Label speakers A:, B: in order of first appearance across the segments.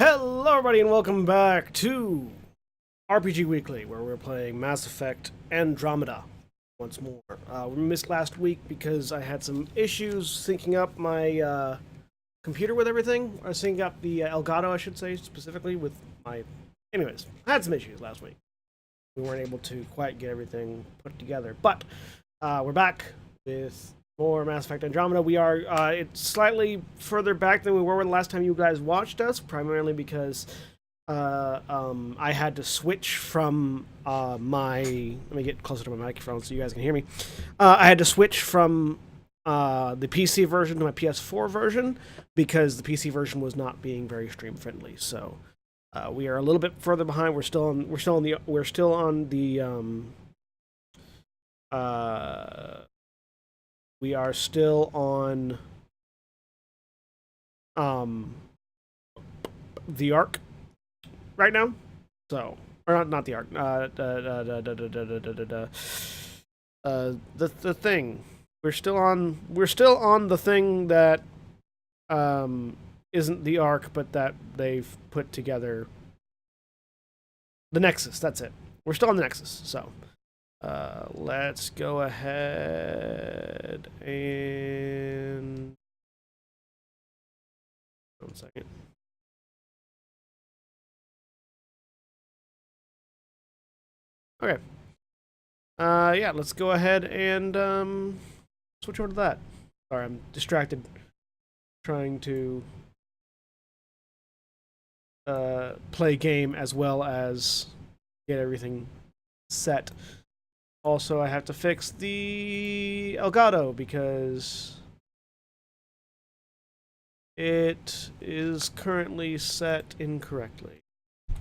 A: Hello, everybody, and welcome back to RPG Weekly, where we're playing Mass Effect Andromeda once more. We missed last week because I had some issues syncing up my computer with everything. Or syncing up the Elgato, I should say, specifically with my... Anyways, I had some issues last week. We weren't able to quite get everything put together. But we're back with more Mass Effect Andromeda. We are it's slightly further back than we were the last time you guys watched us, primarily because I had to switch from my... Let me get closer to my microphone so you guys can hear me. I had to switch from the PC version to my PS4 version because the PC version was not being very stream friendly. So we are a little bit further behind. We're still on we are still on the Ark right now. So, or not the Ark. The thing. We're still on the thing that isn't the Ark, but that they've put together. The Nexus. That's it. We're still on the Nexus. So. Let's go ahead and... One second. Okay. Yeah, let's go ahead and switch over to that. Sorry, I'm distracted trying to play game as well as get everything set. Also, I have to fix the Elgato because it is currently set incorrectly. There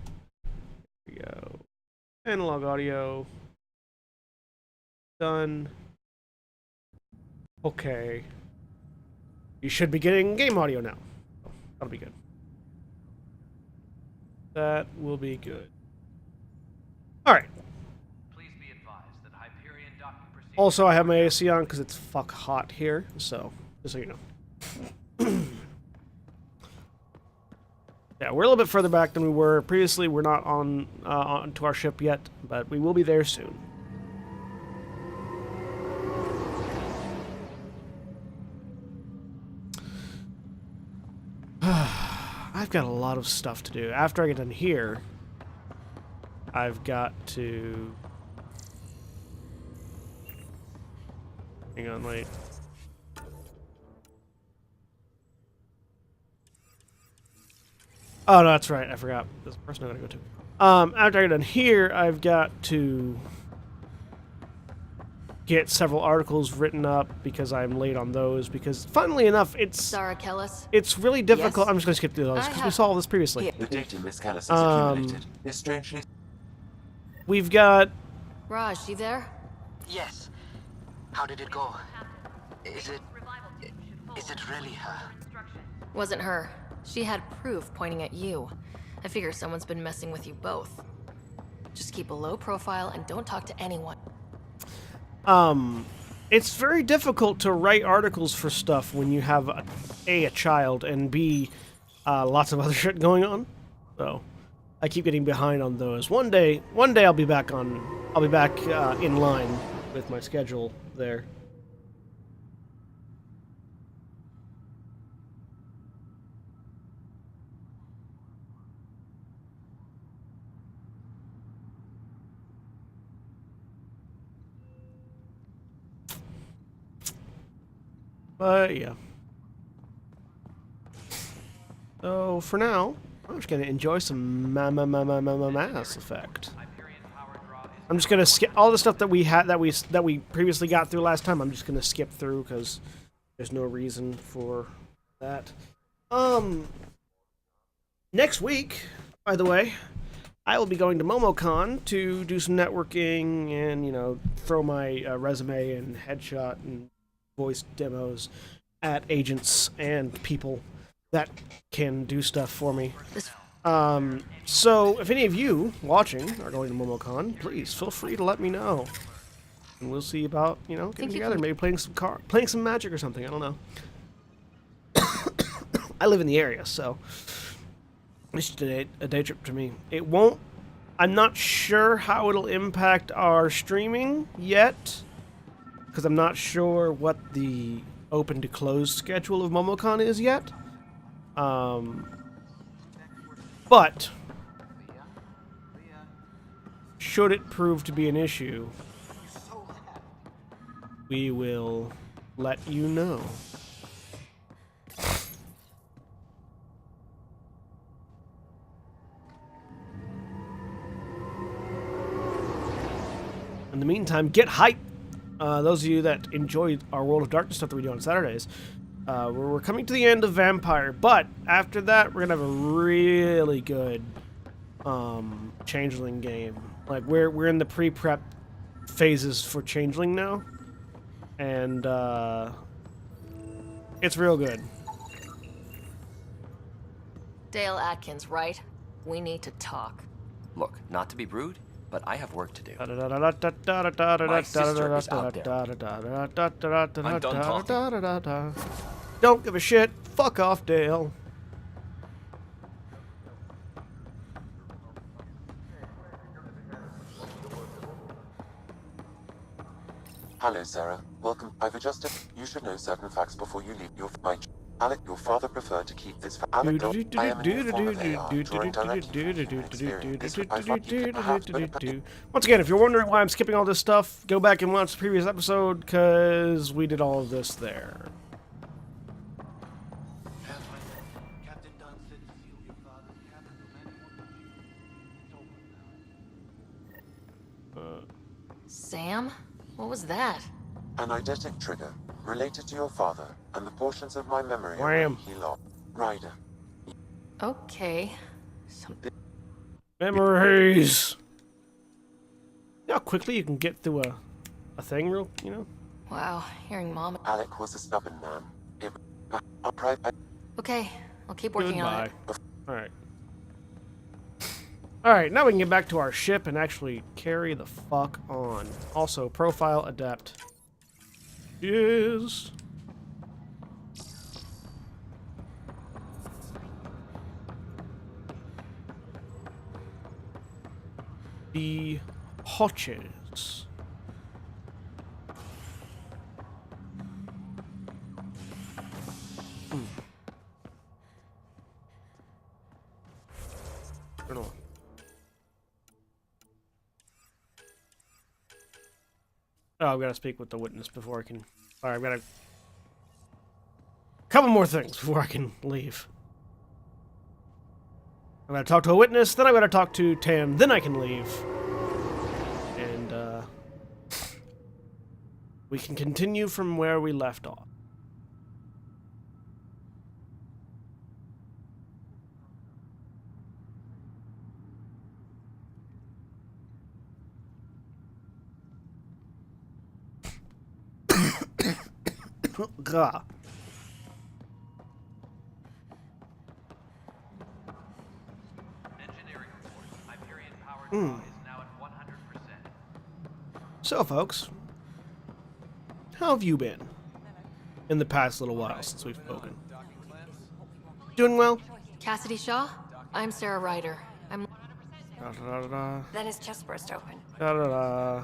A: we go. Analog audio. Done. Okay. You should be getting game audio now. Oh, that'll be good. That will be good. Alright. Also, I have my AC on because it's fuck hot here, so just so you know. Yeah, we're a little bit further back than we were previously. We're not on to our ship yet, but we will be there soon. I've got a lot of stuff to do. After I get done here, I've got to... Hang on, wait. Oh, no, that's right. I forgot. This person I'm going to go to. After I get done here, I've got to get several articles written up because I'm late on those. Because, funnily enough, it's really difficult. Yes. I'm just going to skip through those because we saw all this previously.
B: Yeah. The data Miss Callis has accumulated is strangely...
A: We've got...
C: Raj, you there?
D: Yes. How did it go? Is it really her?
C: Wasn't her. She had proof pointing at you. I figure someone's been messing with you both. Just keep a low profile and don't talk to anyone.
A: It's very difficult to write articles for stuff when you have a child and B, lots of other shit going on. So I keep getting behind on those. One day I'll be back in line with my schedule there. But yeah. So for now, I'm just gonna enjoy some Mass Effect. I'm just gonna skip all the stuff that we had that we previously got through last time. I'm just gonna skip through because there's no reason for that. Next week, by the way, I will be going to MomoCon to do some networking and, you know, throw my resume and headshot and voice demos at agents and people that can do stuff for me. So if any of you watching are going to MomoCon, please feel free to let me know. And we'll see about, you know, getting together, maybe playing some Magic or something, I don't know. I live in the area, so It's just a day trip to me. It won't. I'm not sure how it'll impact our streaming yet, because I'm not sure what the open to close schedule of MomoCon is yet. But should it prove to be an issue, we will let you know. In the meantime, get hype! Those of you that enjoy our World of Darkness stuff that we do on Saturdays, we're coming to the end of Vampire, but after that, we're gonna have a really good Changeling game. Like we're in the pre-prep phases for Changeling now, and it's real good.
C: Dale Atkins, right? We need to talk.
E: Look, not to be rude, but I have work to do.
A: My
E: sister is out there. I'm done talking.
A: Don't give a shit. Fuck off, Dale.
B: Hello, Sarah. Welcome. I've adjusted. You should know certain facts before you leave your Alec, your father preferred to keep this for Alec. I am a new form of AR, drawing directly from human experience. This would I thought you could perhaps
A: Once again, if you're wondering why I'm skipping all this stuff, go back and watch the previous episode, because we did all of this there.
C: Sam? What was that?
B: an eidetic trigger related to your father and the portions of my memory
A: Wham.
B: he lost. Ryder.
C: Okay.
A: Memories! You know how quickly you can get through a thing, real, you know?
C: Wow, hearing Mom.
B: Alec was a stubborn man.
C: Okay, I'll keep working on it.
A: Alright. Alright, now we can get back to our ship and actually carry the fuck on. Also, profile adept. Yes. The Hotches. Turn on. Oh, I've got to speak with the witness before I can... Alright, I've got a couple more things before I can leave. I'm going to talk to a witness, then I'm going to talk to Tam, then I can leave. And, we can continue from where we left off. Gah.
F: Engineering report. Hyperion power draw is now at 100%.
A: So, folks, how have you been in the past little while since we've spoken? Doing well?
C: Cassidy Shaw? I'm Sarah Ryder. I'm...
A: Da, da, da, da,
G: Then his chest burst open.
A: da, da, da.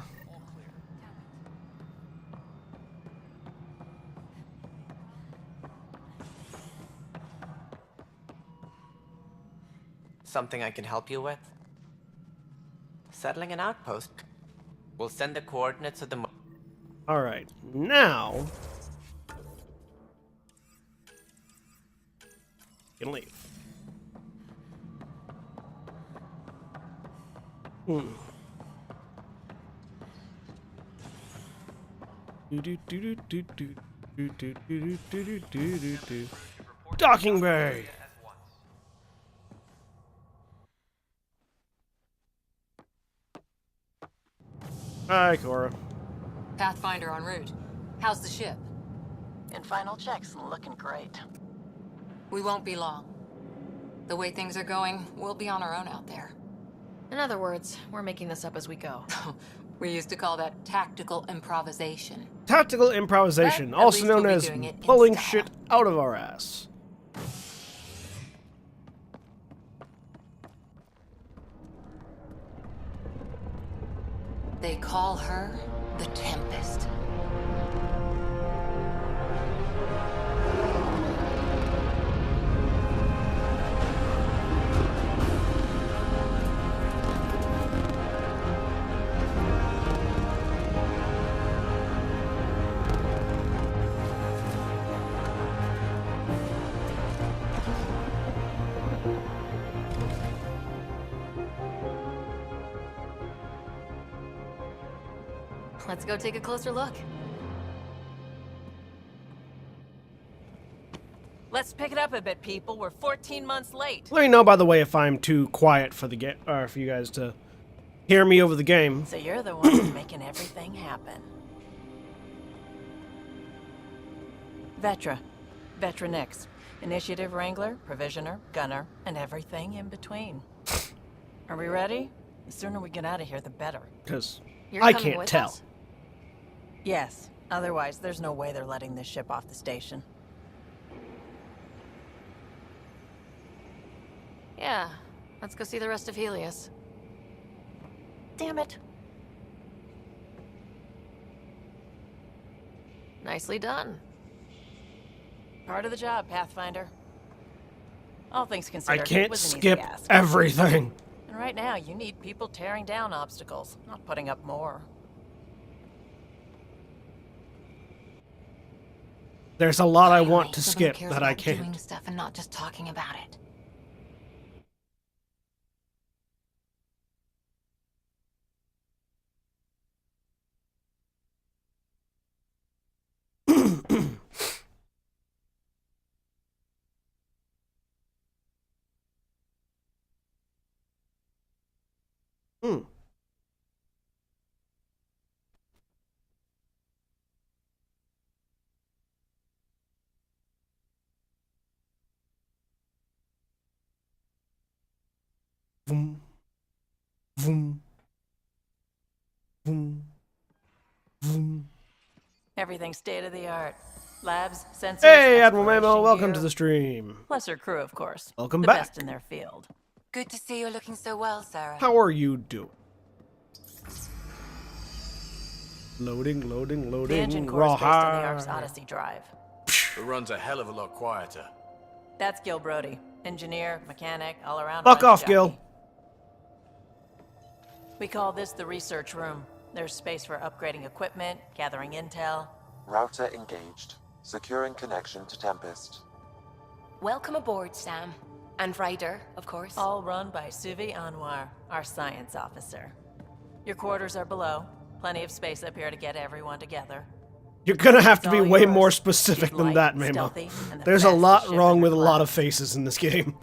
H: Something I can help you with? Settling an outpost. We'll send the coordinates of the...
A: Alright, now... you can leave. Docking bay! Hi, Cora.
G: Pathfinder en route. How's the ship?
D: In final checks, looking great.
G: We won't be long. The way things are going, we'll be on our own out there.
C: In other words, we're making this up as we go.
G: We used to call that tactical improvisation.
A: Tactical improvisation,
G: But at
A: also
G: least
A: known
G: we'll be
A: as
G: doing it in
A: pulling
G: style.
A: shit out of our ass.
G: They call her the Tempest.
C: Let's go take a closer look.
I: Let's pick it up a bit, people. We're 14 months late.
A: Let me know, by the way, if I'm too quiet for the game, or for you guys to hear me over the game.
I: So you're the one who's making everything happen. Vetra. Vetra Nix. Initiative Wrangler, Provisioner, Gunner, and everything in between. Are we ready? The sooner we get out of here, the better.
A: Because
C: You're
A: I
C: coming
A: can't
C: with
A: tell.
C: us?
I: Yes. Otherwise, there's no way they're letting this ship off the station.
C: Yeah. Let's go see the rest of Helios.
I: Damn it.
C: Nicely done.
I: Part of the job, Pathfinder. All things
A: I
I: considered, it
A: can't
I: was an
A: skip
I: easy ask.
A: everything.
I: And right now, you need people tearing down obstacles, not putting up more.
A: There's a lot I
C: Finally,
A: want to
C: someone
A: skip
C: cares
A: that I
C: about doing
A: can't.
C: stuff and not just talking about it.
A: Hmm. Vroom. Vroom. Vroom. Vroom.
I: Everything's state of the art. Labs, sensors,
A: Hey, Admiral Mamo,
I: exploration
A: welcome
I: gear.
A: to the stream.
I: Plus her crew, of course.
A: Welcome
I: the
A: back.
I: best in their field.
G: Good to see you're looking so well, Sarah.
A: How are you doing? Loading, loading,
I: The
A: loading.
I: engine core is based on the Ark's
A: Rawhide.
I: Odyssey drive.
J: It runs a hell of a lot quieter.
I: That's Gil Brody. Engineer, mechanic, all-around
A: Fuck
I: wrench
A: off, Gil.
I: jockey. We call this the research room. There's space for upgrading equipment, gathering intel.
B: Router engaged. Securing connection to Tempest.
C: Welcome aboard, Sam. And Ryder, of course.
I: All run by Suvi Anwar, our science officer. Your quarters are below. Plenty of space up here to get everyone together.
A: You're gonna have to
I: It's
A: be
I: all
A: way
I: yours.
A: more specific
I: She's
A: than
I: light,
A: that, Mamo.
I: stealthy, and the
A: There's a
I: fastest
A: lot
I: ship
A: wrong
I: in
A: with
I: the
A: a lot
I: class.
A: of faces in this game.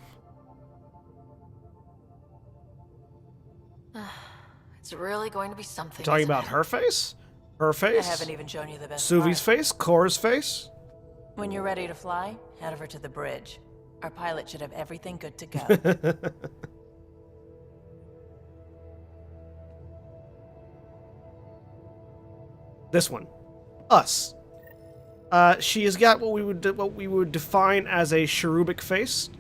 C: It's really going to be something.
A: Talking
C: isn't
A: about
C: it?
A: her face? Her
I: I
A: face?
I: haven't even shown you the best
A: Suvi's
I: part.
A: face? Cora's face?
I: When you're ready to fly, head over to the bridge. Our pilot should have everything good to go.
A: This one. Us. She has got what we would define as a cherubic face.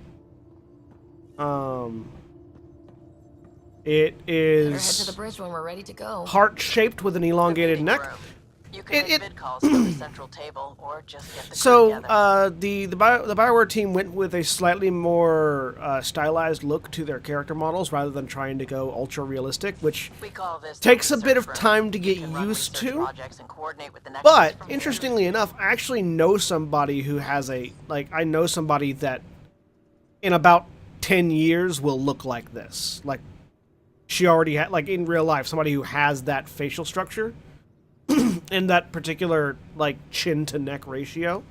A: It
C: Better head to
A: is
C: the bridge when we're ready to go.
A: heart-shaped with an elongated
I: Meeting
A: neck.
I: room. You can
A: It-
I: make
A: it-
I: vid calls from the central table, or just get the crew
A: So,
I: together.
A: the Bioware team went with a slightly more stylized look to their character models rather than trying to go ultra-realistic, which
I: We call this the
A: takes a bit
I: research
A: of
I: room.
A: time to
I: You
A: get
I: can run
A: used
I: research
A: to.
I: projects and coordinate with the next
A: But,
I: ones from here.
A: interestingly enough, I actually know somebody who has I know somebody that in about 10 years will look like this. Like, she already had, like, in real life, somebody who has that facial structure and that particular, like, chin to neck ratio.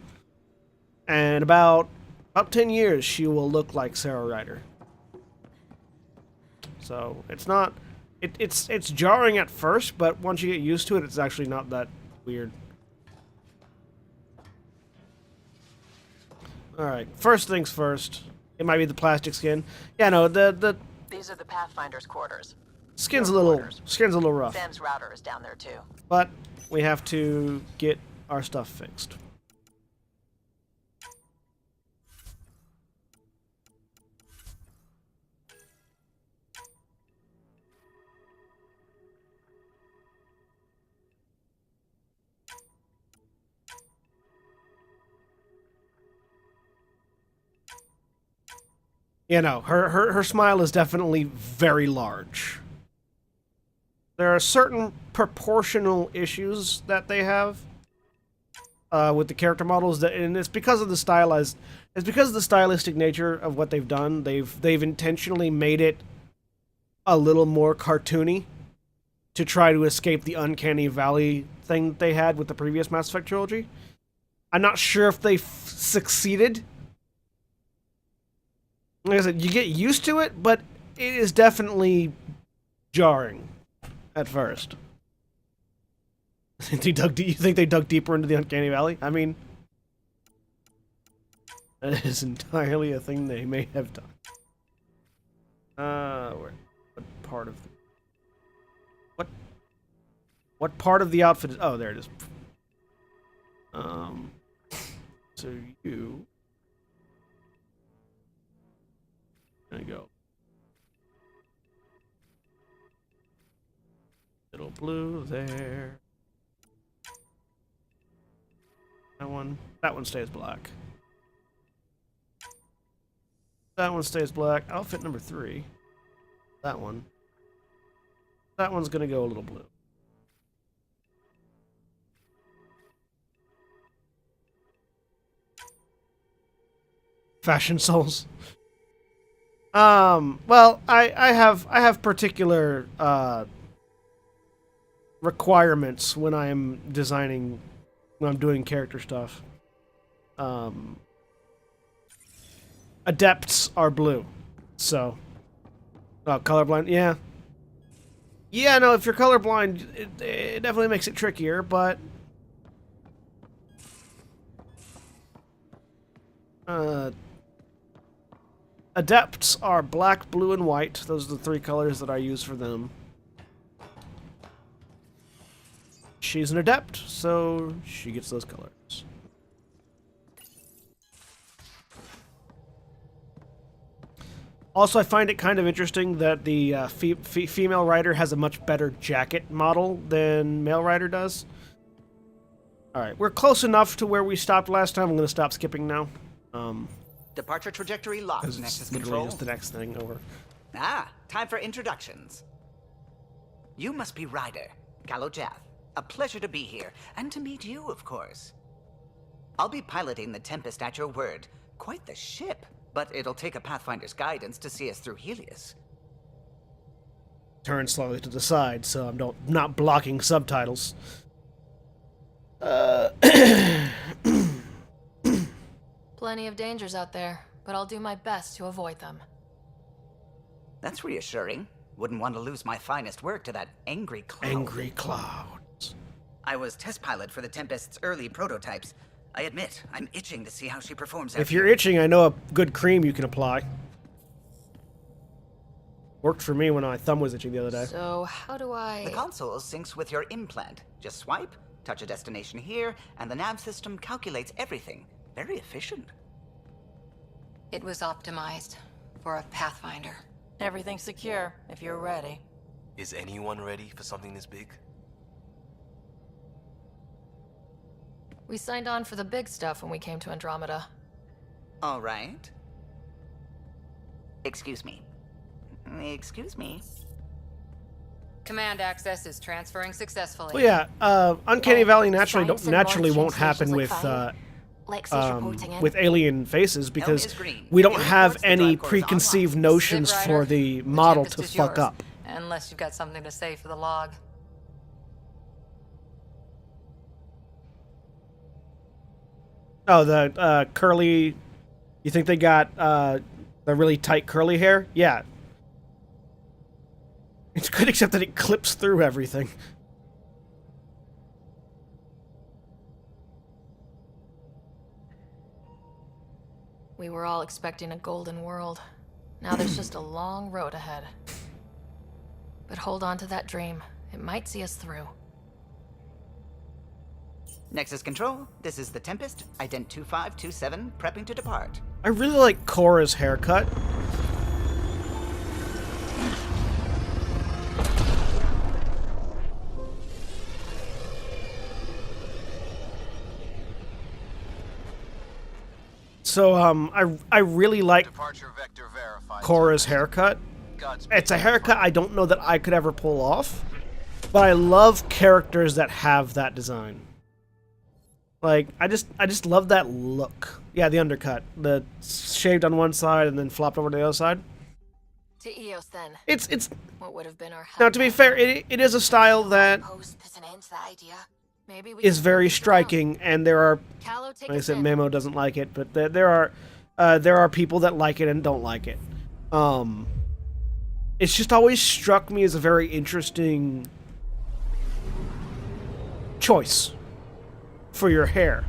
A: And about 10 years, she will look like Sarah Ryder. So, it's not... It's jarring at first, but once you get used to it, it's actually not that weird. Alright, first things first. It might be the plastic skin. Yeah, no, the
I: These are the Pathfinder's quarters.
A: skin's a
I: Your
A: little
I: quarters.
A: rough.
I: Sam's router is down there too.
A: But we have to get our stuff fixed. You know, her smile is definitely very large. There are certain proportional issues that they have with the character models, and it's because of the stylized. It's because of the stylistic nature of what they've done. They've intentionally made it a little more cartoony to try to escape the uncanny valley thing that they had with the previous Mass Effect trilogy. I'm not sure if they succeeded. Like I said, you get used to it, but it is definitely jarring at first. You think they dug deeper into the uncanny valley? I mean, that is entirely a thing they may have done. What part of the... What part of the outfit is... Oh, there it is. So you... There you go. Little blue there. That one stays black. That one stays black. Outfit number 3. That one. That one's gonna go a little blue. Fashion souls. Well, I have particular requirements when I'm designing, when I'm doing character stuff. Adepts are blue, so. Oh, colorblind, yeah. Yeah, no, if you're colorblind, it definitely makes it trickier, but adepts are black, blue, and white. Those are the 3 colors that I use for them. She's an adept, so she gets those colors. Also, I find it kind of interesting that the female rider has a much better jacket model than male rider does. Alright, we're close enough to where we stopped last time. I'm going to stop skipping now.
D: Departure trajectory locked. Nexus
A: Literally
D: control.
A: just the next thing over.
D: Ah, time for introductions. You must be Ryder, Gallo Jath. A pleasure to be here, and to meet you, of course. I'll be piloting the Tempest at your word. Quite the ship, but it'll take a Pathfinder's guidance to see us through Helios.
A: Turn slowly to the side, so I'm not blocking subtitles.
C: Plenty of dangers out there, but I'll do my best to avoid them.
D: That's reassuring. Wouldn't want to lose my finest work to that angry cloud.
A: Angry clouds.
D: I was test pilot for the Tempest's early prototypes. I admit, I'm itching to see how she performs.
A: If you're itching, I know a good cream you can apply. Worked for me when my thumb was itching the other day.
C: So, how do I...
D: The console syncs with your implant. Just swipe, touch a destination here, and the nav system calculates everything. Very efficient.
G: It was optimized for a Pathfinder.
I: Everything's secure, if you're ready.
E: Is anyone ready for something this big?
C: We signed on for the big stuff when we came to Andromeda.
D: All right. Excuse me. Excuse me.
G: Command access is transferring successfully.
A: Well, yeah, Uncanny Valley naturally
C: science and
A: won't happen with with alien faces because we don't have any preconceived notions for the model to fuck up.
G: Unless you've got something to say for the log.
A: Oh, the curly... You think they got the really tight curly hair? Yeah. It's good except that it clips through everything.
C: We were all expecting a golden world. Now there's just a long road ahead. But hold on to that dream. It might see us through.
D: Nexus Control, this is the Tempest, Ident 2527, prepping to depart.
A: I really like Cora's haircut. So I really like
J: Departure vector verified.
A: Cora's haircut.
J: Godspeed.
A: It's a haircut I don't know that I could ever pull off, but I love characters that have that design. Like I just love that look. Yeah, the undercut, the shaved on one side and then flopped over to the other side.
C: To Eos then.
A: It's
C: What would have been our
A: now, to be fair, it is a style that
C: Post put an end to the idea. Maybe we
A: is
C: can
A: very
C: figure it out.
A: striking, and there are,
C: Callow, take
A: like I
C: us
A: said,
C: in.
A: Memo doesn't like it, but there are people that like it and don't like it. It's just always struck me as a very interesting choice for your hair.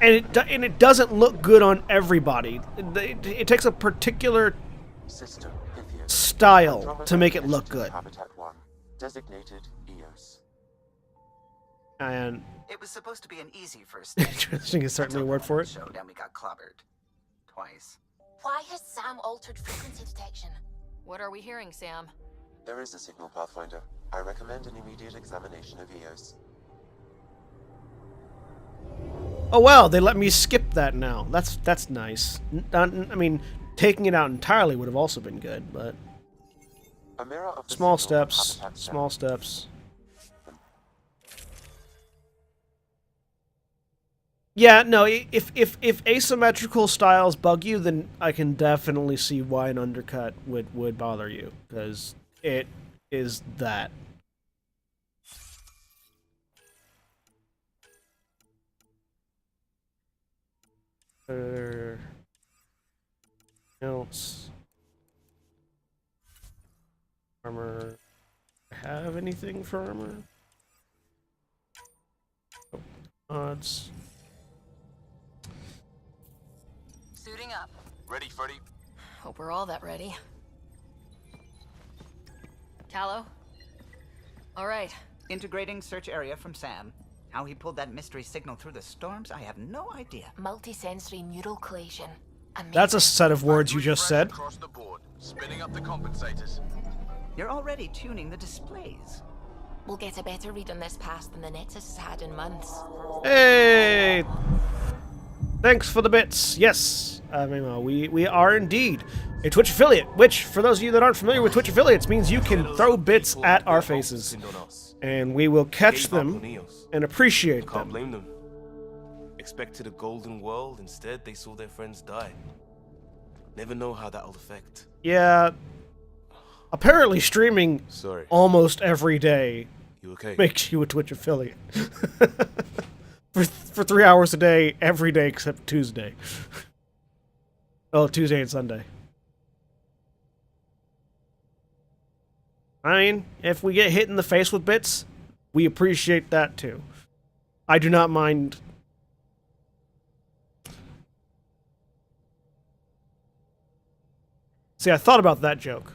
A: And it doesn't look good on everybody. It takes a particular
B: System Pythias.
A: style
B: Andromeda
A: to make it look
B: Initiative
A: good.
B: Habitat 1. Designated Eos.
A: And
D: It was supposed to be an easy first step.
A: interesting is certainly a word for it.
D: Showed and we got clobbered. Twice.
C: Why has Sam altered frequency detection? What are we hearing, Sam?
B: There is a signal, Pathfinder. I recommend an immediate examination of Eos.
A: Oh wow, they let me skip that now. That's nice. I mean, taking it out entirely would have also been good, but
B: A mirror of the
A: small
B: signal from
A: steps,
B: Habitat
A: small
B: 7.
A: steps. Yeah, no, if asymmetrical styles bug you, then I can definitely see why an undercut would bother you, because it is that. Else. Armor. Have anything for armor? Oh, odds.
G: Suiting up.
J: Ready, Freddy?
C: Hope we're all that ready. Callow? All right.
D: Integrating search area from Sam. How he pulled that mystery signal through the storms, I have no idea.
C: Multisensory neural collation. Amazing.
A: That's a set of words you
J: Factory
A: just
J: fresh
A: said.
J: Across the board. Spinning up the compensators.
D: You're already tuning the displays.
C: We'll get a better read on this pass than the Nexus has had in months.
A: Hey! Thanks for the bits. Yes, Memo, we are indeed a Twitch affiliate, which, for those of you that aren't familiar with Twitch affiliates, means you can throw bits at our faces, and we will catch them and appreciate
E: Can't
A: them.
E: blame them. Expected a golden world, instead they saw their friends die. Never know how that'll affect.
A: Yeah, apparently streaming
E: Sorry.
A: almost every day
E: You okay?
A: makes you a Twitch affiliate. for 3 hours a day, every day except Tuesday. Oh, Tuesday and Sunday. I mean, if we get hit in the face with bits, we appreciate that too. I do not mind. See, I thought about that joke.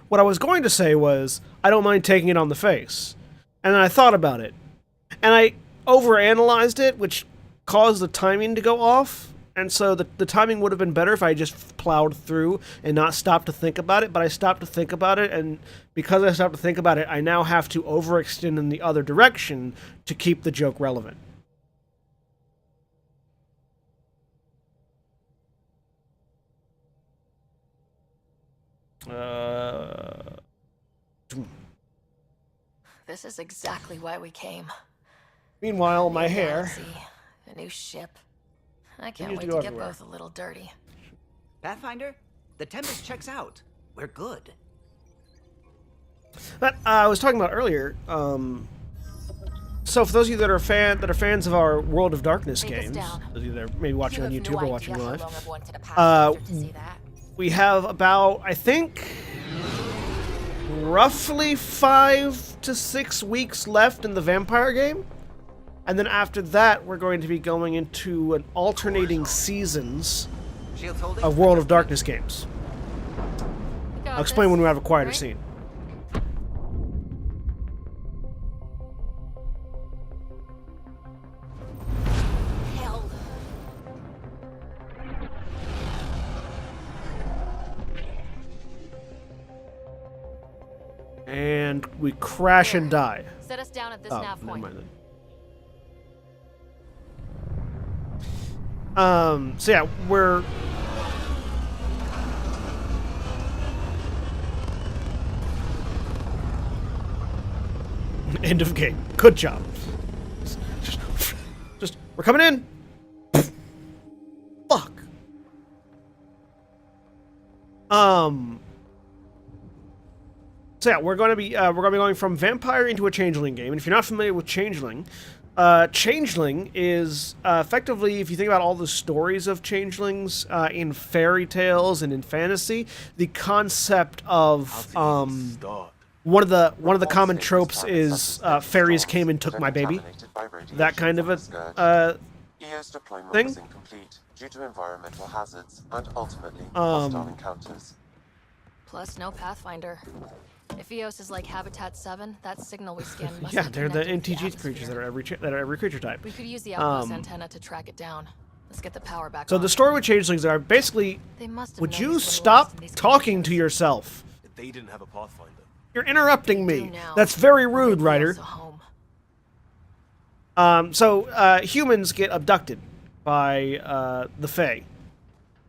A: What I was going to say was, I don't mind taking it on the face. And then I thought about it. And I overanalyzed it, which caused the timing to go off. And so the timing would have been better if I just plowed through and not stopped to think about it. But I stopped to think about it, and because I stopped to think about it, I now have to overextend in the other direction to keep the joke relevant.
C: This is exactly why we came.
A: Meanwhile, my
C: New
A: hair.
C: galaxy, a new ship. I can't
A: need to
C: wait
A: go
C: to get
A: everywhere.
C: both a little dirty.
D: Pathfinder, the Tempest checks out. We're good.
A: But I was talking about earlier. So for those of you that are fans of our World of Darkness
C: Take us
A: games,
C: down.
A: those of you that are maybe watching on
C: You have
A: YouTube
C: no
A: or watching
C: idea how
A: live,
C: long I've wanted a Pathfinder to see that.
A: we have about, I think, roughly 5 to 6 weeks left in the vampire game. And then after that, we're going to be going into an alternating seasons
D: Shields holding.
A: of World of Darkness games.
C: We got
A: I'll explain
C: this,
A: when we have a quieter
C: right?
A: scene.
C: Hell.
A: And we crash and die.
C: Set us down at this
A: Oh,
C: nav
A: never
C: point.
A: mind then. So yeah, we're end of game. Good job. Just we're coming in. Fuck. So yeah, we're going to be going from vampire into a changeling game. And if you're not familiar with changeling, changeling is effectively, if you think about all the stories of changelings in fairy tales and in fantasy, the concept of
E: Start.
A: one of the common tropes is fairies came and took my baby. That kind of a
B: EO's deployment
A: thing.
B: was incomplete due to environmental hazards and ultimately hostile encounters.
C: Plus, no Pathfinder. If Eos is like Habitat 7, that signal we scanned must
A: Yeah,
C: be
A: they're the
C: connected to
A: NTG creatures that
C: atmosphere.
A: are every creature type.
C: We could use the outpost antenna to track it down. Let's get the power back
A: So
C: on.
A: the story with changelings are basically.
C: They must have
A: Would
C: known
A: you
C: these were
A: stop
C: lost in these
A: talking to
C: conditions.
A: yourself?
E: They didn't have a Pathfinder.
A: You're interrupting
C: They do
A: me.
C: now.
A: That's very
C: We'll
A: rude,
C: make
A: Ryder.
C: Eos a home.
A: So humans get abducted by the Fae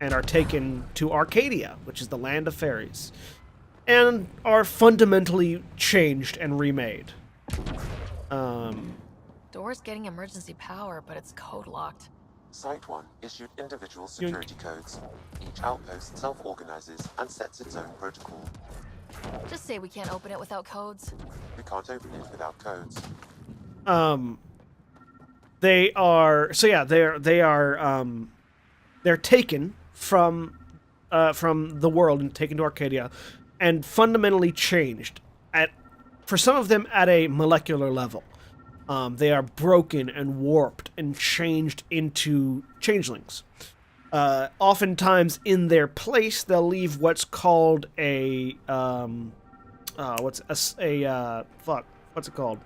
A: and are taken to Arcadia, which is the land of fairies, and are fundamentally changed and remade.
C: Door's getting emergency power, but it's code locked.
B: Site 1 issued individual security codes. Each outpost self-organizes and sets its own protocol.
C: Just say we can't open it without codes.
B: We can't open it without codes.
A: They are they're taken from the world and taken to Arcadia, and fundamentally changed for some of them at a molecular level. They are broken and warped and changed into changelings. Oftentimes, in their place, they'll leave what's called what's it called?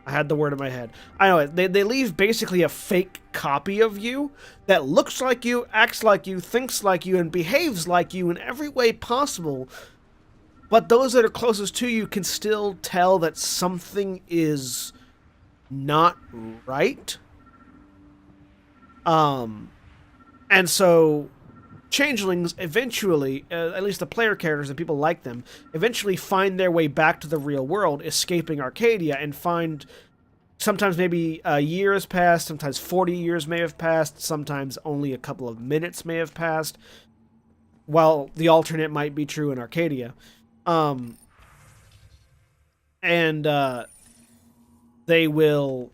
A: I had the word in my head. I know it. They leave basically a fake copy of you that looks like you, acts like you, thinks like you, and behaves like you in every way possible. But those that are closest to you can still tell that something is not right. And so changelings eventually, at least the player characters and people like them, eventually find their way back to the real world, escaping Arcadia, and find sometimes maybe a year has passed, sometimes 40 years may have passed, sometimes only a couple of minutes may have passed, while the alternate might be true in Arcadia. They will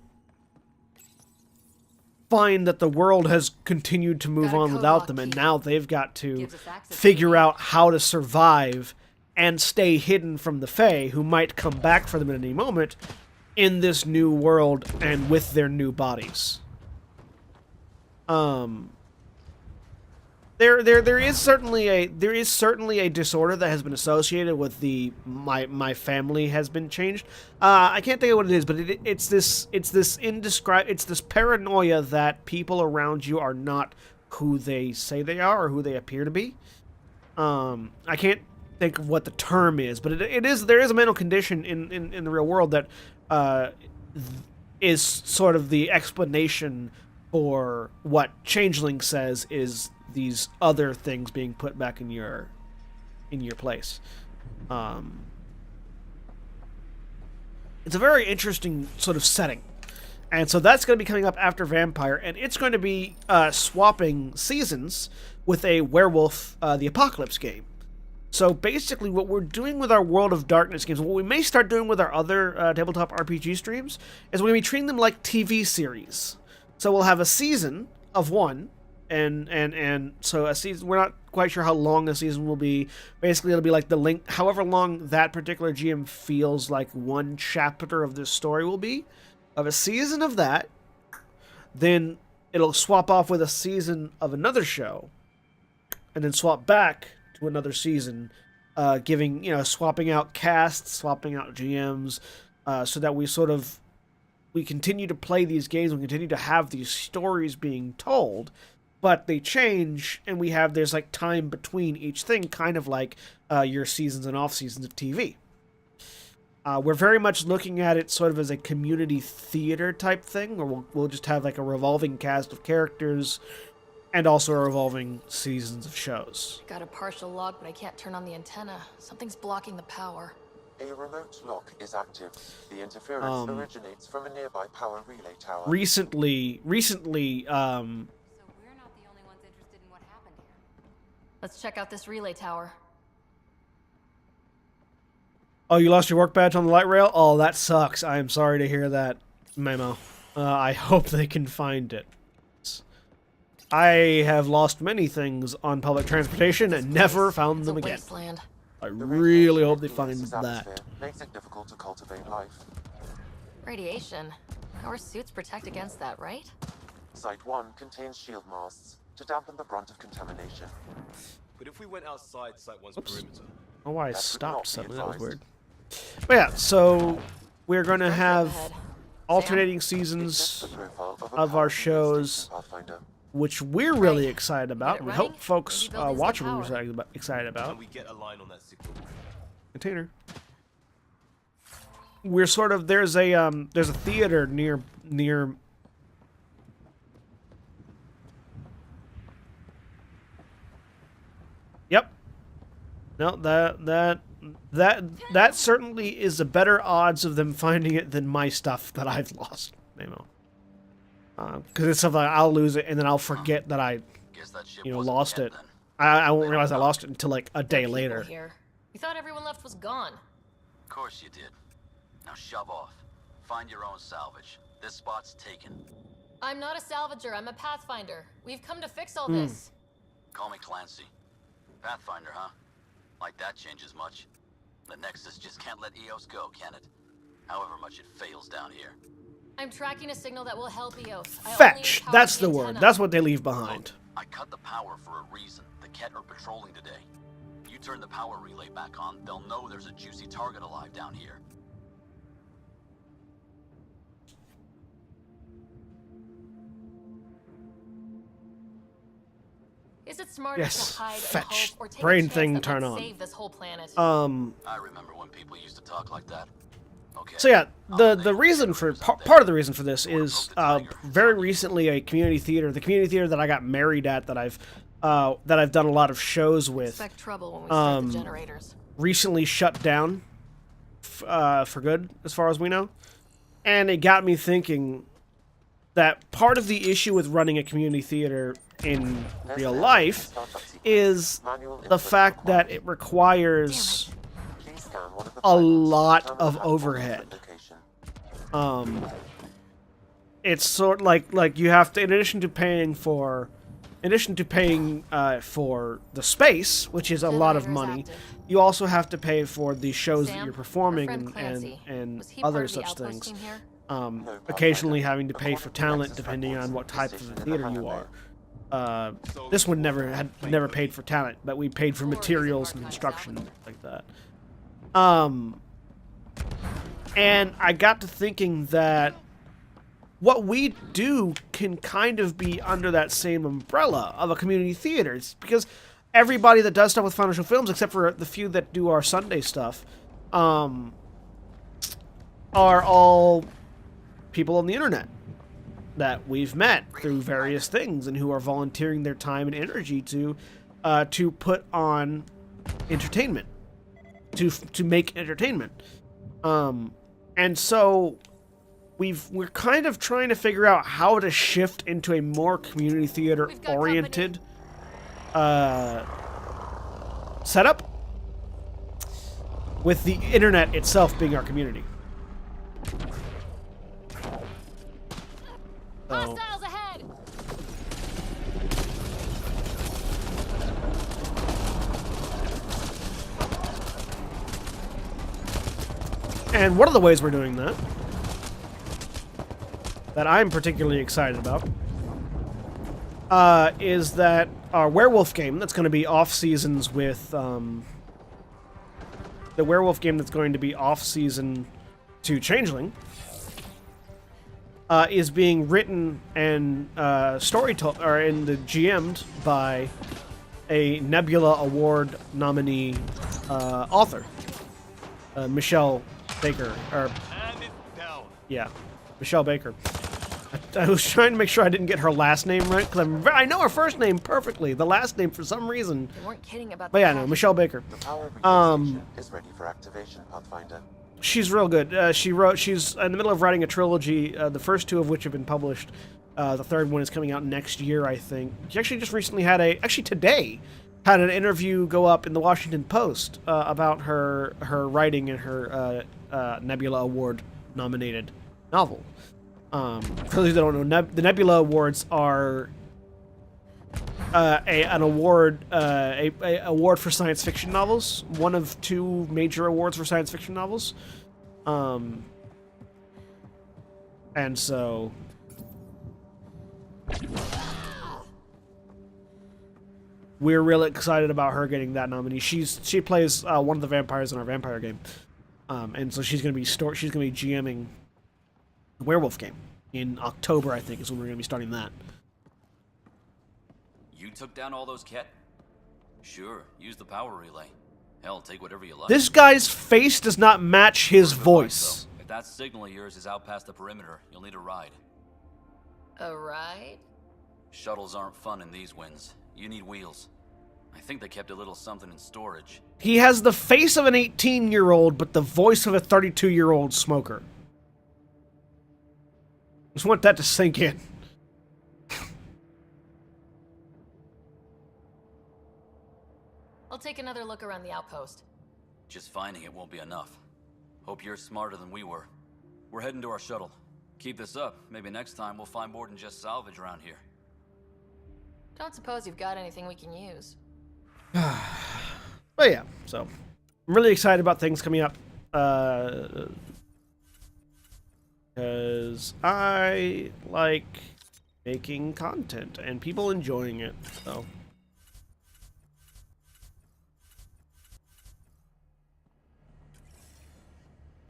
A: find that the world has continued to move on without them, and now they've got to figure out how to survive and stay hidden from the Fae, who might come back for them at any moment, in this new world and with their new bodies. There is certainly a disorder that has been associated with my family has been changed. I can't think of what it is, but it's this paranoia that people around you are not who they say they are or who they appear to be. I can't think of what the term is, but there is a mental condition in the real world that is sort of the explanation for what Changeling says is these other things being put back in your place. It's a very interesting sort of setting. And so that's going to be coming up after Vampire, and it's going to be swapping seasons with a Werewolf the Apocalypse game. So basically what we're doing with our World of Darkness games, what we may start doing with our other tabletop RPG streams, is we're going to be treating them like TV series. So we'll have a season of one, and so a season, we're not quite sure how long a season will be. Basically, it'll be like the length, however long that particular GM feels like one chapter of this story will be, of a season of that. Then it'll swap off with a season of another show, and then swap back to another season, swapping out casts, swapping out GMs, so that we continue to play these games, we continue to have these stories being told, but they change, and there's like time between each thing, kind of like your seasons and off seasons of TV. We're very much looking at it sort of as a community theater type thing, or we'll just have like a revolving cast of characters and also a revolving seasons of shows.
C: Got a partial log, but I can't turn on the antenna. Something's blocking the power.
B: A remote lock is active. The interference originates from a nearby power relay tower.
A: Recently,
G: So we're not the only ones interested in what happened here.
C: Let's check out this relay tower.
A: oh, you lost your work badge on the light rail? Oh, that sucks. I am sorry to hear that, Memo. I hope they can find it. I have lost many things on public transportation and never found
C: It's
A: them
C: a
A: again.
C: wasteland.
A: I really hope they find
B: Influences
A: that.
B: atmosphere, makes it difficult to cultivate life.
C: Radiation. Our suits protect against that, right?
B: Site 1 contains shield masts to dampen the brunt of contamination.
E: But if we went outside Site 1's
A: Oops.
E: perimeter,
A: Oh, why I
B: That would
A: stopped
B: not be
A: suddenly. That was
B: advised.
A: weird. But yeah, so we're going to
C: Dark
A: have
C: ahead.
A: alternating
B: It's
A: seasons
B: the profile of, a
A: of our
B: power
A: shows,
B: station pathfinder.
A: which we're really
C: Right.
A: excited about.
C: Get it
A: We
C: running?
A: hope folks
C: Maybe buildings get
A: watching are
C: power.
A: excited about.
E: and we get a line on that signal.
A: Container. We're sort of there's a theater near. Yep. No, that certainly is a better odds of them finding it than my stuff that I've lost, Memo. Because it's something I'll lose it and then I'll forget that I,
J: Guess that ship
A: you know,
J: wasn't
A: lost
J: dead
A: it.
J: then.
A: I won't realize I lost it until like a day
C: People
A: later.
C: Here. We thought everyone left was gone.
J: Of course you did. Now shove off. Find your own salvage. This spot's taken.
C: I'm not a salvager, I'm a pathfinder. We've come to fix all
A: Hmm.
C: this.
J: Call me Clancy. Pathfinder, huh? Like that changes much. The Nexus just can't let EOS go, can it? However much it fails down here.
C: I'm tracking a signal that will help EOS. I only
A: Fetch.
C: empowered
A: That's the word.
C: antenna.
A: That's what they leave behind.
J: I cut the power for a reason. The Ket are patrolling today. You turn the power relay back on, they'll know there's a juicy target alive down here.
C: Is it smarter
A: Yes.
C: to hide and
A: Fetch.
C: hope or take
A: Brain
C: a chance
A: thing
C: that
A: turn
C: might
A: on.
C: save this whole planet?
J: I remember when people used to talk like that. Okay.
A: So yeah, the reason for part of the reason for this is very recently a community theater, the community theater that I got married at, that I've done a lot of shows with,
C: Expect trouble when we start the generators.
A: recently shut down for good, as far as we know, and it got me thinking that part of the issue with running a community theater in real life is the fact that it requires
B: Please scan one of the
A: a
B: pylons to
A: lot
B: determine
A: of
B: the platform
A: overhead.
B: location.
A: It's sort like you have to, in addition to paying for the space, which is a lot of
C: Generator is
A: money,
C: active.
A: you also have to pay for the shows that
C: Sam,
A: you're
C: our
A: performing
C: friend Clancy,
A: and
C: was he part
A: other
C: of the
A: such
C: outpost
A: things.
C: team here?
A: Occasionally having to pay for talent depending on what type of theater you are. This one never paid for talent, but we paid for materials and instruction like that. And I got to thinking that what we do can kind of be under that same umbrella of a community theater. It's because everybody that does stuff with Financial Films, except for the few that do our Sunday stuff, are all people on the internet that we've met through various things and who are volunteering their time and energy to put on entertainment, to make entertainment. And so we're kind of trying to figure out how to shift into a more community theater oriented setup, with the internet itself being our community. So,
C: Hostiles ahead!
A: and one of the ways we're doing that I'm particularly excited about is that our werewolf game that's going to be off seasons with the werewolf game that's going to be off season to Changeling is being written and storytold or in the GM'd by a Nebula Award nominee author, Michelle Baker, or
F: And it's down.
A: yeah, Michelle Baker. I was trying to make sure I didn't get her last name right because I know her first name perfectly. The last name for some reason.
C: They weren't kidding about
A: But yeah, no, Michelle Baker.
B: The power relay station is ready for activation, Pathfinder.
A: She's real good. She's in the middle of writing a trilogy, the first two of which have been published. The third one is coming out next year, I think. She actually just recently actually today, had an interview go up in the Washington Post about her writing and her Nebula Award nominated novel. For those that don't know, the Nebula Awards are an award, a award for science fiction novels. One of two major awards for science fiction novels. And so we're really excited about her getting that nominee. She plays one of the vampires in our vampire game, and so she's gonna be GMing the werewolf game in October. I think is when we're gonna be starting that.
J: You took down all those Ket? Sure, use the power relay. Hell, take whatever you like.
A: This guy's face does not match his voice.
J: If that signal of yours is out past the perimeter, you'll need a ride.
C: A ride?
J: Shuttles aren't fun in these winds. You need wheels. I think they kept a little something in storage.
A: He has the face of an 18-year-old, but the voice of a 32-year-old smoker. Just want that to sink in.
C: I'll take another look around the outpost.
J: Just finding it won't be enough. Hope you're smarter than we were. We're heading to our shuttle. Keep this up. Maybe next time we'll find more than just salvage around here.
C: Don't suppose you've got anything we can use.
A: But yeah, so I'm really excited about things coming up. Because I like making content and people enjoying it, so.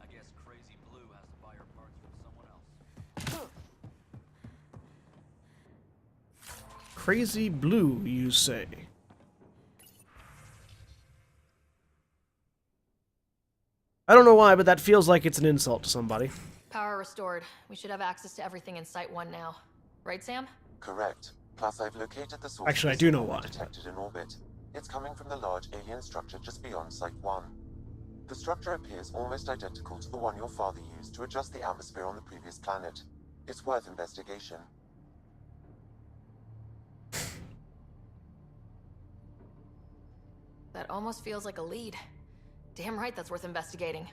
J: I guess Crazy Blue has to buy her parts from someone else.
A: Crazy Blue, you say? I don't know why, but that feels like it's an insult to somebody.
C: Power restored. We should have access to everything in Site 1 now. Right, Sam?
B: Correct. Plus, I've located the source.
A: Actually,
B: of
A: I do know
B: signal
A: why.
B: Detected in orbit. It's coming from the large alien structure just beyond Site 1. The structure appears almost identical to the one your father used to adjust the atmosphere on the previous planet. It's worth investigation.
C: That almost feels like a lead. Damn right that's worth investigating.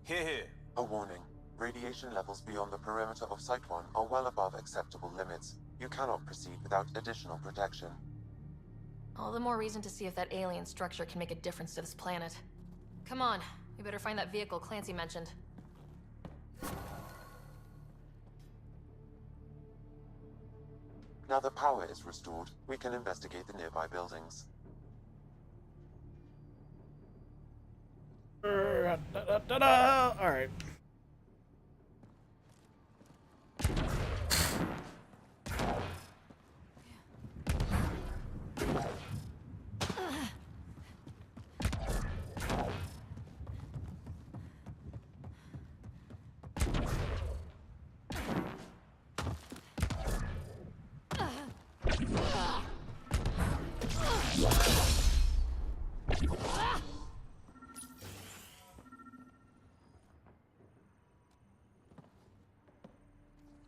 E: Here.
B: A warning. Radiation levels beyond the perimeter of Site 1 are well above acceptable limits. You cannot proceed without additional protection.
C: All the more reason to see if that alien structure can make a difference to this planet. Come on, we better find that vehicle Clancy mentioned.
B: Now the power is restored, we can investigate the nearby buildings.
A: Alright.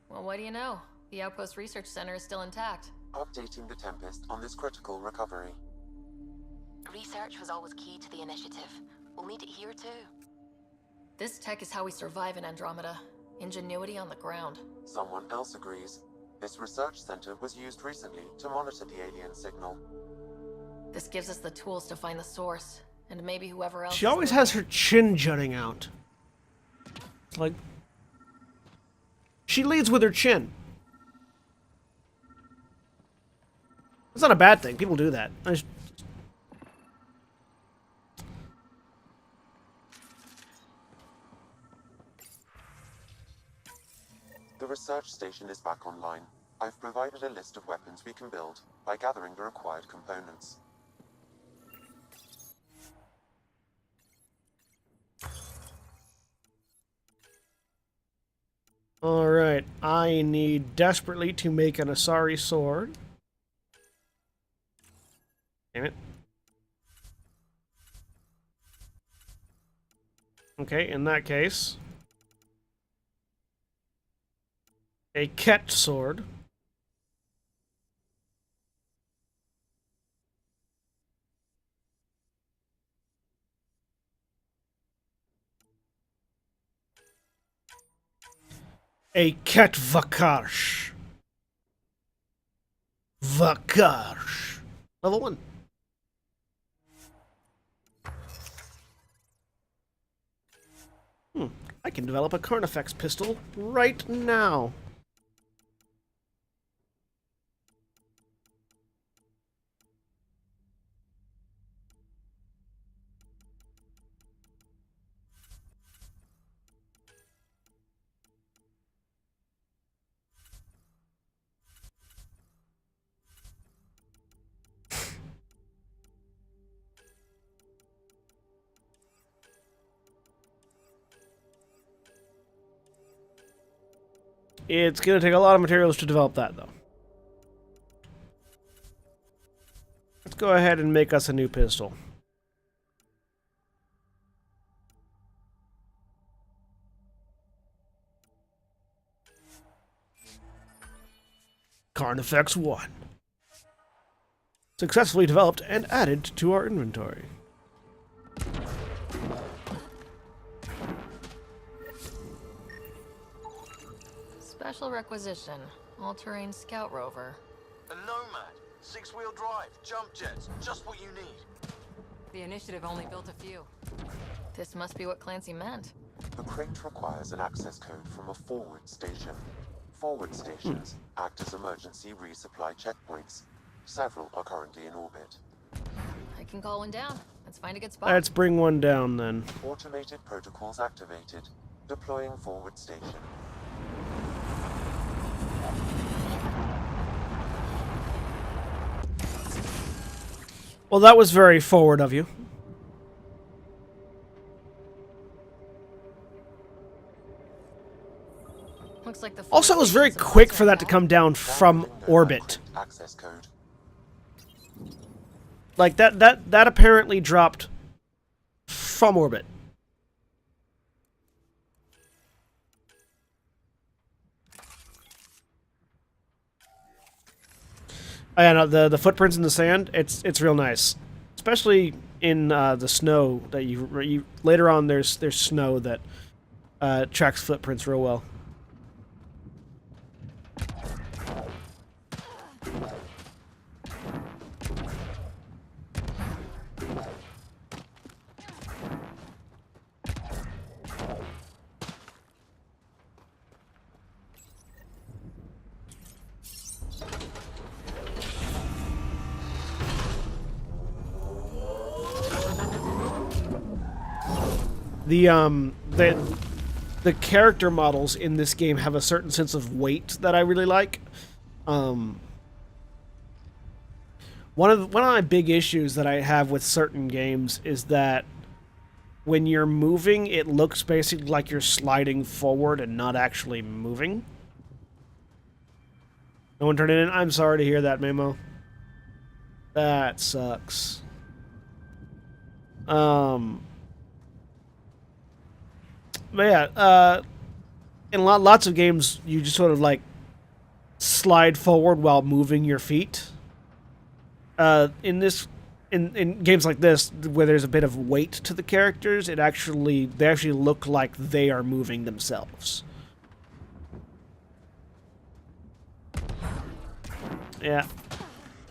C: Well, what do you know? The Outpost Research Center is still intact.
B: Updating the Tempest on this critical recovery.
C: Research was always key to the initiative. We'll need it here too. This tech is how we survive in Andromeda. Ingenuity on the ground.
B: Someone else agrees. This research center was used recently to monitor the alien signal.
C: This gives us the tools to find the source, and maybe whoever else.
A: She always has her chin jutting out. It's like she leads with her chin. It's not a bad thing. People do that.
B: The research station is back online. I've provided a list of weapons we can build by gathering the required components.
A: Alright, I need desperately to make an Asari sword. Damn it. Okay, in that case, a Ket sword. A Ket Vakarsh. Vakarsh. Level 1. I can develop a Carnifex pistol right now. It's going to take a lot of materials to develop that, though. Let's go ahead and make us a new pistol. Carnifex 1. Successfully developed and added to our inventory.
C: Special requisition. All-terrain scout rover.
J: A Nomad, 6-wheel drive, jump jets, just what you need.
G: The initiative only built a few.
C: This must be what Clancy meant.
B: The crate requires an access code from a forward station. Forward stations act as emergency resupply checkpoints. Several are currently in orbit.
C: I can call one down. Let's find a good spot.
A: Let's bring one down, then.
B: Automated protocols activated. Deploying forward station.
A: Well, that was very forward of you.
C: Looks like the
A: Also, it was very quick for that to come down from orbit.
B: Access code.
A: Like, that apparently dropped from orbit. Oh, yeah, no, the footprints in the sand, it's real nice. Especially in the snow that you later on there's snow that tracks footprints real well. The character models in this game have a certain sense of weight that I really like. One of my big issues that I have with certain games is that when you're moving, it looks basically like you're sliding forward and not actually moving. No one turned it in? I'm sorry to hear that, Memo. That sucks. But yeah, in lots of games, you just sort of like slide forward while moving your feet. In games like this, where there's a bit of weight to the characters, they actually look like they are moving themselves. Yeah,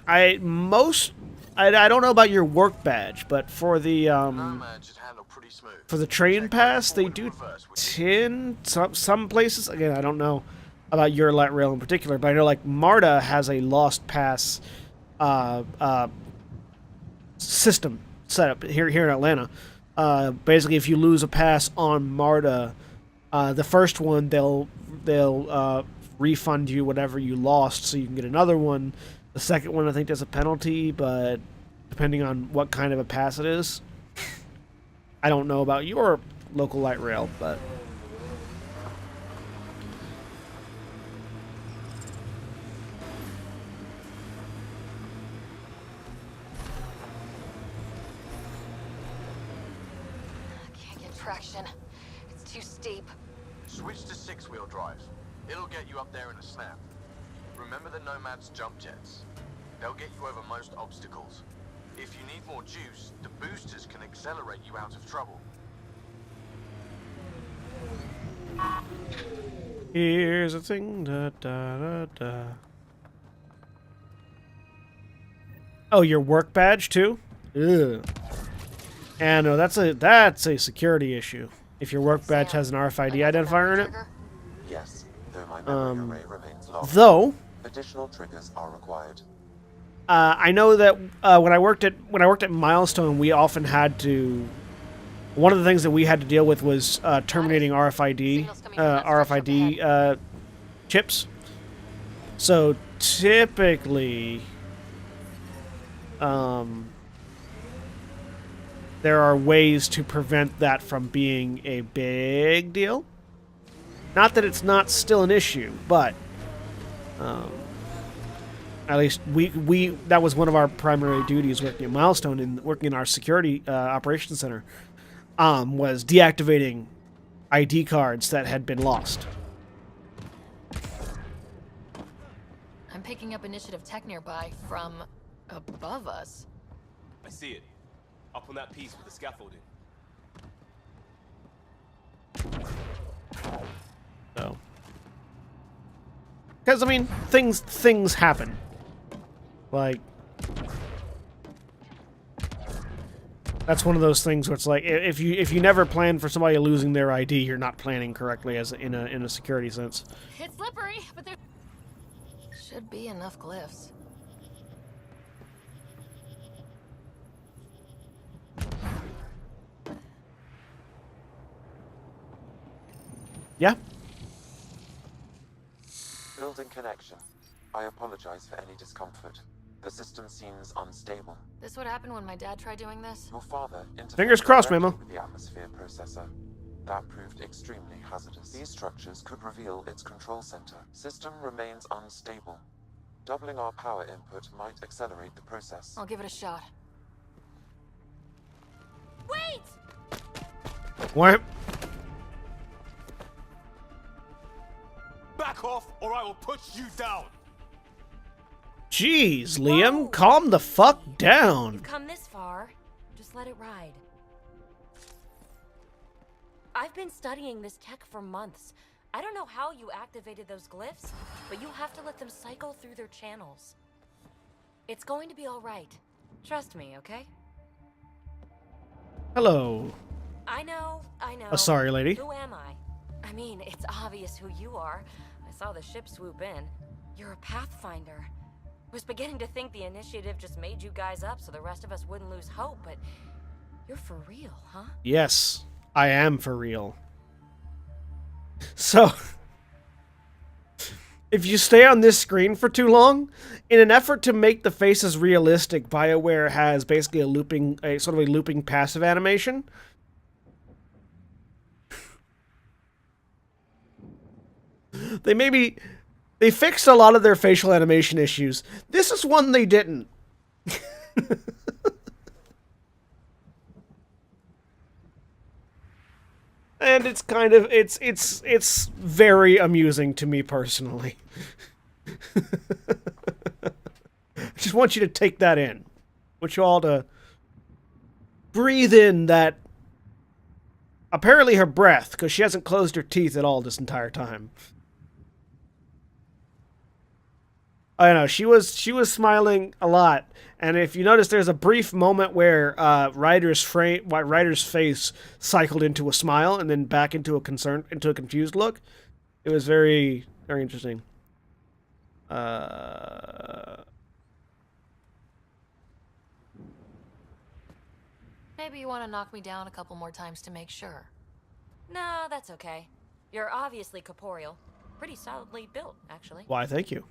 A: I don't know about your work badge, but for the train pass, they do 10. Some places, again, I don't know about your light rail in particular, but I know like MARTA has a lost pass system set up here in Atlanta. Basically, if you lose a pass on MARTA, the first one they'll refund you whatever you lost, so you can get another one. The second one, I think, there's a penalty, but depending on what kind of a pass it is. I don't know about your local light rail, but
C: It's too steep.
K: Switch to 6-wheel drive. It'll get you up there in a snap. Remember the Nomad's jump jets? They'll get you over most obstacles. If you need more juice, the boosters can accelerate you out of trouble.
A: Here's a thing. Da, da, da, da. Oh, your work badge too? Ugh. And no, that's a security issue. If your work badge has an RFID identifier in it.
B: Yes, though my memory array remains locked.
A: Though
B: Additional triggers are required.
A: I know that when I worked at Milestone, we often had to. One of the things that we had to deal with was terminating RFID chips. So typically, there are ways to prevent that from being a big deal. Not that it's not still an issue, but at least we that was one of our primary duties working at Milestone and working in our security operations center, was deactivating ID cards that had been lost.
C: I'm picking up initiative tech nearby from above us.
E: I see it. Up on that piece with the scaffolding.
A: So, because I mean, things happen. Like, that's one of those things where it's like, if you never plan for somebody losing their ID, you're not planning correctly as in a security sense.
C: It's slippery, but there should be enough glyphs.
A: Yeah.
B: Building connection. I apologize for any discomfort. The system seems unstable.
C: This would happen when my dad tried doing this?
B: Your father interfered
A: Fingers crossed,
B: directly
A: Memo.
B: with the atmosphere processor. That proved extremely hazardous. These structures could reveal its control center. System remains unstable. Doubling our power input might accelerate the process.
C: I'll give it a shot. Wait!
A: What?
E: Back off, or I will put you down.
A: Jeez, Liam, calm the fuck down.
L: You've come this far. Just let it ride. I've been studying this tech for months. I don't know how you activated those glyphs, but you have to let them cycle through their channels. It's going to be all right. Trust me, okay?
A: Hello.
L: I know.
A: Oh, sorry, lady.
L: Who am I? I mean, it's obvious who you are. I saw the ship swoop in. You're a Pathfinder. Was beginning to think the initiative just made you guys up so the rest of us wouldn't lose hope, but you're for real, huh?
A: Yes, I am for real. So, if you stay on this screen for too long, in an effort to make the faces realistic, BioWare has basically a sort of a looping passive animation. They fixed a lot of their facial animation issues. This is one they didn't. And it's kind of it's very amusing to me personally. I just want you to take that in. I want you all to breathe in that apparently her breath, because she hasn't closed her teeth at all this entire time. I know she was smiling a lot, and if you notice, there's a brief moment where Ryder's face cycled into a smile and then back into a confused look. It was very, very interesting.
C: Maybe you want to knock me down a couple more times to make sure.
L: No, that's okay. You're obviously corporeal. Pretty solidly built, actually.
A: Why, thank you.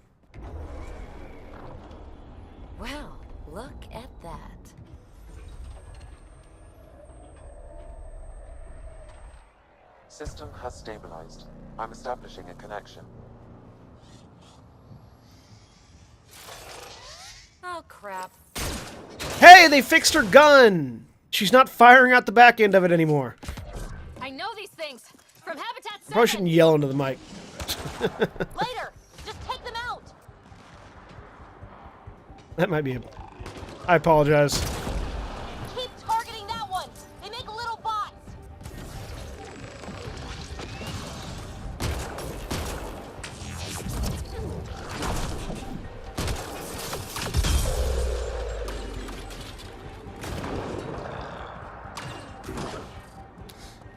L: Well, look at that.
B: System has stabilized. I'm establishing a connection.
L: Oh, crap.
A: Hey, they fixed her gun! She's not firing out the back end of it anymore.
C: I know
L: know these things. From Habitat 7.
A: Probably shouldn't yell into the mic.
L: Later. Just take them out.
A: That might be it. I apologize.
L: Keep targeting that one. They make little bots.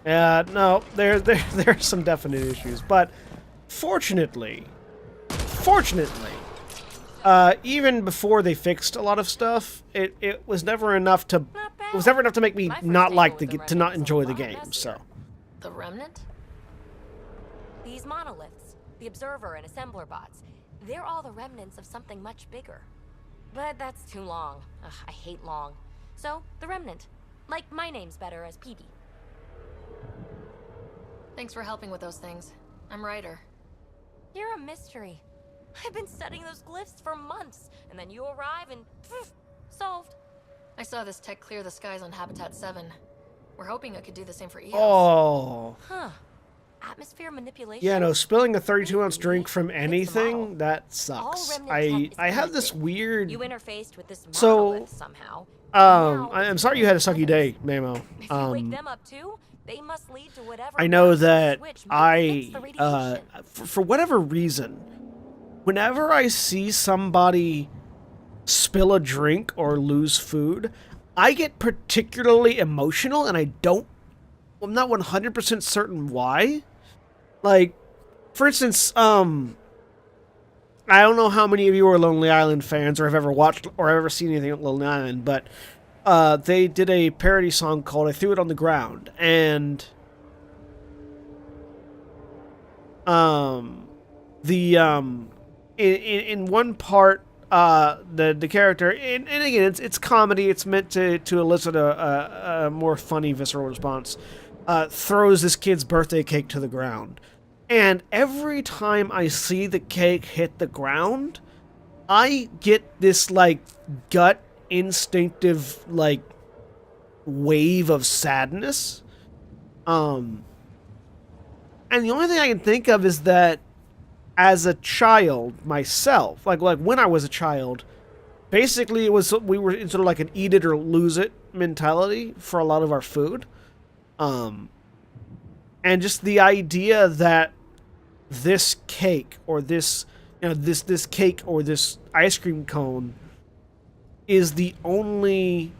A: Yeah, no, there are some definite issues, but fortunately, even before they fixed a lot of stuff, it was never enough to make me not like to not enjoy the game. So,
C: The Remnant?
L: These monoliths, the Observer and Assembler bots, they're all the remnants of something much bigger. But that's too long. Ugh, I hate long. So, the Remnant. Like, my name's better as PB.
C: Thanks for helping with those things. I'm Ryder.
L: You're a mystery. I've been studying those glyphs for months, and then you arrive and poof, solved.
C: I saw this tech clear the skies on Habitat 7. We're hoping it could do the same for EOS.
A: oh,
L: Huh. Atmosphere manipulation?
A: yeah, no, spilling a 32-ounce drink from anything, that sucks.
L: All remnant tech
A: I
L: is
A: have this
L: connected.
A: weird.
L: You interfaced with this
A: So,
L: monolith somehow.
A: I'm sorry you had a sucky day, Mamo.
L: If you wake them up too, they must lead to whatever.
A: I know that
L: switch makes the radiation.
A: for whatever reason, whenever I see somebody spill a drink or lose food, I get particularly emotional, and I'm not 100% certain why. Like, for instance, I don't know how many of you are Lonely Island fans or have ever watched or ever seen anything at Lonely Island, but they did a parody song called I Threw It on the Ground, and in one part, the character, and again, it's comedy, it's meant to elicit a more funny, visceral response, throws this kid's birthday cake to the ground. And every time I see the cake hit the ground, I get this, like, gut instinctive, like, wave of sadness. And the only thing I can think of is that as a child myself, like when I was a child, basically we were in sort of like an eat it or lose it mentality for a lot of our food. And just the idea that this cake or this cake or this ice cream cone is the only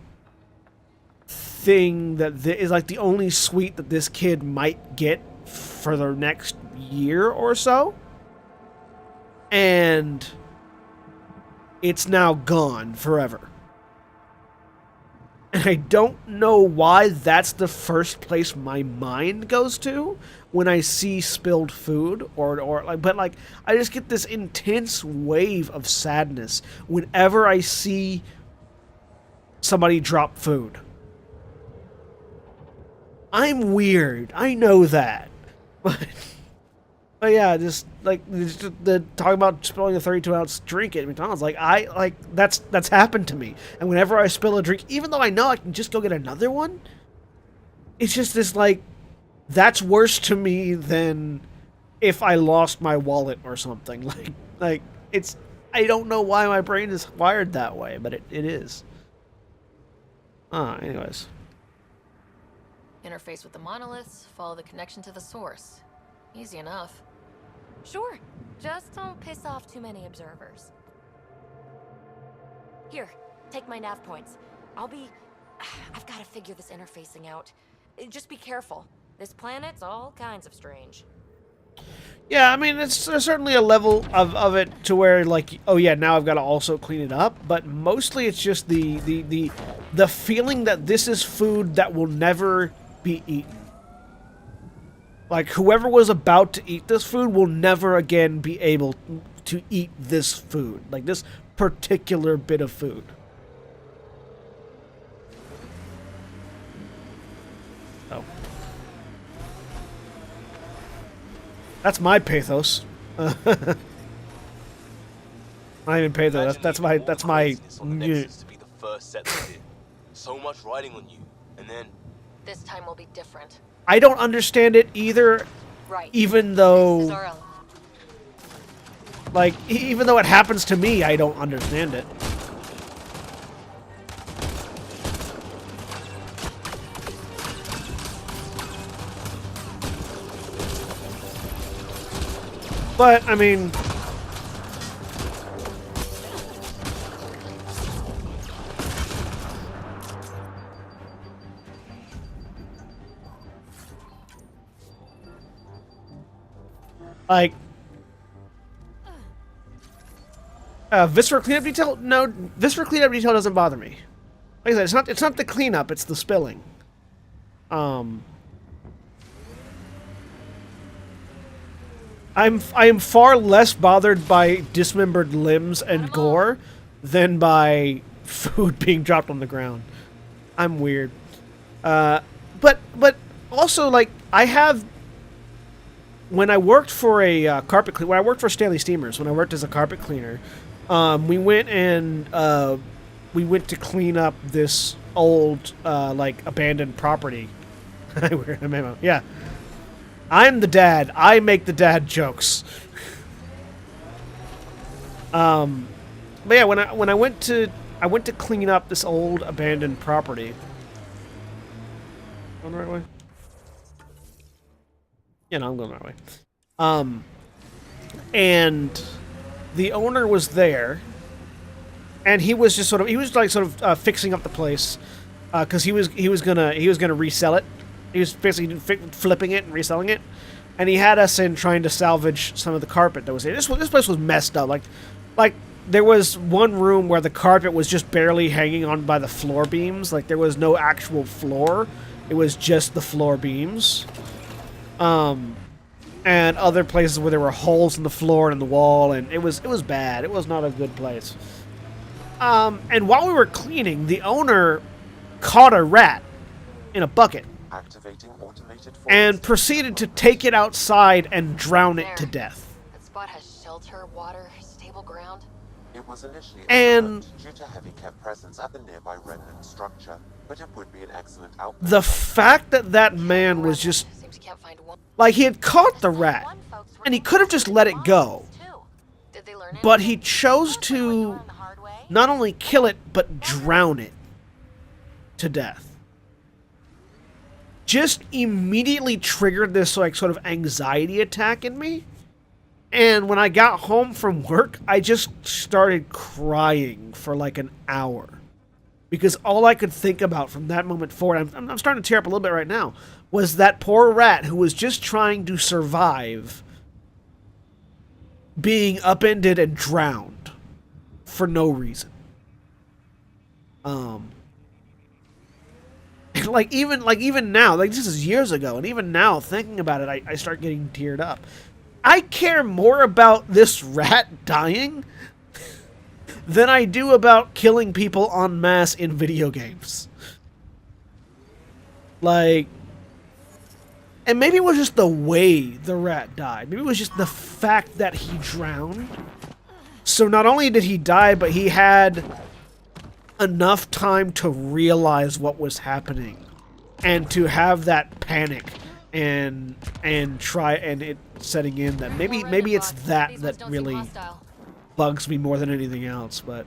A: thing that is like the only sweet that this kid might get for the next year or so, and it's now gone forever. And I don't know why that's the first place my mind goes to when I see spilled food but I just get this intense wave of sadness whenever I see somebody drop food. I'm weird. I know that. But yeah, just the talking about spilling a 32-ounce drink at McDonald's, that's happened to me. And whenever I spill a drink, even though I know I can just go get another one, it's just this, like, that's worse to me than if I lost my wallet or something. Like it's, I don't know why my brain is wired that way, but it is. Anyways.
C: Interface with the monoliths, follow the connection to the source. Easy enough.
L: Sure. Just don't piss off too many observers. Here, take my nav points. I've got to figure this interfacing out. Just be careful. This planet's all kinds of strange.
A: Yeah, I mean, there's certainly a level of it to where, like, oh yeah, now I've got to also clean it up, but mostly it's just the feeling that this is food that will never be eaten. Like, whoever was about to eat this food will never again be able to eat this food. Like, this particular bit of food. Oh. That's my pathos. Not even pathos. That's my.
E: To be the first set they did. So much riding on you, and then
C: This time will be different.
A: I don't understand it either,
L: Right.
A: even
L: This is
A: though,
L: our element.
A: like, even though it happens to me, I don't understand it. But, I mean... like... visceral cleanup detail? No, visceral cleanup detail doesn't bother me. Like I said, it's not the cleanup, it's the spilling. I am far less bothered by dismembered limbs and gore than by food being dropped on the ground. I'm weird. But also, like, I have... When I worked for a carpet cleaner... When I worked for Stanley Steamers, when I worked as a carpet cleaner, we went to clean up this old, like, abandoned property. Yeah. I'm the dad. I make the dad jokes. But yeah, when I went to clean up this old abandoned property. Going the right way? Yeah, no, I'm going the right way. And the owner was there, and he was just fixing up the place, because he was gonna resell it. He was basically flipping it and reselling it, and he had us in trying to salvage some of the carpet that was there. This place was messed up. Like there was one room where the carpet was just barely hanging on by the floor beams. Like there was no actual floor; it was just the floor beams. And other places where there were holes in the floor and in the wall, and it was bad. It was not a good place. And while we were cleaning, the owner caught a rat in a bucket.
B: Activating automated
A: And proceeded to take it outside and drown it to death.
C: That spot has shelter, water, stable ground.
B: It was initially
A: And
B: overlooked due to heavy kept presence at the nearby remnant structure, but it would be an excellent output.
A: The fact that man was just...
C: Seems you can't find one.
A: Like, he had caught the rat, and he could have just let it go.
C: Did they learn
A: But he chose to not only kill it, but drown it to death. Just immediately triggered this, like, sort of anxiety attack in me. And when I got home from work, I just started crying for like an hour. Because all I could think about from that moment forward, I'm starting to tear up a little bit right now, was that poor rat who was just trying to survive being upended and drowned for no reason. Even now, like this is years ago, and even now thinking about it, I start getting teared up. I care more about this rat dying than I do about killing people en masse in video games. Like, and maybe it was just the way the rat died. Maybe it was just the fact that he drowned. So not only did he die, but he had enough time to realize what was happening and to have that panic and try and it setting in that maybe it's that really bugs me more than anything else. But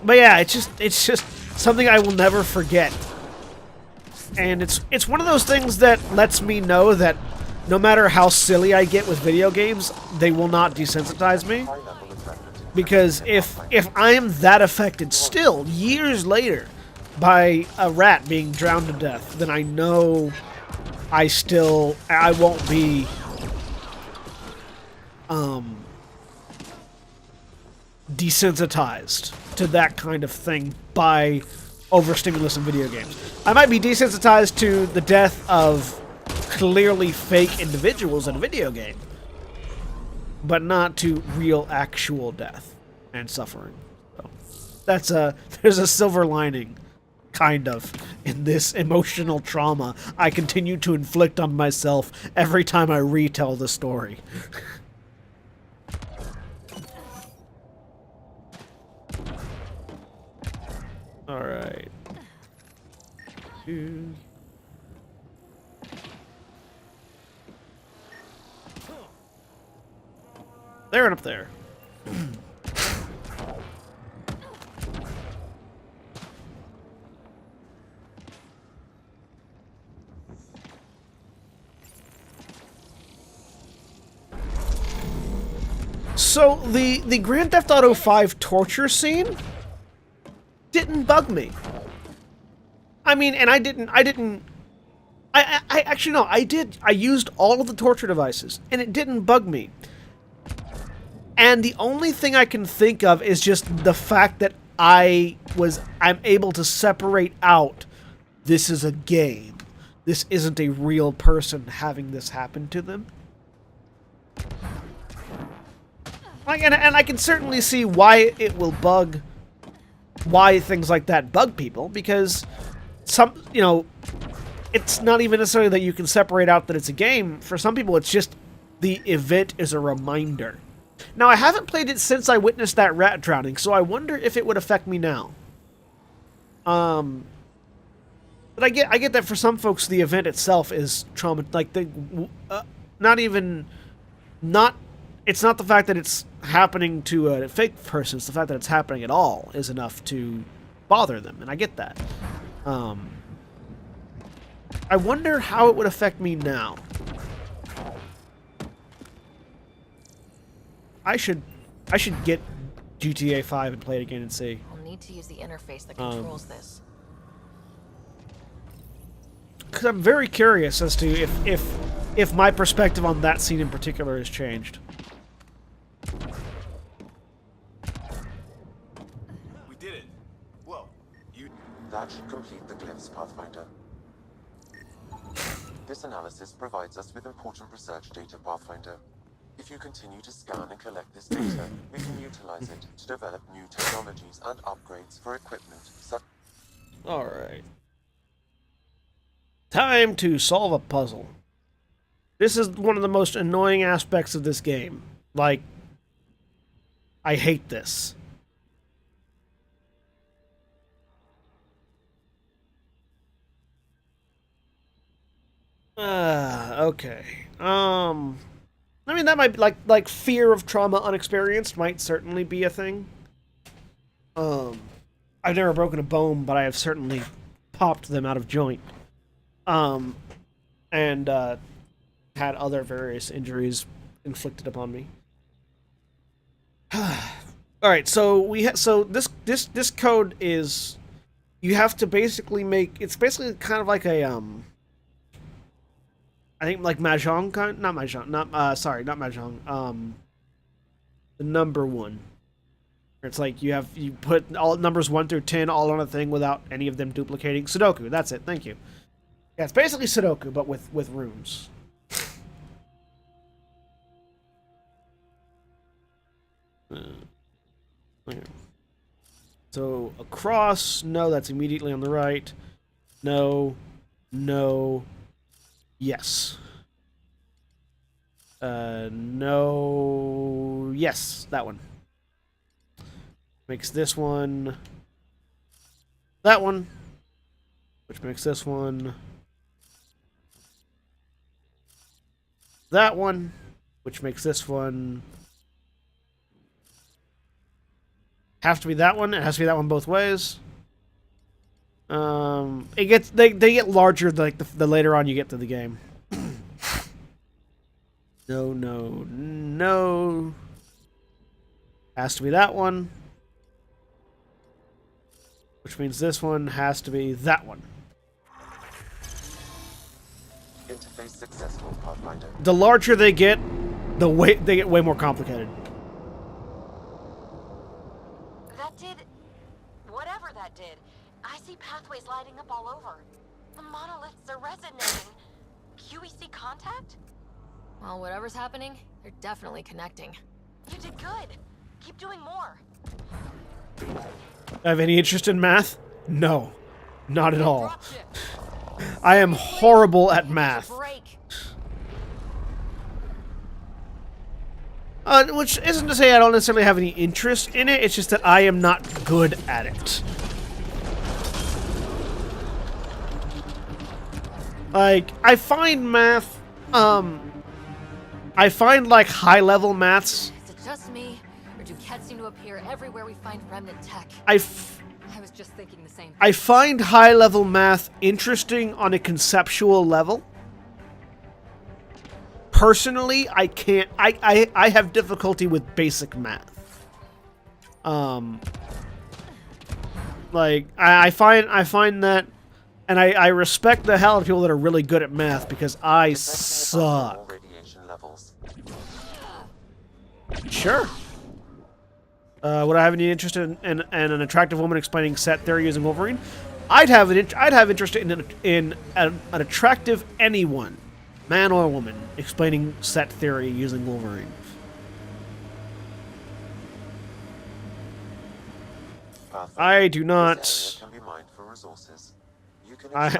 A: yeah, it's just something I will never forget. And it's one of those things that lets me know that no matter how silly I get with video games, they will not desensitize me. Because if I am that affected still, years later, by a rat being drowned to death, then I know I won't be desensitized to that kind of thing by overstimulus in video games. I might be desensitized to the death of clearly fake individuals in a video game, but not to real actual death and suffering. So there's a silver lining, kind of, in this emotional trauma I continue to inflict on myself every time I retell the story. Alright. There and up there. So the Grand Theft Auto 5 torture scene didn't bug me. I mean, and I actually no, I did. I used all of the torture devices, and it didn't bug me. And the only thing I can think of is just the fact that I'm able to separate out, this is a game. This isn't a real person having this happen to them. Like, and I can certainly see why it will bug, why things like that bug people, because it's not even necessarily that you can separate out that it's a game. For some people, it's just the event is a reminder. Now, I haven't played it since I witnessed that rat drowning, so I wonder if it would affect me now. But I get that for some folks the event itself is trauma. Like it's not the fact that it's happening to a fake person. It's the fact that it's happening at all is enough to bother them, and I get that. I wonder how it would affect me now. I should get GTA 5 and play it again and see.
C: I'll need to use the interface that controls this.
A: Because I'm very curious as to if my perspective on that scene in particular has changed.
E: We did it. Well, you...
B: That should complete the glyphs, Pathfinder. This analysis provides us with important research data, Pathfinder. If you continue to scan and collect this data, we can utilize it to develop new technologies and upgrades for equipment such...
A: Alright. Time to solve a puzzle. This is one of the most annoying aspects of this game. Like, I hate this. Okay. I mean, that might be like fear of trauma unexperienced might certainly be a thing. I've never broken a bone, but I have certainly popped them out of joint. And had other various injuries inflicted upon me. All right, so this code is, you have to basically make, it's basically kind of like a I think like Mahjong kind, not Mahjong, not Mahjong. The number one. It's like you put all numbers 1 through 10 all on a thing without any of them duplicating. Sudoku, that's it. Thank you. Yeah, it's basically Sudoku, but with runes. Okay. So across, no, that's immediately on the right. No, no, yes. No, yes, that one. Makes this one that one, which makes this one that one, which makes this one have to be that one. It has to be that one both ways. It gets they get larger like the later on you get to the game. No, no, no. Has to be that one. Which means this one has to be that one.
B: Interface successful, Pathfinder.
A: The larger they get way more complicated.
L: That did... whatever that did. I see pathways lighting up all over. The monoliths are resonating. QEC contact?
C: Well, whatever's happening, they're definitely connecting.
L: You did good. Keep doing more.
A: I have any interest in math? No. Not at all. I am horrible at math. Which isn't to say I don't necessarily have any interest in it, it's just that I am not good at it. Like, I find math, I find, like, high-level maths.
C: Is it just me, or do cats seem to appear everywhere we find remnant tech?
L: I was just thinking the same thing.
A: I find high-level math interesting on a conceptual level. Personally, I can't. I have difficulty with basic math. Like I find that, and I respect the hell out of people that are really good at math because I suck.
B: Radiation levels.
A: Sure. Would I have any interest in an attractive woman explaining set theory using Wolverine? I'd have interest in an attractive anyone, man or woman, explaining set theory using Wolverine. I do not.
B: This area can be mined for resources. You can
A: I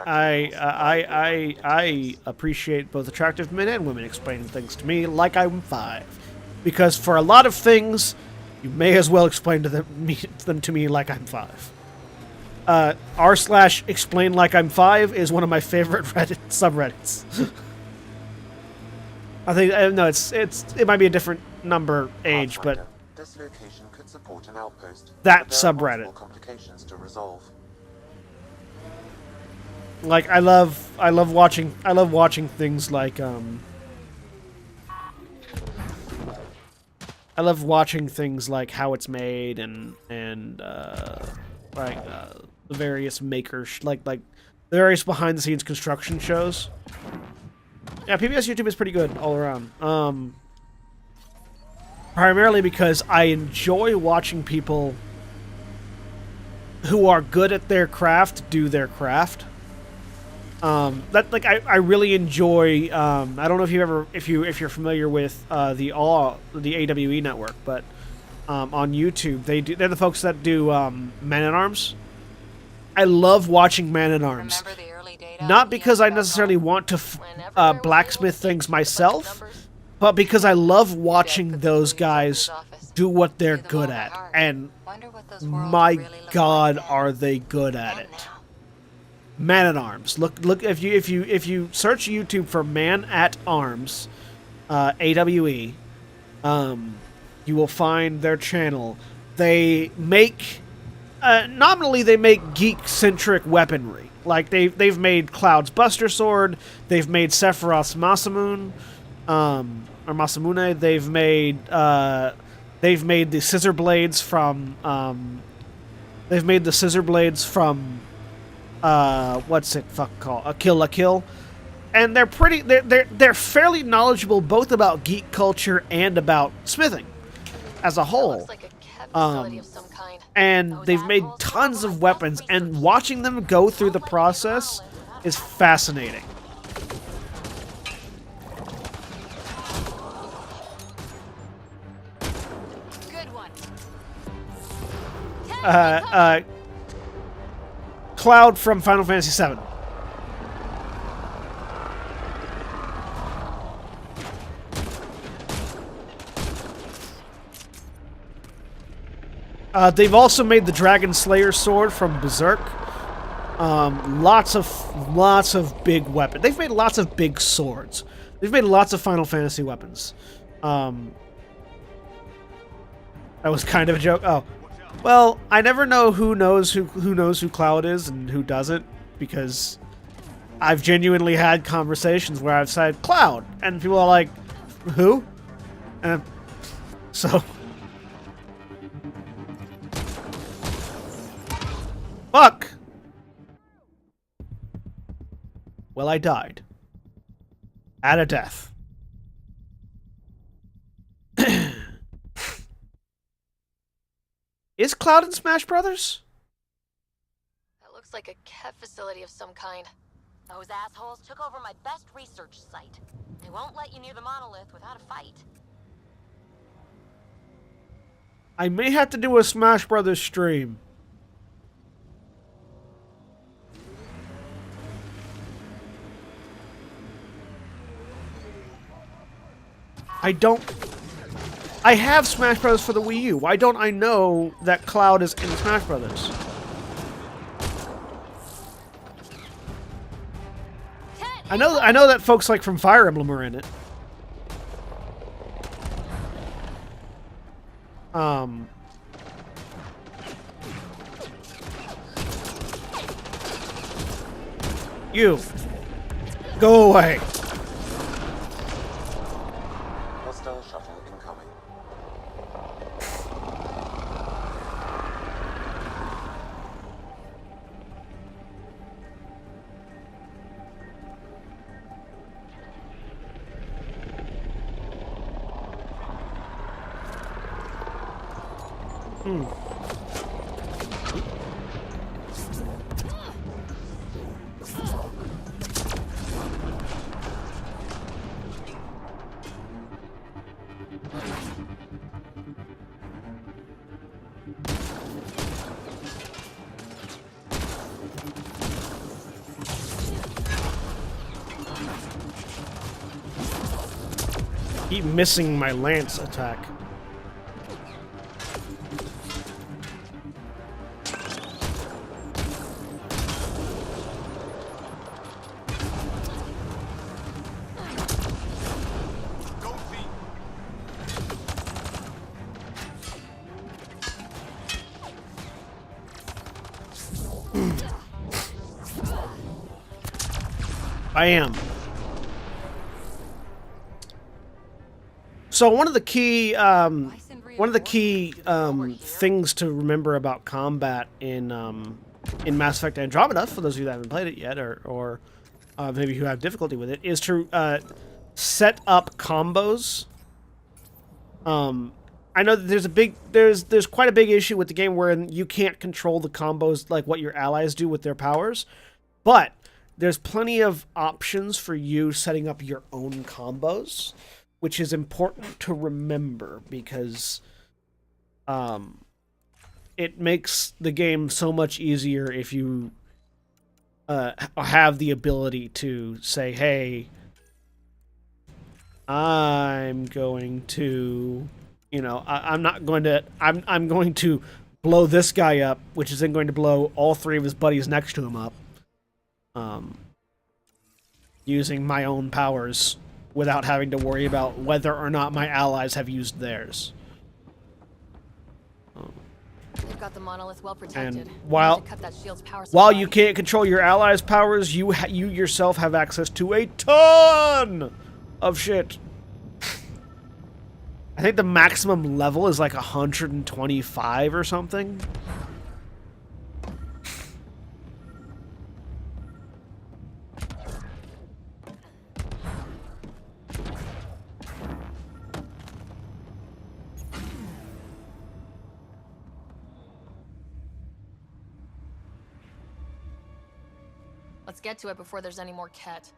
A: appreciate both attractive men and women explaining things to me like I'm 5, because for a lot of things, you may as well explain to them to me like I'm 5. r/explain like I'm 5 is one of my favorite Reddit subreddits. I think no, it might be a different number age, but
B: this location could support an outpost.
A: That
B: but there are
A: subreddit.
B: multiple complications to resolve.
A: Like I love watching things like I love watching things like how it's made and like the various makers like the various behind the scenes construction shows. Yeah, PBS YouTube is pretty good all around. Primarily because I enjoy watching people who are good at their craft do their craft. I really enjoy. I don't know if you're familiar with the AWE network, but on YouTube they're the folks that do Man at Arms. I love watching Man at Arms. Not because I necessarily want to blacksmith things myself, but because I love watching those guys do what they're good at, and my God, are they good at it! Man at Arms. Look if you search YouTube for Man at Arms, AWE, you will find their channel. They make nominally they make geek-centric weaponry. Like they've made Cloud's Buster Sword, they've made Sephiroth's Masamune, or Masamune. They've made the scissor blades from what's it called? A Kill la Kill. And they're fairly knowledgeable both about geek culture and about smithing as a whole.
C: Looks like a cat facility of some kind.
A: And they've made tons of weapons, and watching them go through the process is fascinating.
C: Good one.
A: Cloud from Final Fantasy VII. They've also made the Dragon Slayer sword from Berserk. Lots of big weapons. They've made lots of big swords. They've made lots of Final Fantasy weapons. That was kind of a joke. Oh, well, I never know who knows who Cloud is and who doesn't, because I've genuinely had conversations where I've said Cloud, and people are like, "Who?" And so. Fuck! Well, I died. At a death. Is Cloud in Smash Brothers?
C: That looks like a cat facility of some kind.
L: Those assholes took over my best research site. They won't let you near the monolith without a fight.
A: I may have to do a Smash Brothers stream. I have Smash Brothers for the Wii U. Why don't I know that Cloud is in Smash Brothers?
C: Ted!
A: I know that folks like from Fire Emblem are in it. You. Go away.
B: Hostile shuttle incoming.
A: Keep missing my lance attack. I am. So one of the key things to remember about combat in Mass Effect Andromeda, for those of you that haven't played it yet, or maybe who have difficulty with it, is to set up combos. I know that there's quite a big issue with the game where you can't control the combos like what your allies do with their powers, but there's plenty of options for you setting up your own combos, which is important to remember because it makes the game so much easier if you have the ability to say, hey, I'm going to, I'm going to blow this guy up, which is then going to blow all three of his buddies next to him up, using my own powers without having to worry about whether or not my allies have used theirs.
C: They've got the monolith well protected.
A: And while you can't control your allies' powers, you yourself have access to a ton of shit. I think the maximum level is like 125 or something.
C: Let's get to it before there's any more Ket.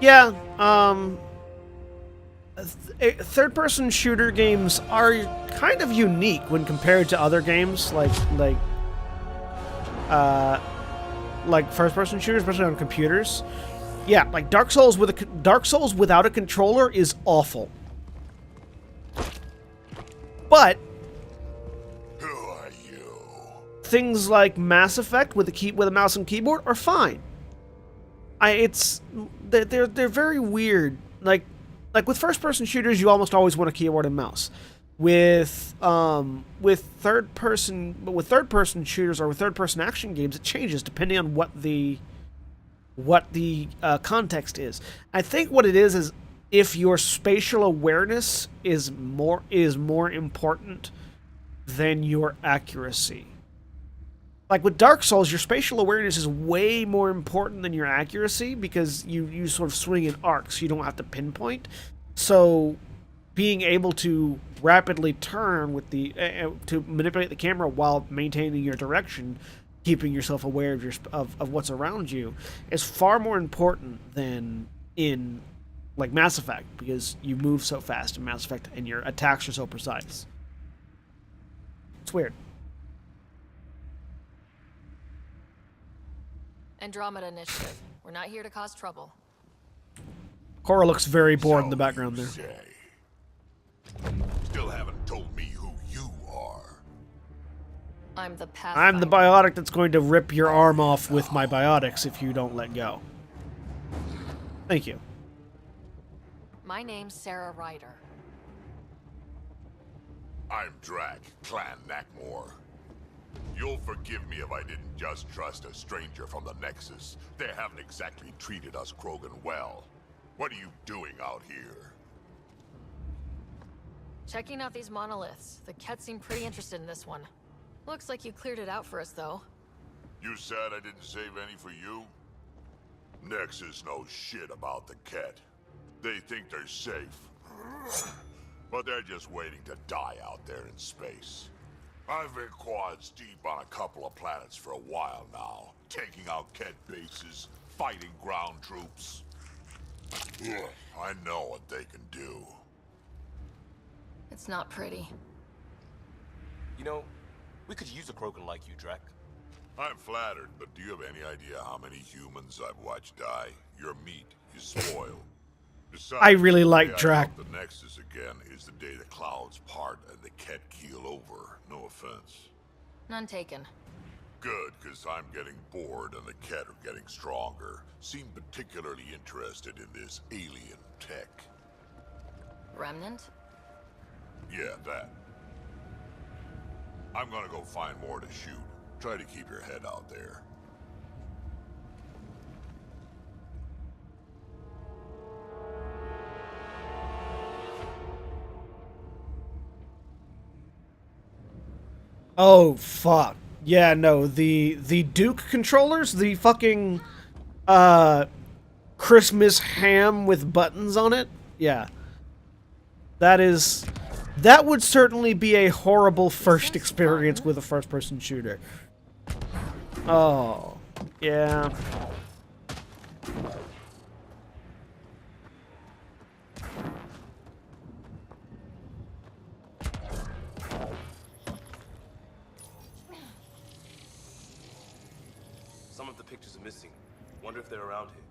A: Yeah, third-person shooter games are kind of unique when compared to other games like first-person shooters, especially on computers. Yeah, like Dark Souls without a controller is awful. But
M: who are you?
A: Things like Mass Effect with a mouse and keyboard are fine. They're very weird. Like with first-person shooters, you almost always want a keyboard and mouse. With third-person shooters or with third-person action games, it changes depending on what the context is. I think what it is if your spatial awareness is more important than your accuracy. Like with Dark Souls, your spatial awareness is way more important than your accuracy because you sort of swing in arcs. You don't have to pinpoint. So being able to rapidly turn with to manipulate the camera while maintaining your direction, keeping yourself aware of what's around you, is far more important than in like Mass Effect, because you move so fast in Mass Effect and your attacks are so precise. It's weird.
C: Andromeda Initiative. We're not here to cause trouble.
A: Cora looks very bored in the background there.
M: Still haven't told me who you are.
C: I'm the path.
A: I'm the biotic that's going to rip your arm off with my biotics if you don't let go. Thank you.
C: My name's Sarah Ryder.
M: I'm Drac, Clan Knackmore. You'll forgive me if I didn't just trust a stranger from the Nexus. They haven't exactly treated us Krogan well. What are you doing out here?
C: Checking out these monoliths. The Ket seem pretty interested in this one. Looks like you cleared it out for us, though.
M: You said I didn't save any for you? Nexus knows shit about the Ket. They think they're safe. But they're just waiting to die out there in space. I've been quads deep on a couple of planets for a while now, taking out Ket bases, fighting ground troops. Ugh, I know what they can do.
C: It's not pretty.
E: You know, we could use a Krogan like you, Drac.
M: I'm flattered, but do you have any idea how many humans I've watched die? Your meat is spoiled. Besides,
A: I really
M: the
A: like
M: day I
A: Drac.
M: help the Nexus again is the day the clouds part and the Ket keel over. No offense.
C: None taken.
M: Good, because I'm getting bored and the Ket are getting stronger. Seem particularly interested in this alien tech.
C: Remnant?
M: Yeah, that. I'm gonna go find more to shoot. Try to keep your head out there.
A: Oh, fuck. Yeah, no, the Duke controllers, the fucking, Christmas ham with buttons on it? Yeah. That would certainly be a horrible first experience with a first-person shooter. Oh, yeah.
E: Some of the pictures are missing. Wonder if they're around here.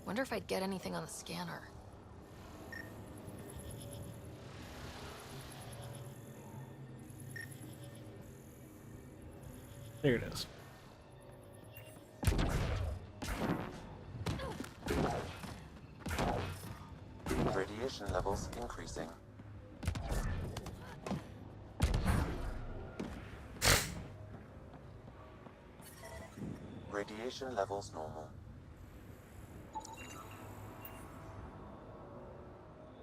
C: Wonder if I'd get anything on the scanner.
A: There it is.
B: Radiation levels increasing. Radiation levels normal.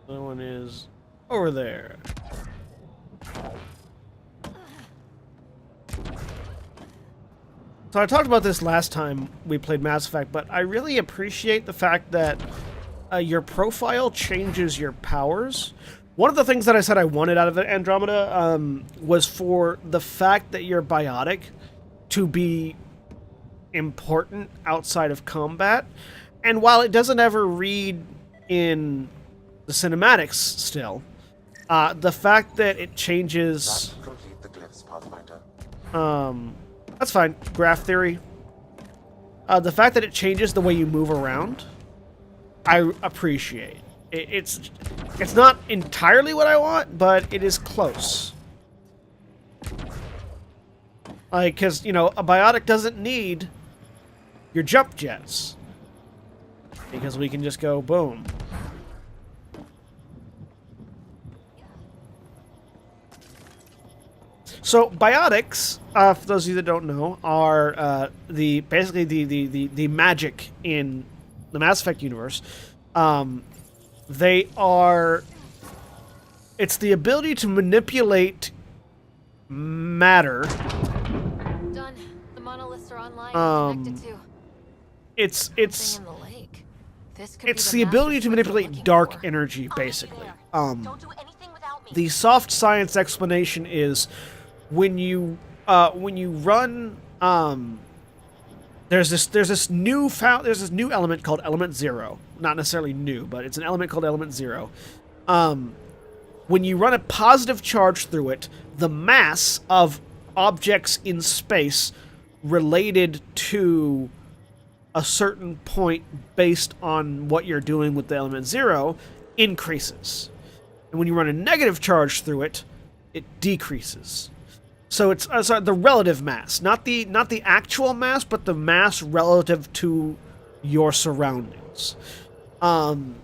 A: The other one is over there. So I talked about this last time we played Mass Effect, but I really appreciate the fact that your profile changes your powers. One of the things that I said I wanted out of Andromeda was for the fact that you're biotic to be important outside of combat. And while it doesn't ever read in the cinematics still, the fact that it changes...
B: Complete the glyphs, Pathfinder.
A: That's fine. Graph theory. The fact that it changes the way you move around, I appreciate. It's not entirely what I want, but it is close. Like, because, you know, a biotic doesn't need your jump jets. Because we can just go boom. So biotics, for those of you that don't know, are basically the magic in the Mass Effect universe. They are. It's the ability to manipulate matter.
C: Done. The monoliths are online. Connected to.
A: It's
C: in the lake. This could
A: it's
C: be
A: the
C: master
A: ability to
C: switch we're
A: manipulate
C: looking
A: dark
C: for.
A: energy, basically.
L: Don't do anything without me.
A: The soft science explanation is when you run there's this new element called element 0. Not necessarily new, but it's an element called element 0. When you run a positive charge through it, the mass of objects in space related to a certain point based on what you're doing with the element 0 increases. And when you run a negative charge through it, it decreases. So it's sorry, the relative mass, not the actual mass, but the mass relative to your surroundings. And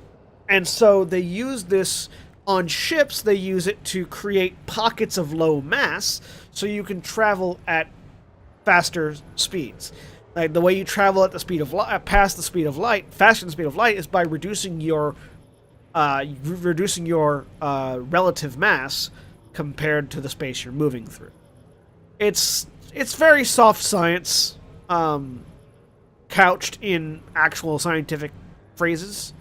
A: so they use this on ships. They use it to create pockets of low mass, so you can travel at faster speeds. Like the way you travel at the speed of light, past the speed of light, faster than the speed of light, is by reducing your relative mass compared to the space you're moving through. It's very soft science, couched in actual scientific phrases.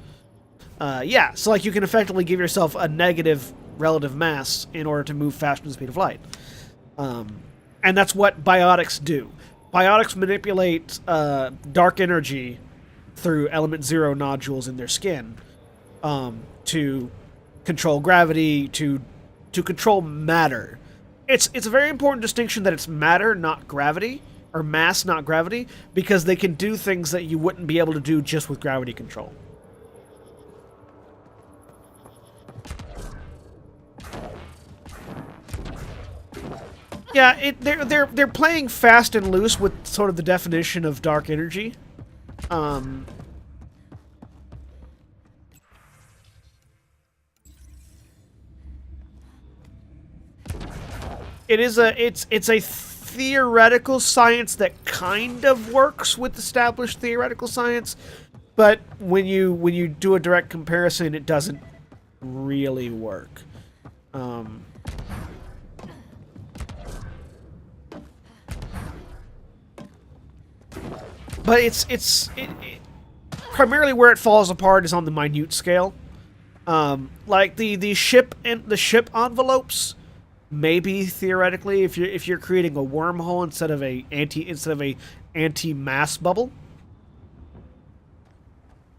A: Yeah, so like you can effectively give yourself a negative relative mass in order to move faster than the speed of light. And that's what biotics do. Biotics manipulate dark energy through element zero nodules in their skin to control gravity, to control matter. It's a very important distinction that it's matter, not gravity, or mass, not gravity, because they can do things that you wouldn't be able to do just with gravity control. Yeah, they're playing fast and loose with sort of the definition of dark energy. It's a theoretical science that kind of works with established theoretical science, but when you do a direct comparison, it doesn't really work. But it primarily where it falls apart is on the minute scale. Like the ship envelopes, maybe theoretically, if you're creating a wormhole instead of a anti-mass bubble.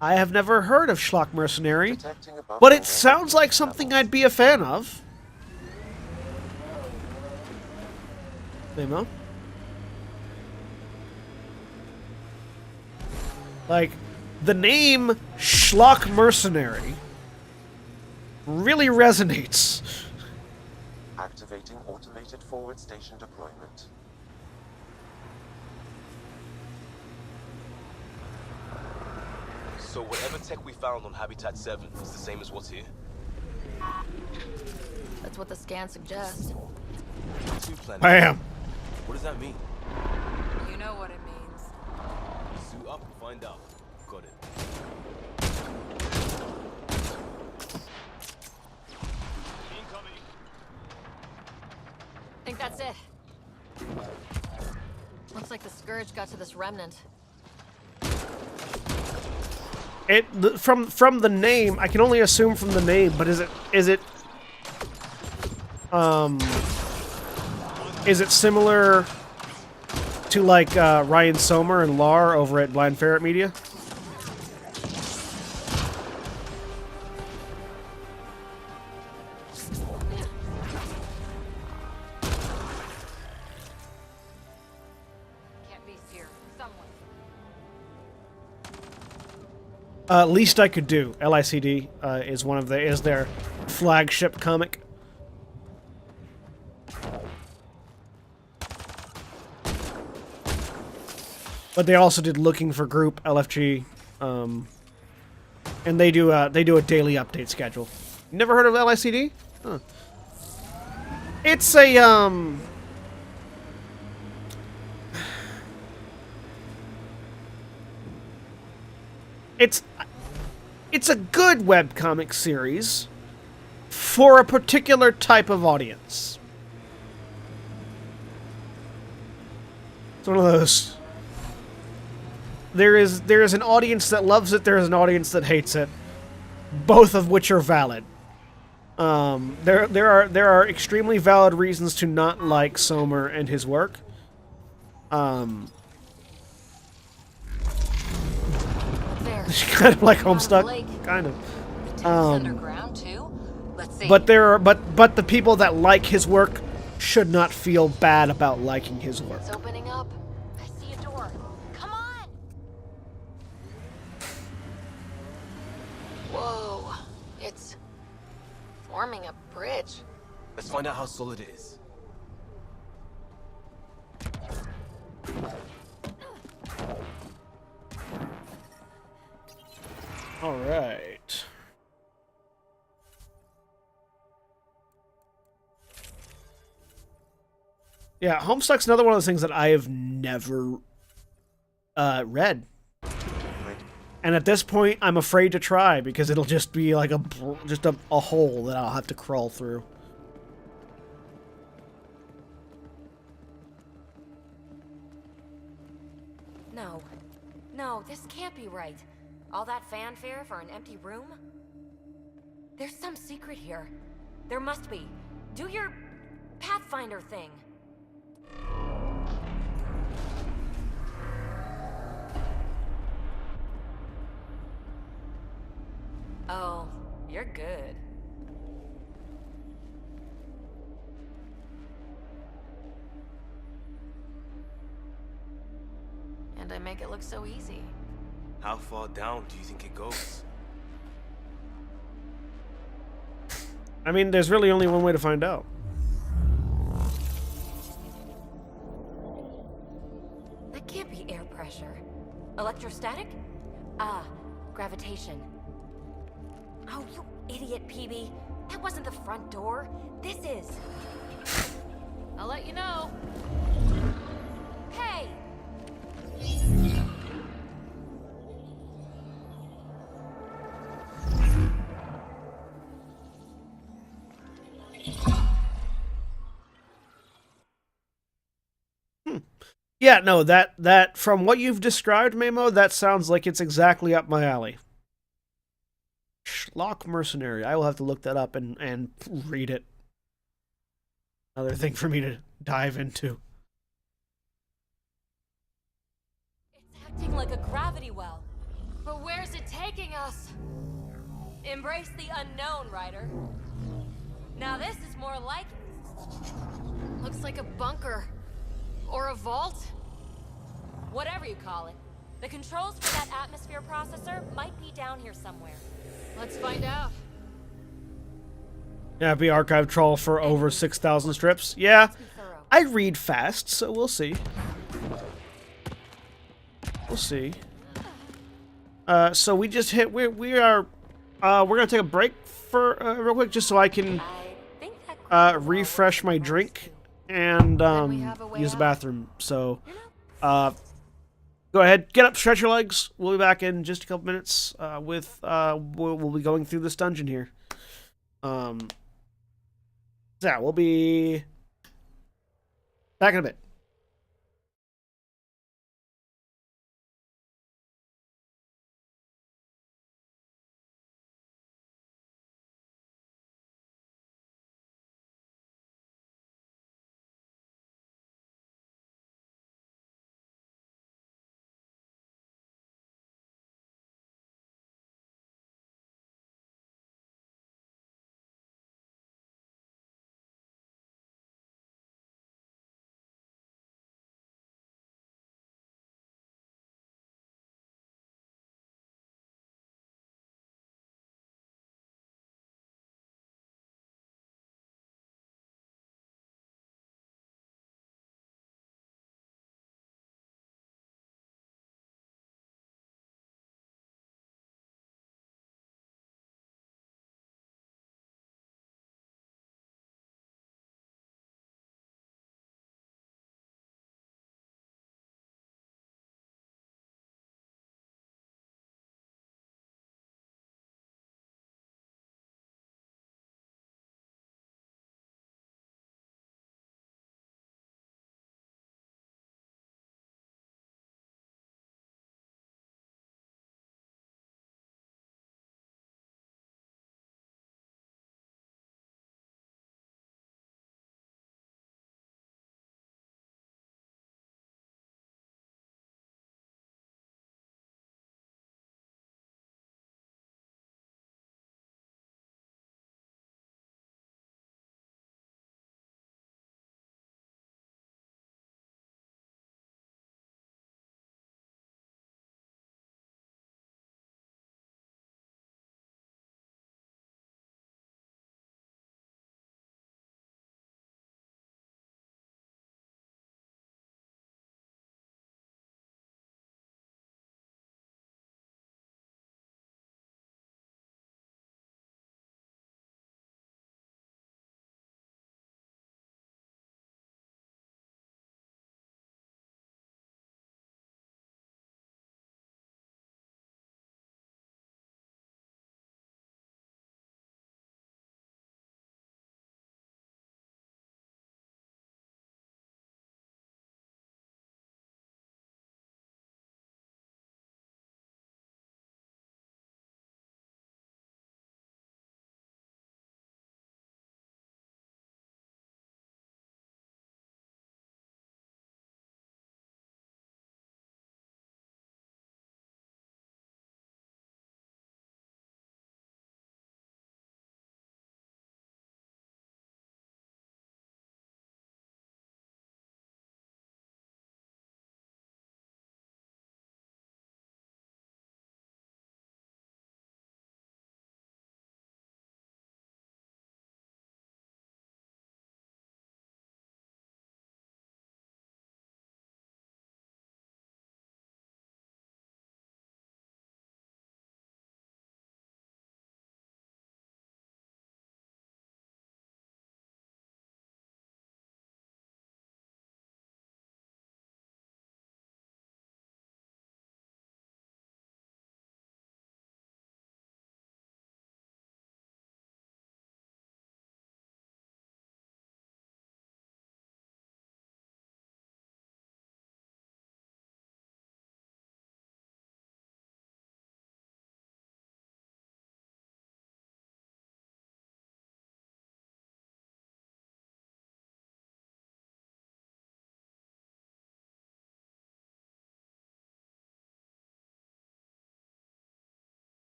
A: I have never heard of Schlock Mercenary, but it sounds like something I'd be a fan of. Nemo? Like, the name Schlock Mercenary really resonates.
B: Activating automated forward station deployment.
E: So whatever tech we found on Habitat 7 is the same as what's here?
C: That's what the scan suggests.
A: Bam!
E: What does that mean?
G: You know what it means.
E: Suit up and find out. Got it. Incoming.
C: Think that's it. Looks like the Scourge got to this remnant.
A: From the name, I can only assume from the name, but is it similar to like Ryan Somer and Lar over at Blind Ferret Media? Least I Could Do. LICD is their flagship comic. But they also did Looking for Group, LFG, and they do a daily update schedule. You never heard of LICD? Huh. It's a It's a good webcomic series for a particular type of audience. It's one of those. There is an audience that loves it, there is an audience that hates it, both of which are valid. There are extremely valid reasons to not like Somer and his work. Kind of like Homestuck, kind of.
G: Underground too. Let's see.
A: But the people that like his work should not feel bad about liking his work.
C: It's opening up. I see a door. Come on. Whoa! It's forming a bridge.
E: Let's find out how solid it is.
A: All right. Yeah, Homestuck's another one of those things that I have never read. And at this point, I'm afraid to try because it'll just be like a hole that I'll have to crawl through.
L: No. No, this can't be right. All that fanfare for an empty room? There's some secret here. There must be. Do your Pathfinder thing. Oh, you're good.
C: And I make it look so easy.
E: How far down do you think it goes?
A: I mean, there's really only one way to find out.
L: That can't be air pressure. Electrostatic? Ah, gravitation. Oh, you idiot, PB. That wasn't the front door. This is.
C: I'll let you know.
L: Hey!
A: Yeah, no, that from what you've described, Mamo, that sounds like it's exactly up my alley. Schlock Mercenary. I will have to look that up and read it. Another thing for me to dive into.
L: It's acting like a gravity well.
C: But where's it taking us?
L: Embrace the unknown, Ryder. Now this is more like it.
C: Looks like a bunker. Or a vault?
L: Whatever you call it. The controls for that atmosphere processor might be down here somewhere.
C: Let's find out.
A: Yeah, be archive troll for over 6,000 strips. Yeah, I read fast, so we'll see. We'll see. So we just hit. We're gonna take a break for real quick, just so I can refresh my drink and use the bathroom. So, go ahead, get up, stretch your legs. We'll be back in just a couple minutes. We'll be going through this dungeon here. Yeah, we'll be back in a bit.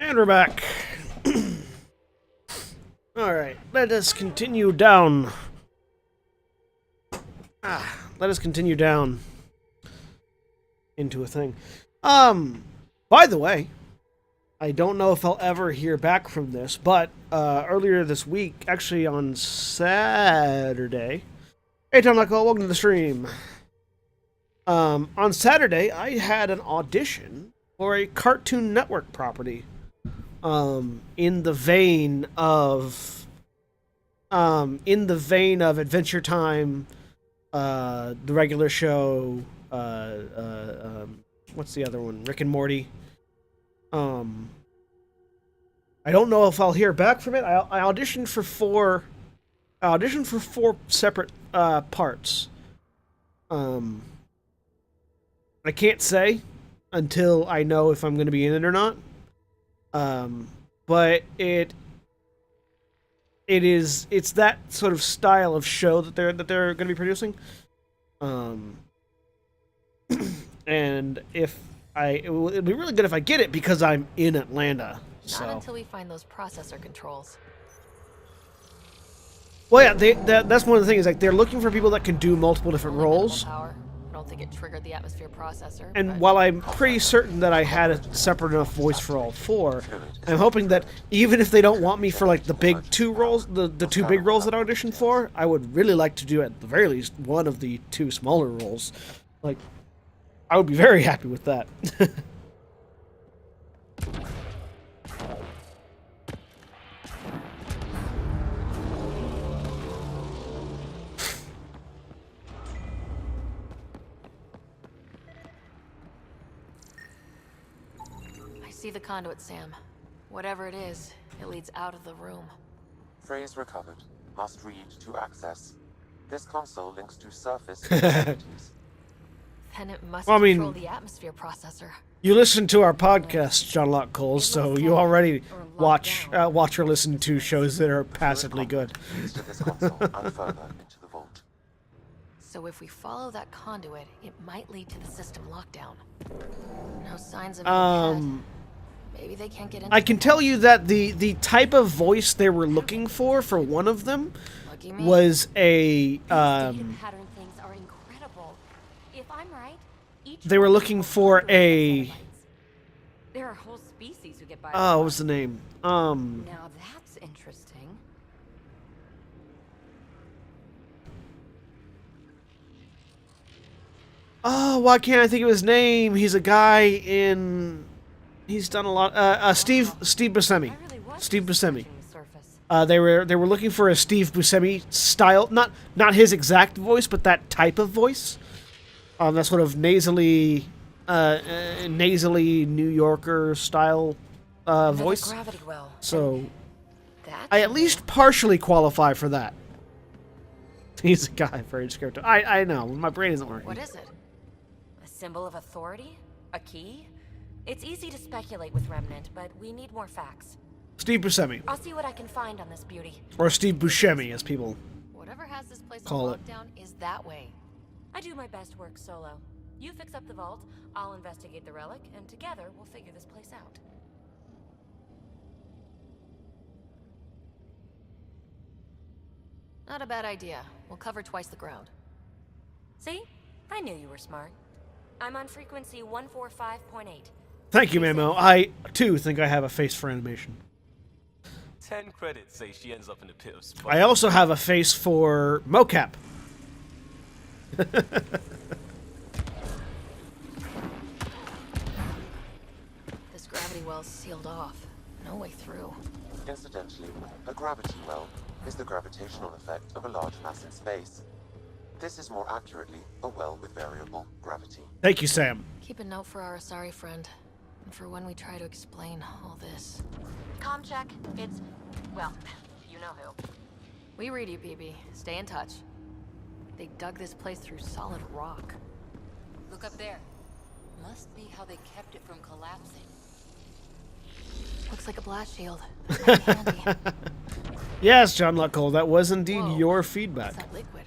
A: And we're back. Alright, let us continue down. Let us continue down into a thing. By the way, I don't know if I'll ever hear back from this, but earlier this week, actually on Saturday. Hey, Tom Michael, welcome to the stream. On Saturday, I had an audition for a Cartoon Network property. In the vein of Adventure Time, the regular show, what's the other one? Rick and Morty. I don't know if I'll hear back from it. I auditioned for four separate parts. I can't say until I know if I'm going to be in it or not. But it's that sort of style of show that they're going to be producing. And it'd be really good if I get it because I'm in Atlanta.
C: Not until we find those processor controls.
A: Well, yeah, that's one of the things. Like, they're looking for people that can do multiple different roles.
C: Power. I don't think it triggered the atmosphere processor.
A: And while I'm pretty certain that I had a separate enough voice for all four, I'm hoping that even if they don't want me for like the big two roles, the two big roles that I auditioned for, I would really like to do at the very least one of the two smaller roles. Like, I would be very happy with that.
C: See the conduit, Sam. Whatever it is, it leads out of the room.
B: Phrase recovered. Must read to access. This console links to surface facilities.
C: Then it must
A: Well, I mean,
C: control the atmosphere processor.
A: You listen to our podcast, John Locke Coles, so you already watch or listen to shows that are passively good.
B: Leads to this console and further into the vault.
C: So if we follow that conduit, it might lead to the system lockdown. No signs of it yet. Maybe they can't get in.
A: I can tell you that the type of voice they were looking for one of them was a
L: pattern things are incredible. If I'm right,
A: they were looking for a
L: there are whole species who get by.
A: oh, what was the name?
L: Now that's interesting.
A: Oh, why can't I think of his name? He's a guy in. He's done a lot. Steve Buscemi. Steve Buscemi. They were looking for a Steve Buscemi style, not his exact voice, but that type of voice. That sort of nasally New Yorker style voice. So I at least partially qualify for that. He's a guy for each character. I know my brain isn't working.
L: What is it? A symbol of authority? A key? It's easy to speculate with Remnant, but we need more facts.
A: Steve Buscemi.
L: I'll see what I can find on this beauty.
A: Or Steve Buscemi, as people
C: Whatever has this place
A: call
C: on
A: it.
C: lockdown is that way.
L: I do my best work solo. You fix up the vault, I'll investigate the relic, and together we'll figure this place out.
C: Not a bad idea. We'll cover twice the ground.
L: See? I knew you were smart. I'm on frequency 145.8.
A: Thank you, Mamo. I, too, think I have a face for animation.
E: 10 credits say she ends up in the pit of spite.
A: I also have a face for mocap.
C: This gravity well's sealed off. No way through.
B: Incidentally, a gravity well is the gravitational effect of a large mass in space. This is more accurately a well with variable gravity.
A: Thank you, Sam.
C: Keep a note for our Asari friend. And for when we try to explain all this.
L: Comm check. It's, well, you know who.
C: We read you, BB. Stay in touch. They dug this place through solid rock.
G: Look up there. Must be how they kept it from collapsing.
C: Looks like a blast shield. That's handy.
A: Yes, John Luckcole, that was indeed
C: Whoa.
A: your feedback.
C: What's that liquid?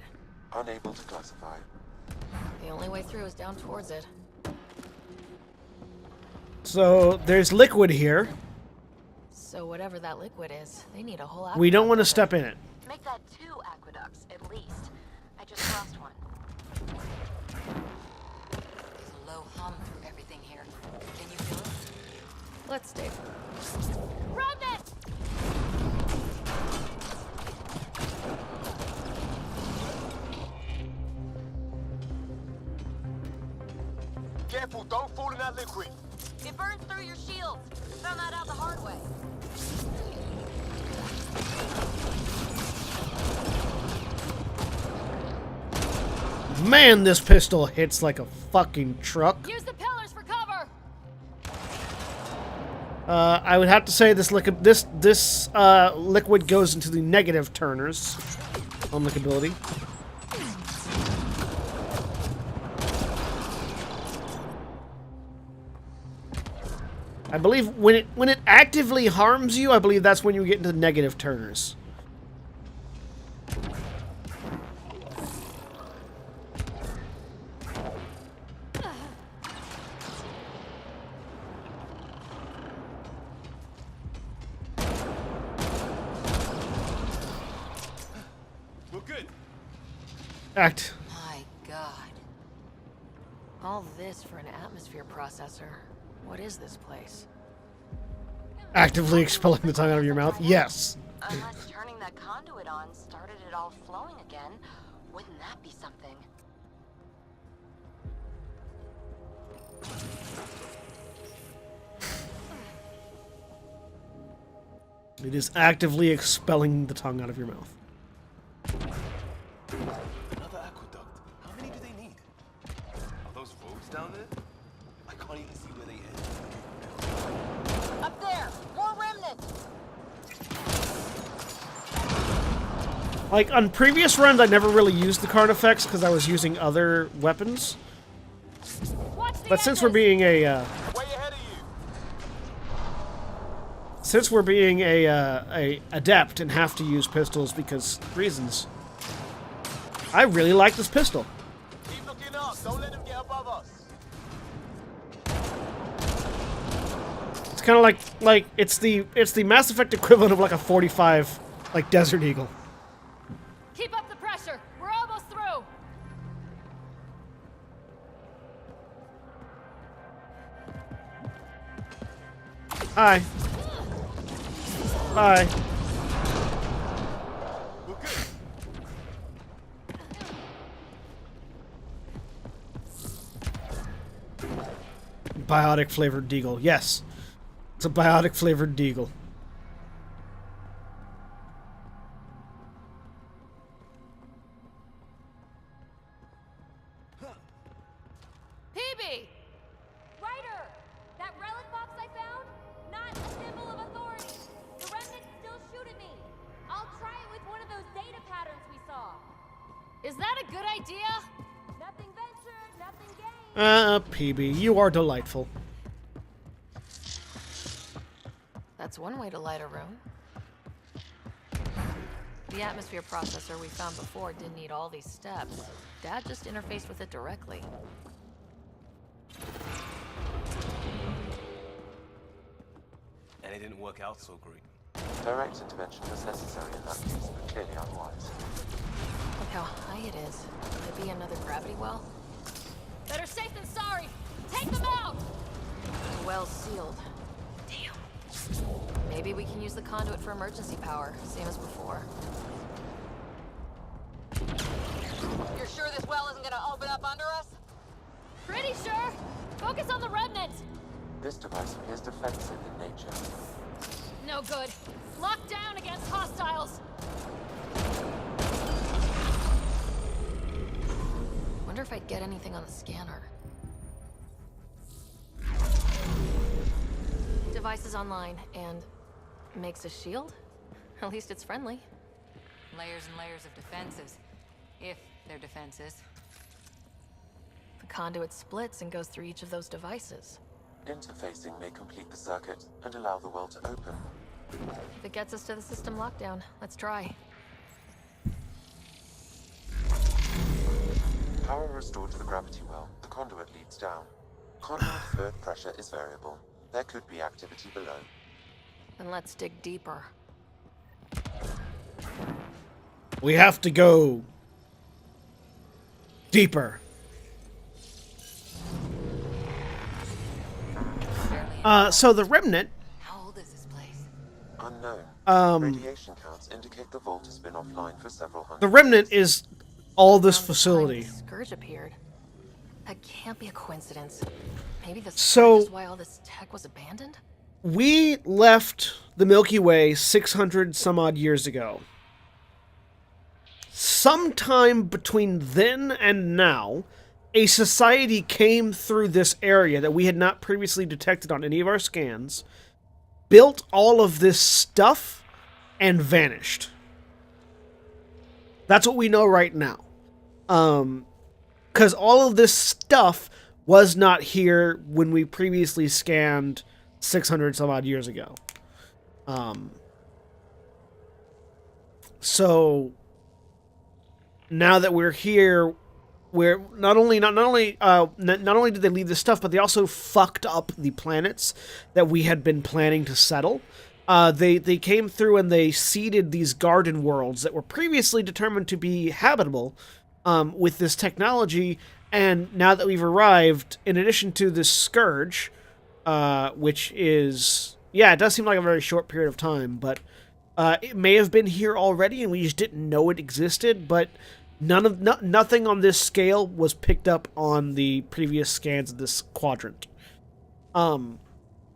B: Unable to classify.
C: The only way through is down towards it.
A: So, there's liquid here.
C: So whatever that liquid is, they need a whole
A: We don't
C: aqueduct
A: want to
C: of
A: step
C: it.
A: in it.
L: Make that 2 aqueducts, at least. I just lost one.
G: There's a low hum through everything here. Can you feel it?
C: Let's stay.
L: Remnant!
K: Careful, don't fall in that liquid.
L: It burns through your shields. Found that out the hard way.
A: Man, this pistol hits like a fucking truck.
L: Use the pillars for cover.
A: I would have to say this liquid goes into the negative turners on lickability. I believe when it actively harms you, I believe that's when you get into the negative turners.
E: We're good.
A: Act.
C: My God. All this for an atmosphere processor. What is this place?
A: Actively expelling the tongue out of your mouth? Yes.
L: Unless turning that conduit on started it all flowing again, wouldn't that be something?
A: It is actively expelling the tongue out of your mouth.
E: Another aqueduct. How many do they need? Are those roads down there? I can't even see where they end.
L: Up there! More remnants!
A: Like, on previous runs, I never really used the card effects because I was using other weapons. But since we're being a, since we're being a adept and have to use pistols because reasons, I really like this pistol.
K: Keep looking up. Don't let them get above us.
A: It's kind of like it's the Mass Effect equivalent of like a 45, like Desert Eagle.
L: Keep up the pressure! We're almost through!
A: Hi. Bye. Biotic flavored deagle. Yes. It's a biotic flavored deagle.
L: PB! Ryder! That relic box I found? Not a symbol of authority. The remnants still shoot at me. I'll try it with one of those data patterns we saw. Is that a good idea? Nothing ventured, nothing gained.
A: PB, you are delightful.
C: That's one way to light a room. The atmosphere processor we found before didn't need all these steps. Dad just interfaced with it directly.
E: And it didn't work out so great.
B: Direct intervention was necessary in that case, but clearly unwise.
C: Look how high it is. Could it be another gravity well?
L: Better safe than sorry. Take them out!
C: The well's sealed. Damn. Maybe we can use the conduit for emergency power, same as before.
L: You're sure this well isn't gonna open up under us? Pretty sure. Focus on the remnants.
B: This device appears defensive in nature.
L: No good. Locked down against hostiles.
C: Wonder if I'd get anything on the scanner. Device is online and makes a shield? At least it's friendly.
G: Layers and layers of defenses. If they're defenses.
C: The conduit splits and goes through each of those devices.
B: Interfacing may complete the circuit and allow the well to open.
C: If it gets us to the system lockdown, let's try.
B: Power restored to the gravity well. The conduit leads down. Conduit third pressure is variable. There could be activity below.
C: Then let's dig deeper.
A: We have to go deeper. So the remnant.
C: How old is this place?
B: Unknown. Radiation counts indicate the vault has been offline for several hundred.
A: The remnant is all this facility.
C: The scourge appeared. That can't be a coincidence. Maybe the
A: So-
C: scourge is why all this tech was abandoned?
A: We left the Milky Way 600 some odd years ago. Sometime between then and now, a society came through this area that we had not previously detected on any of our scans, built all of this stuff, and vanished. That's what we know right now. Because all of this stuff was not here when we previously scanned 600 some odd years ago. So now that we're here, where not only did they leave this stuff, but they also fucked up the planets that we had been planning to settle. They came through and they seeded these garden worlds that were previously determined to be habitable with this technology. And now that we've arrived, in addition to this scourge, which is, yeah, it does seem like a very short period of time, but it may have been here already and we just didn't know it existed, but nothing on this scale was picked up on the previous scans of this quadrant.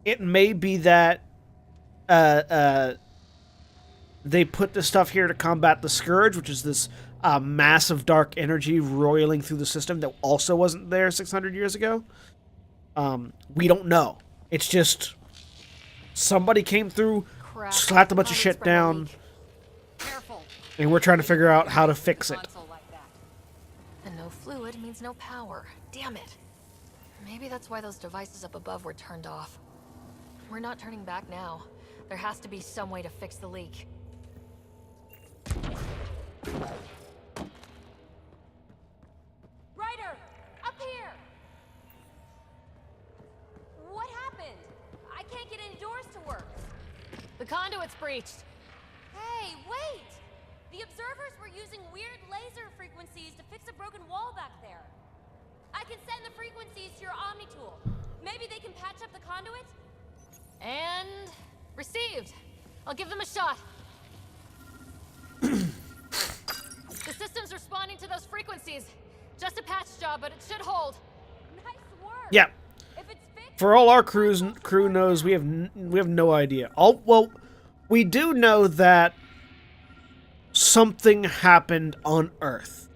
A: It may be that they put the stuff here to combat the scourge, which is this massive dark energy roiling through the system that also wasn't there 600 years ago. We don't know. It's just somebody came through, slapped a bunch of shit down, and we're trying to figure out how to fix it.
C: And no fluid means no power. Damn it. Maybe that's why those devices up above were turned off. We're not turning back now. There has to be some way to fix the leak.
L: Ryder! Up here! What happened? I can't get any doors to work.
C: The conduit's breached.
L: Hey, wait! The observers were using weird laser frequencies to fix a broken wall back there. I can send the frequencies to your Omni tool. Maybe they can patch up the conduit?
C: And received. I'll give them a shot. The system's responding to those frequencies. Just a patch job, but it should hold.
L: Nice work.
A: Yeah.
L: If it's fixed,
A: For all our crew knows, we have no idea. Well, we do know that something happened on Earth,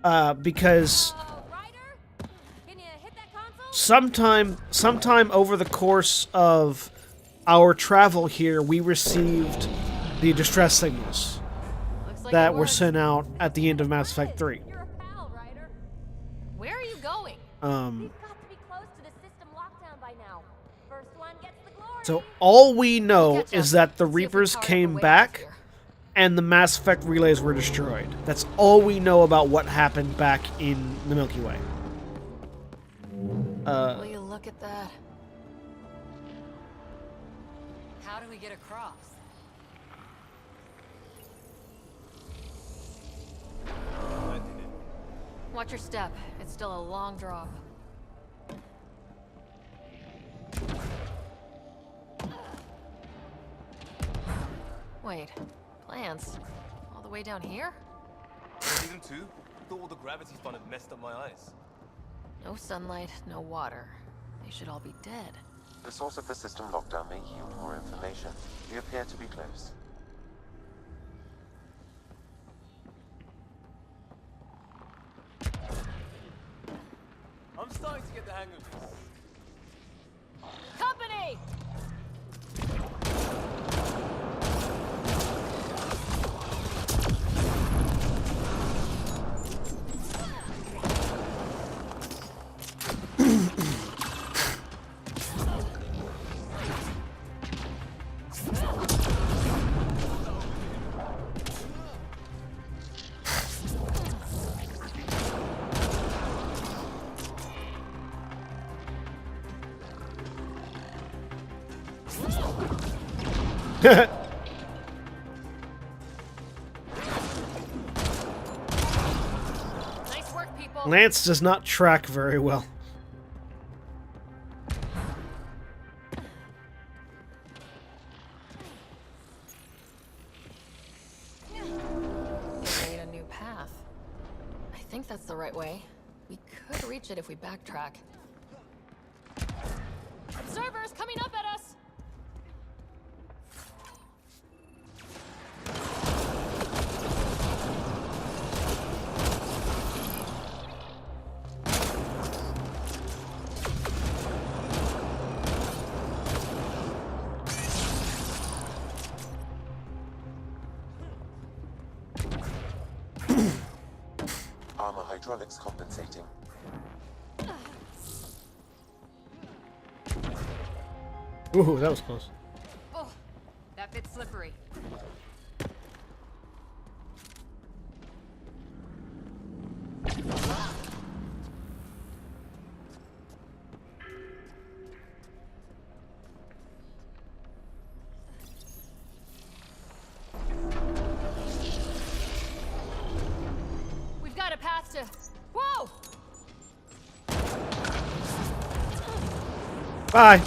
A: because
L: Ryder? Can you hit that console?
A: sometime over the course of our travel here, we received the distress signals that were sent out at the end of Mass Effect 3.
L: You're a pal, Ryder.
C: Where are you going?
L: We've got to be close to the system lockdown by now. First one gets the glory.
A: So all we know is that the Reapers came back and the Mass Effect relays were destroyed. That's all we know about what happened back in the Milky Way.
C: Will you look at that?
G: How do we get across?
C: Watch your step. It's still a long drop. Wait, plants? All the way down here?
E: Season 2? Thought all the gravity fun had messed up my eyes.
C: No sunlight, no water. They should all be dead.
B: The source of the system lockdown may yield more information. We appear to be close.
E: I'm starting to get the hang of this.
C: Company! Nice work, people.
A: Lance does not track very well.
C: Create a new path. I think that's the right way. We could reach it if we backtrack. Observers coming up at us!
B: Armor hydraulics compensating.
A: Ooh, that was close.
N: Oh, that bit's slippery.
C: We've got a path to... Whoa!
A: Bye.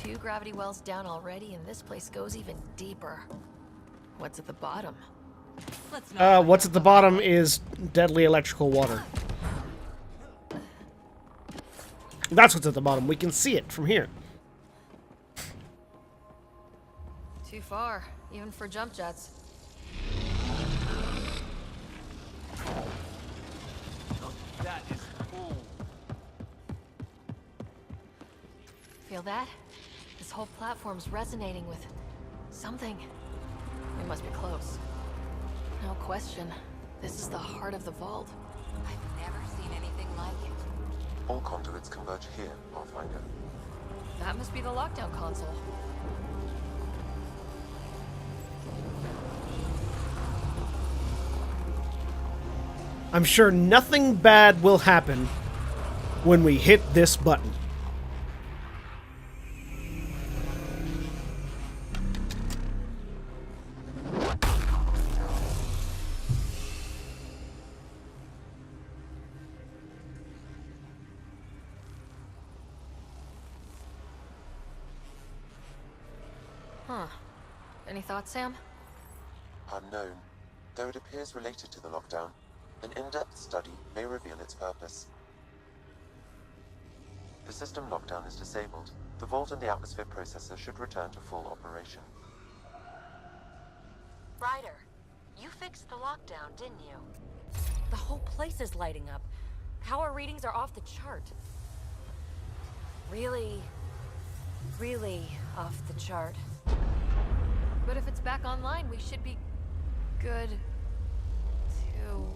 C: Two gravity wells down already, and this place goes even deeper. What's at the bottom?
A: What's at the bottom is deadly electrical water. That's what's at the bottom. We can see it from here.
C: Too far, even for jump jets.
E: That is cool.
C: Feel that? This whole platform's resonating with something. We must be close. No question. This is the heart of the vault.
G: I've never seen anything like it.
B: All conduits converge here, Pathfinder.
C: That must be the lockdown console.
A: I'm sure nothing bad will happen when we hit this button.
C: Huh. Any thoughts, Sam?
B: Unknown, though it appears related to the lockdown. An in-depth study may reveal its purpose. The system lockdown is disabled. The vault and the atmosphere processor should return to full operation.
L: Ryder, you fixed the lockdown, didn't you? The whole place is lighting up. Power readings are off the chart. Really, really off the chart.
C: But if it's back online, we should be good to...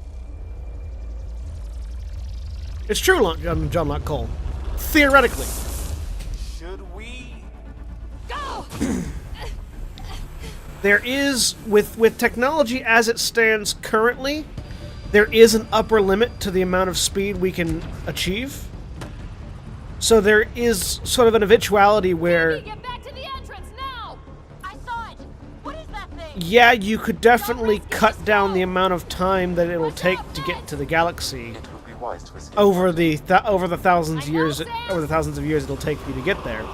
A: It's true, John Locke Cole. Theoretically.
E: Should we?
C: Go!
A: There is, with technology as it stands currently, there is an upper limit to the amount of speed we can achieve. So there is sort of an eventuality where...
C: Get back to the entrance now!
L: I saw it! What is that thing?
A: Yeah, you could definitely cut down the amount of time that it'll take to get to the galaxy
B: It would be wise to escape.
A: over the thousands of years it'll take you to get there.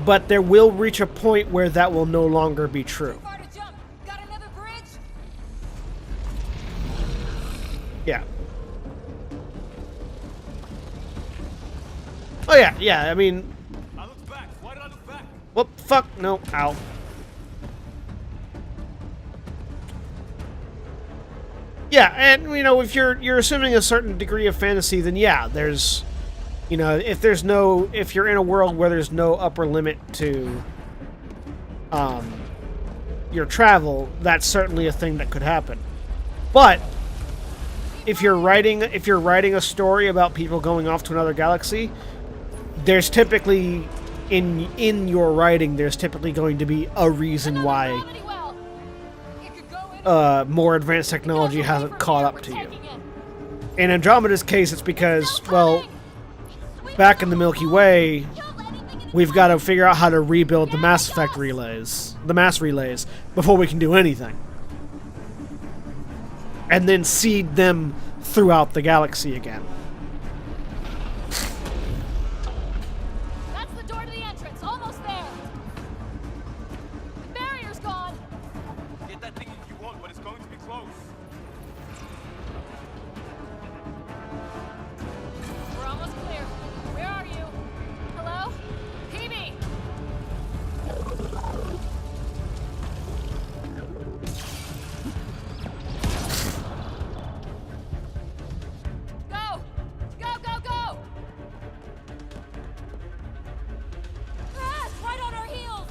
A: But there will reach a point where that will no longer be true.
N: Far to jump. Got another bridge?
A: Yeah. Oh yeah, yeah. I mean,
E: I looked back. Why did I look back?
A: whoop, fuck, no, ow. Yeah, and you know, if you're assuming a certain degree of fantasy, then yeah, there's, you know, if you're in a world where there's no upper limit to your travel, that's certainly a thing that could happen. But if you're writing a story about people going off to another galaxy, there's typically in your writing there's typically going to be a reason why more advanced technology hasn't caught up to you. In Andromeda's case, it's because, well, back in the Milky Way, we've got to figure out how to rebuild the mass relays, before we can do anything. And then seed them throughout the galaxy again.
N: That's the door to the entrance. Almost there. The barrier's gone.
E: Get that thing if you want, but it's going to be close.
N: We're almost clear. Where are you? Hello? PB! Go! Go, go, go! Ah, it's right on our heels!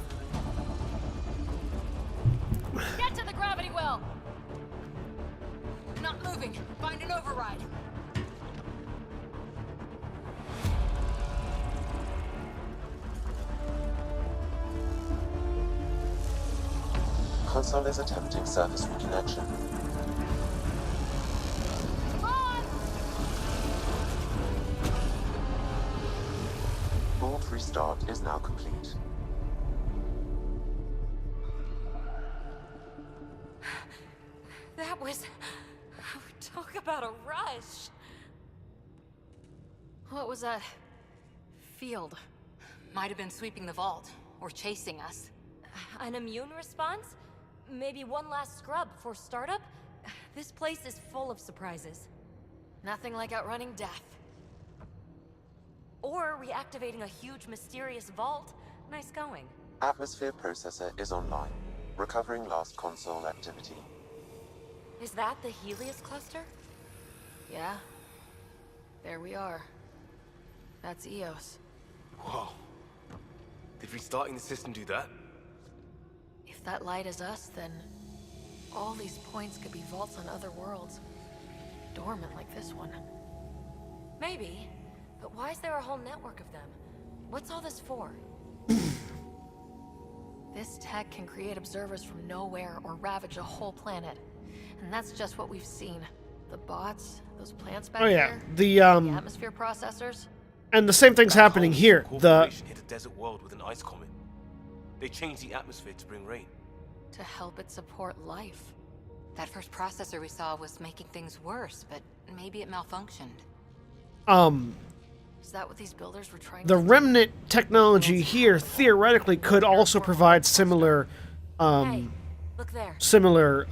N: Get to the gravity well! Not moving. Find an override.
B: Console is attempting surface reconnection. Board restart is now complete.
L: That was... Talk about a rush. What was that? Field.
G: Might have been sweeping the vault, or chasing us.
L: An immune response? Maybe one last scrub before startup? This place is full of surprises. Nothing like outrunning death. Or reactivating a huge mysterious vault. Nice going.
B: Atmosphere processor is online. Recovering last console activity.
L: Is that the Helios cluster? Yeah. There we are. That's Eos.
E: Whoa. Did restarting the system do that?
L: If that light is us, then all these points could be vaults on other worlds. Dormant like this one. Maybe, but why is there a whole network of them? What's all this for? This tech can create observers from nowhere or ravage a whole planet. And that's just what we've seen. The bots, those plants back there,
A: the
L: atmosphere processors.
A: And the same thing's happening here. The
E: hit a desert world with an ice comet. They changed the atmosphere to bring rain.
L: To help it support life.
G: That first processor we saw was making things worse, but maybe it malfunctioned.
L: Is that what these builders were trying
A: the
L: to do?
A: remnant technology here theoretically could also provide similar
L: Hey, look there.
A: similar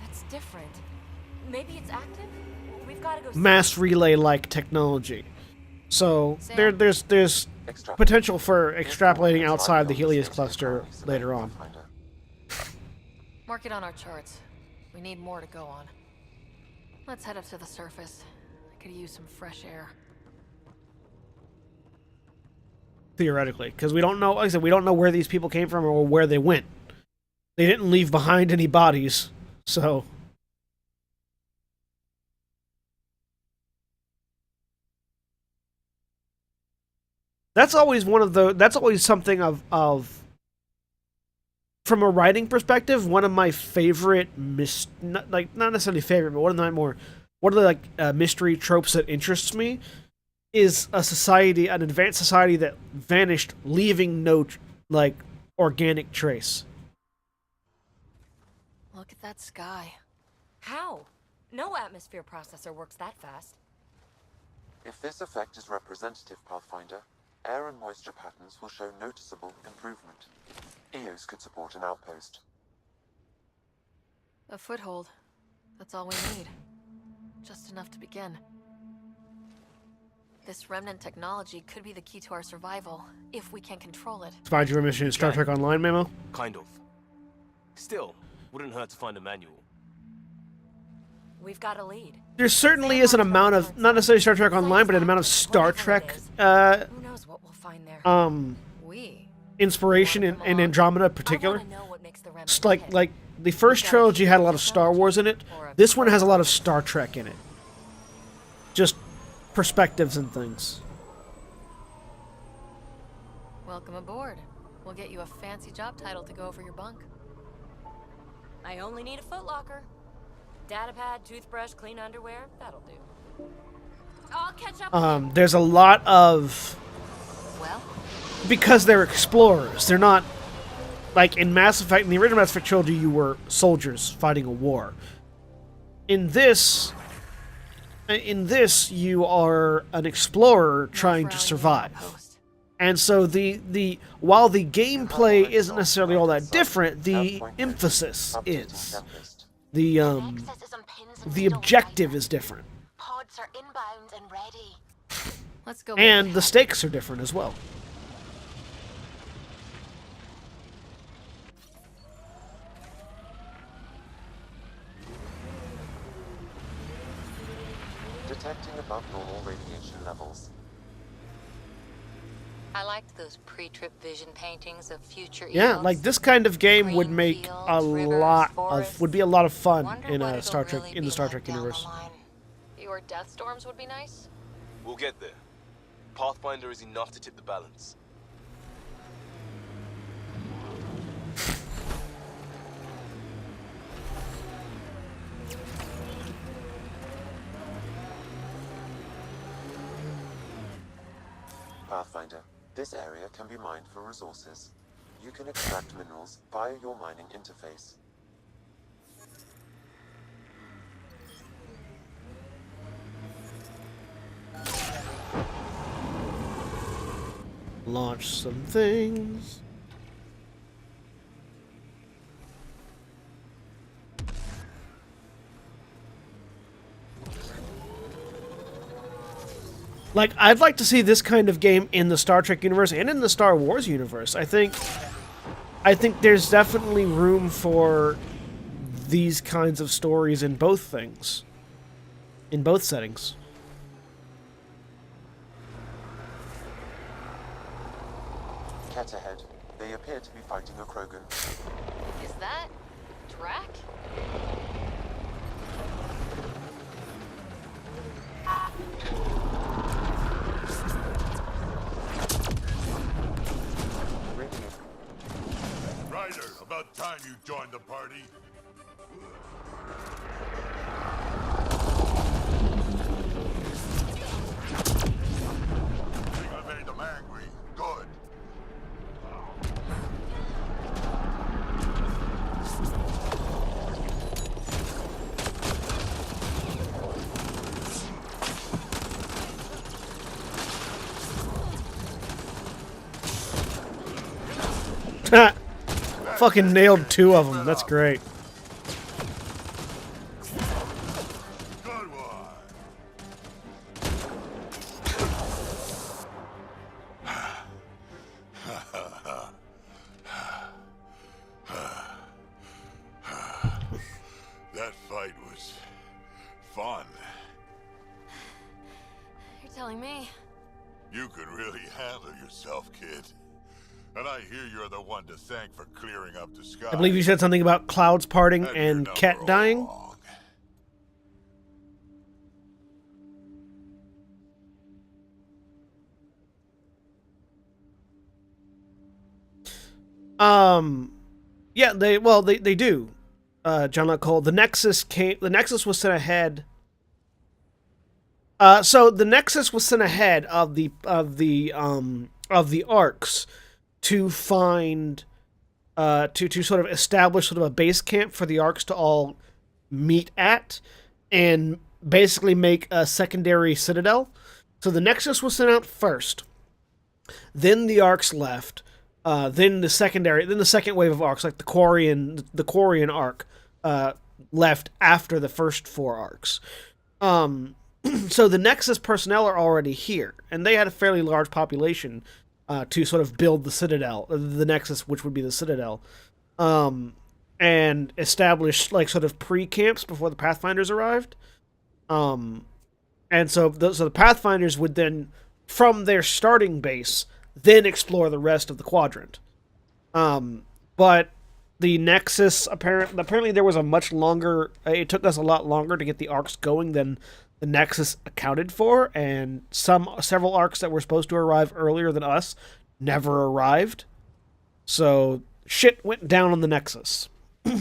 L: That's different. Maybe it's active? We've got to go see.
A: mass relay like technology. So
L: Sam?
A: there's potential for extrapolating outside the Helios cluster later on.
L: Mark it on our charts. We need more to go on. Let's head up to the surface. I could use some fresh air.
A: Theoretically, because we don't know, like I said, we don't know where these people came from or where they went. They didn't leave behind any bodies, so. That's always that's always something of from a writing perspective, one of my favorite not necessarily favorite, but one of the mystery tropes that interests me is an advanced society that vanished, leaving no organic trace.
L: Look at that sky. How? No atmosphere processor works that fast.
B: If this effect is representative, Pathfinder, air and moisture patterns will show noticeable improvement. Eos could support an outpost.
L: A foothold. That's all we need. Just enough to begin. This remnant technology could be the key to our survival, if we can control it.
A: Find your mission in Star Trek Online, Memo?
E: Kind of. Still, wouldn't hurt to find a manual.
L: We've got a lead.
A: There certainly is an amount of, not necessarily Star Trek Online, but an amount of Star Trek,
L: Who knows what we'll find there? We?
A: inspiration in Andromeda in particular.
L: know what makes the
A: It's like the first trilogy had a lot of Star Wars in it. This one has a lot of Star Trek in it. Just perspectives and things.
C: Welcome aboard. We'll get you a fancy job title to go over your bunk.
L: I only need a footlocker. Data pad, toothbrush, clean underwear. That'll do. I'll catch up.
A: There's a lot of...
C: Well?
A: Because they're explorers. They're not... Like, in Mass Effect, in the original Mass Effect trilogy, you were soldiers fighting a war. In this, you are an explorer trying to survive. And so while the gameplay isn't necessarily all that different, the emphasis is. The objective is different.
L: Pods are inbound and ready.
C: Let's go.
A: And the stakes are different as well.
B: Detecting above normal radiation levels.
G: I liked those pre-trip vision paintings of future
A: Yeah,
G: Eos.
A: like this kind of game would make
G: fields,
A: a
G: rivers,
A: lot
G: forests.
A: of would be a lot of fun
G: Wonder
A: in
G: what
A: a
G: it'll
A: Star Trek
G: really
A: in the
G: be
A: Star
G: like
A: Trek
G: down the
A: universe.
G: line.
C: Fewer death storms would be nice.
E: We'll get there. Pathfinder is enough to tip the balance.
B: Pathfinder, this area can be mined for resources. You can extract minerals via your mining interface.
A: Launch some things. Like, I'd like to see this kind of game in the Star Trek universe and in the Star Wars universe. I think there's definitely room for these kinds of stories in both things. In both settings.
B: Cat ahead. They appear to be fighting a Krogan.
C: Is that Drac?
M: Ryder, about time you joined the party. Think I made them angry. Good.
A: Fucking nailed 2 of them. That's great.
M: Good one. That fight was fun.
C: You're telling me.
M: You can really handle yourself, kid. And I hear you're the one to thank for clearing up the sky.
A: I believe you said something about clouds parting and Ket dying. Yeah, they do. John Locke Cole. The Nexus was sent ahead. So the Nexus was sent ahead of the arcs to find to sort of establish sort of a base camp for the arcs to all meet at and basically make a secondary citadel. So the Nexus was sent out first. Then the arcs left. Then the second wave of arcs, like the Quarian arc, left after the first 4 arcs. So the Nexus personnel are already here, and they had a fairly large population to sort of build the Citadel, the Nexus, which would be the Citadel, and establish like sort of pre-camps before the Pathfinders arrived. And so the Pathfinders would then, from their starting base, then explore the rest of the quadrant But the Nexus apparently there was a much longer. It took us a lot longer to get the arcs going than the Nexus accounted for, and several arcs that were supposed to arrive earlier than us never arrived. So shit went down on the Nexus.
C: You're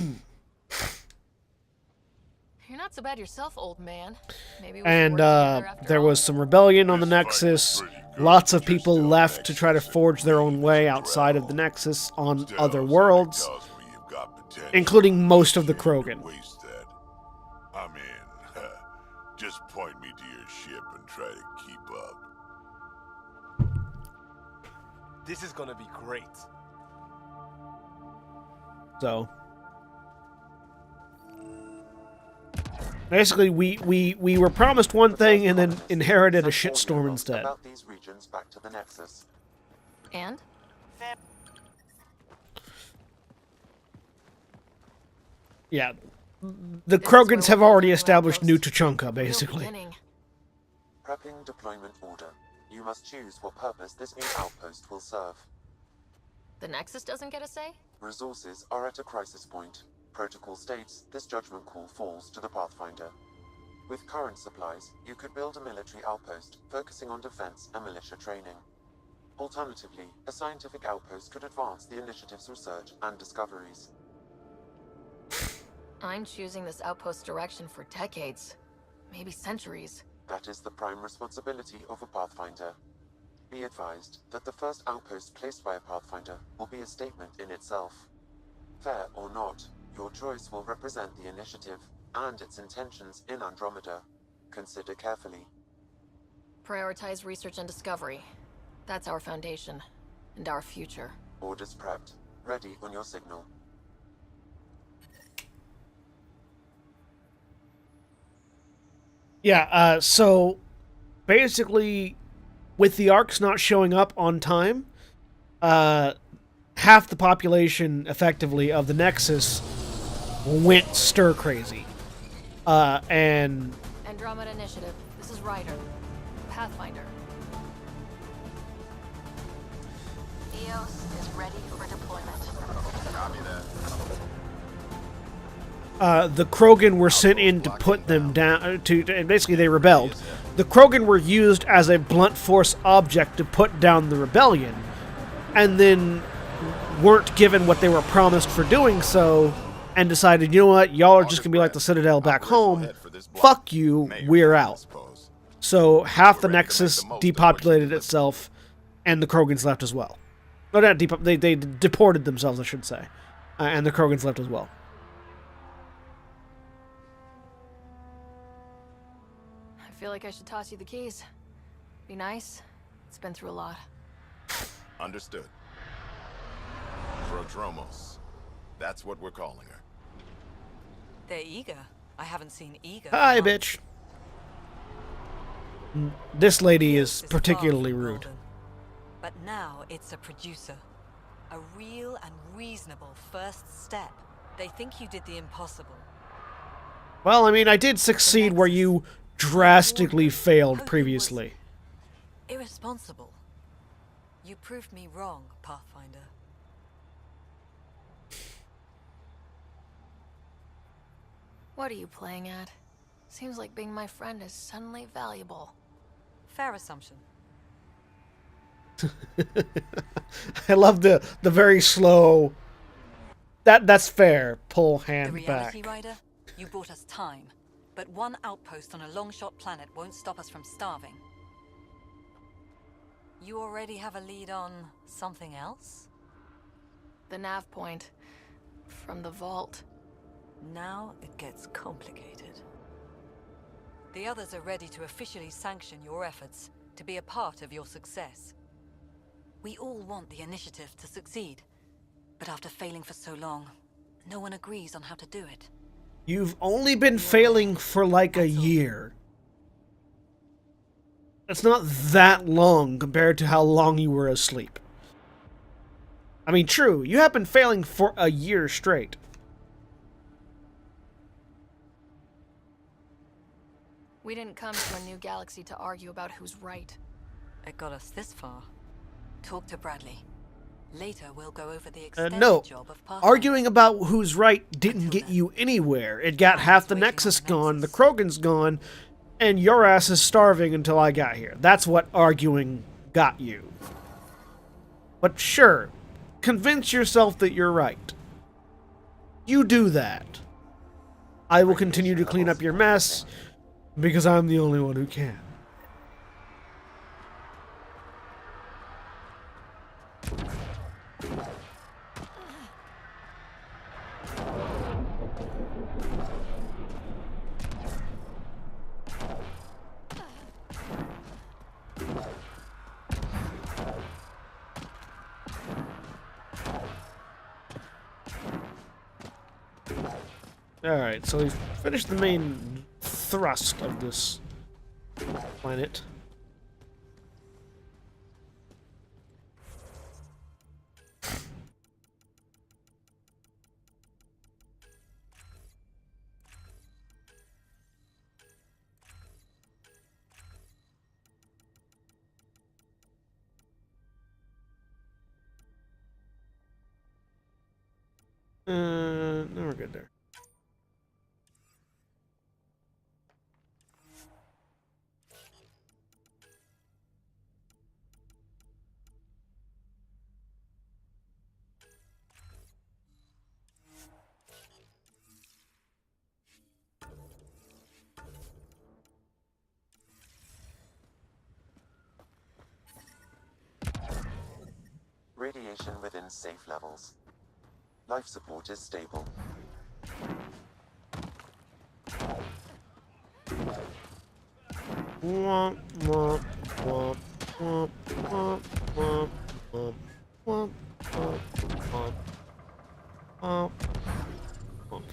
C: not so bad yourself, old man. Maybe we should
A: And
C: work together after
A: there
C: all.
A: was some rebellion on the Nexus. Lots of people left to try to forge their own way outside of the Nexus on other worlds, including most of the Krogan.
M: I mean, just point me to your ship and try to keep up.
E: This is gonna be great.
A: So basically, we were promised one thing and then inherited a shitstorm instead.
B: About these regions back to the Nexus.
C: And?
A: Yeah, the Krogans have already established New Tuchanka, basically.
B: Prepping deployment order. You must choose what purpose this new outpost will serve.
C: The Nexus doesn't get a say?
B: Resources are at a crisis point. Protocol states this judgment call falls to the Pathfinder. With current supplies, you could build a military outpost, focusing on defense and militia training. Alternatively, a scientific outpost could advance the initiative's research and discoveries.
C: I'm choosing this outpost direction for decades. Maybe centuries.
B: That is the prime responsibility of a Pathfinder. Be advised that the first outpost placed by a Pathfinder will be a statement in itself. Fair or not, your choice will represent the initiative and its intentions in Andromeda. Consider carefully.
C: Prioritize research and discovery. That's our foundation. And our future.
B: Orders prepped. Ready on your signal.
A: Yeah, so basically, with the arcs not showing up on time, half the population, effectively, of the Nexus went stir-crazy. And...
C: Andromeda Initiative. This is Ryder. Pathfinder. EOS is ready for deployment.
K: Copy that.
A: The Krogan were sent in to put them down, and basically they rebelled. The Krogan were used as a blunt force object to put down the rebellion, and then weren't given what they were promised for doing so, and decided, you know what, y'all are just gonna be like the Citadel back home, fuck you, we're out. So half the Nexus depopulated itself, and the Krogans left as well. No, not they deported themselves, I should say, and the Krogans left as well.
C: I feel like I should toss you the keys. Be nice. It's been through a lot.
O: Understood. Prodromos. That's what we're calling her.
I: They're eager. I haven't seen eager.
A: Hi, bitch. This lady is particularly rude.
I: But now it's a producer. A real and reasonable first step. They think you did the impossible.
A: Well, I mean, I did succeed where you drastically failed previously.
I: Irresponsible. You proved me wrong, Pathfinder.
C: What are you playing at? Seems like being my friend is suddenly valuable.
I: Fair assumption.
A: I love the very slow... That's fair. Pull hand
I: The reality,
A: back.
I: Ryder, you bought us time. But one outpost on a long-shot planet won't stop us from starving. You already have a lead on something else?
C: The nav point. From the vault.
I: Now it gets complicated. The others are ready to officially sanction your efforts, to be a part of your success. We all want the initiative to succeed. But after failing for so long, no one agrees on how to do it.
A: You've only been failing for like a year. That's not that long compared to how long you were asleep. I mean, true, you have been failing for a year straight.
C: We didn't come to a new galaxy to argue about who's right.
I: It got us this far. Talk to Bradley. Later, we'll go over the extended
A: No.
I: job of Pathfinder.
A: Arguing about who's right didn't get you anywhere. It got half the Nexus gone, the Krogan's gone, and your ass is starving until I got here. That's what arguing got you. But sure, convince yourself that you're right. You do that. I will continue to clean up your mess, because I'm the only one who can. Alright, so we've finished the main thrust of this planet. No, we're good there.
B: Radiation within safe levels. Life support is stable.
A: Womp, womp, womp, womp, womp, womp, womp, womp, womp, womp, womp, womp.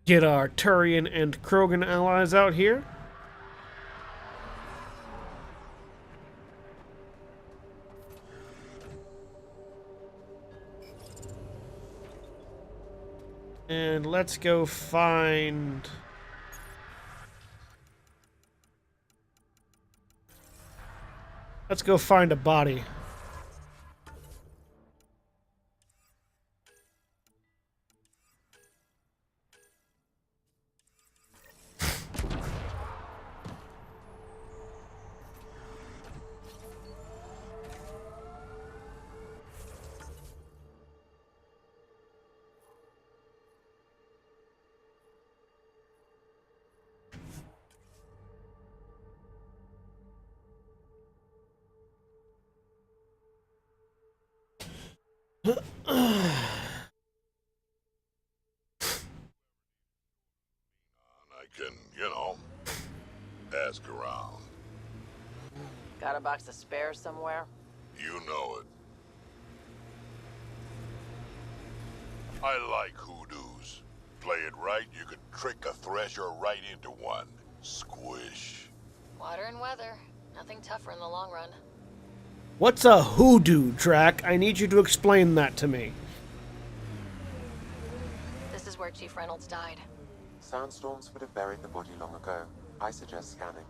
A: Get our Turian and Krogan allies out here. And let's go find... Let's go find a body.
M: I can, ask around.
P: Got a box of spares somewhere?
M: You know it. I like hoodoos. Play it right, you could trick a thresher right into one. Squish.
C: Water and weather. Nothing tougher in the long run.
A: What's a hoodoo, Drac? I need you to explain that to me.
C: This is where Chief Reynolds died.
B: Sandstorms would have buried the body long ago. I suggest scanning.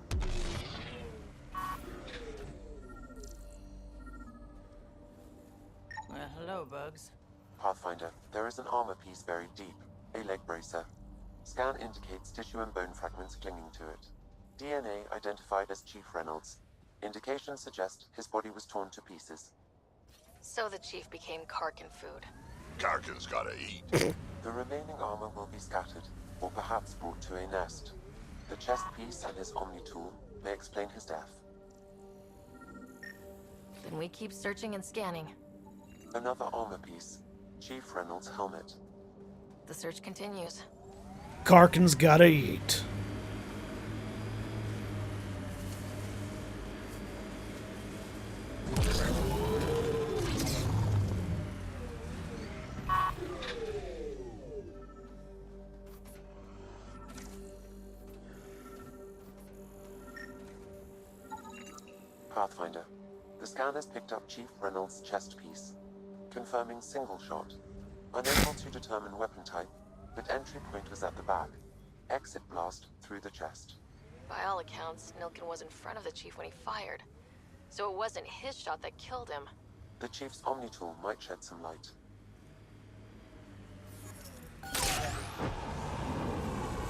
P: Well, hello, Bugs.
B: Pathfinder, there is an armor piece buried deep. A leg bracer. Scan indicates tissue and bone fragments clinging to it. DNA identified as Chief Reynolds. Indications suggest his body was torn to pieces.
C: So the Chief became Karkin food.
M: Karkin's gotta eat.
B: The remaining armor will be scattered, or perhaps brought to a nest. The chest piece and his Omni tool may explain his death.
C: Then we keep searching and scanning.
B: Another armor piece. Chief Reynolds' helmet.
C: The search continues.
A: Karkin's gotta eat.
B: Pathfinder, the scan has picked up Chief Reynolds' chest piece, confirming single shot. Unable to determine weapon type, but entry point was at the back. Exit blast through the chest.
C: By all accounts, Nilken was in front of the chief when he fired. So it wasn't his shot that killed him.
B: The Chief's Omni-tool might shed some light.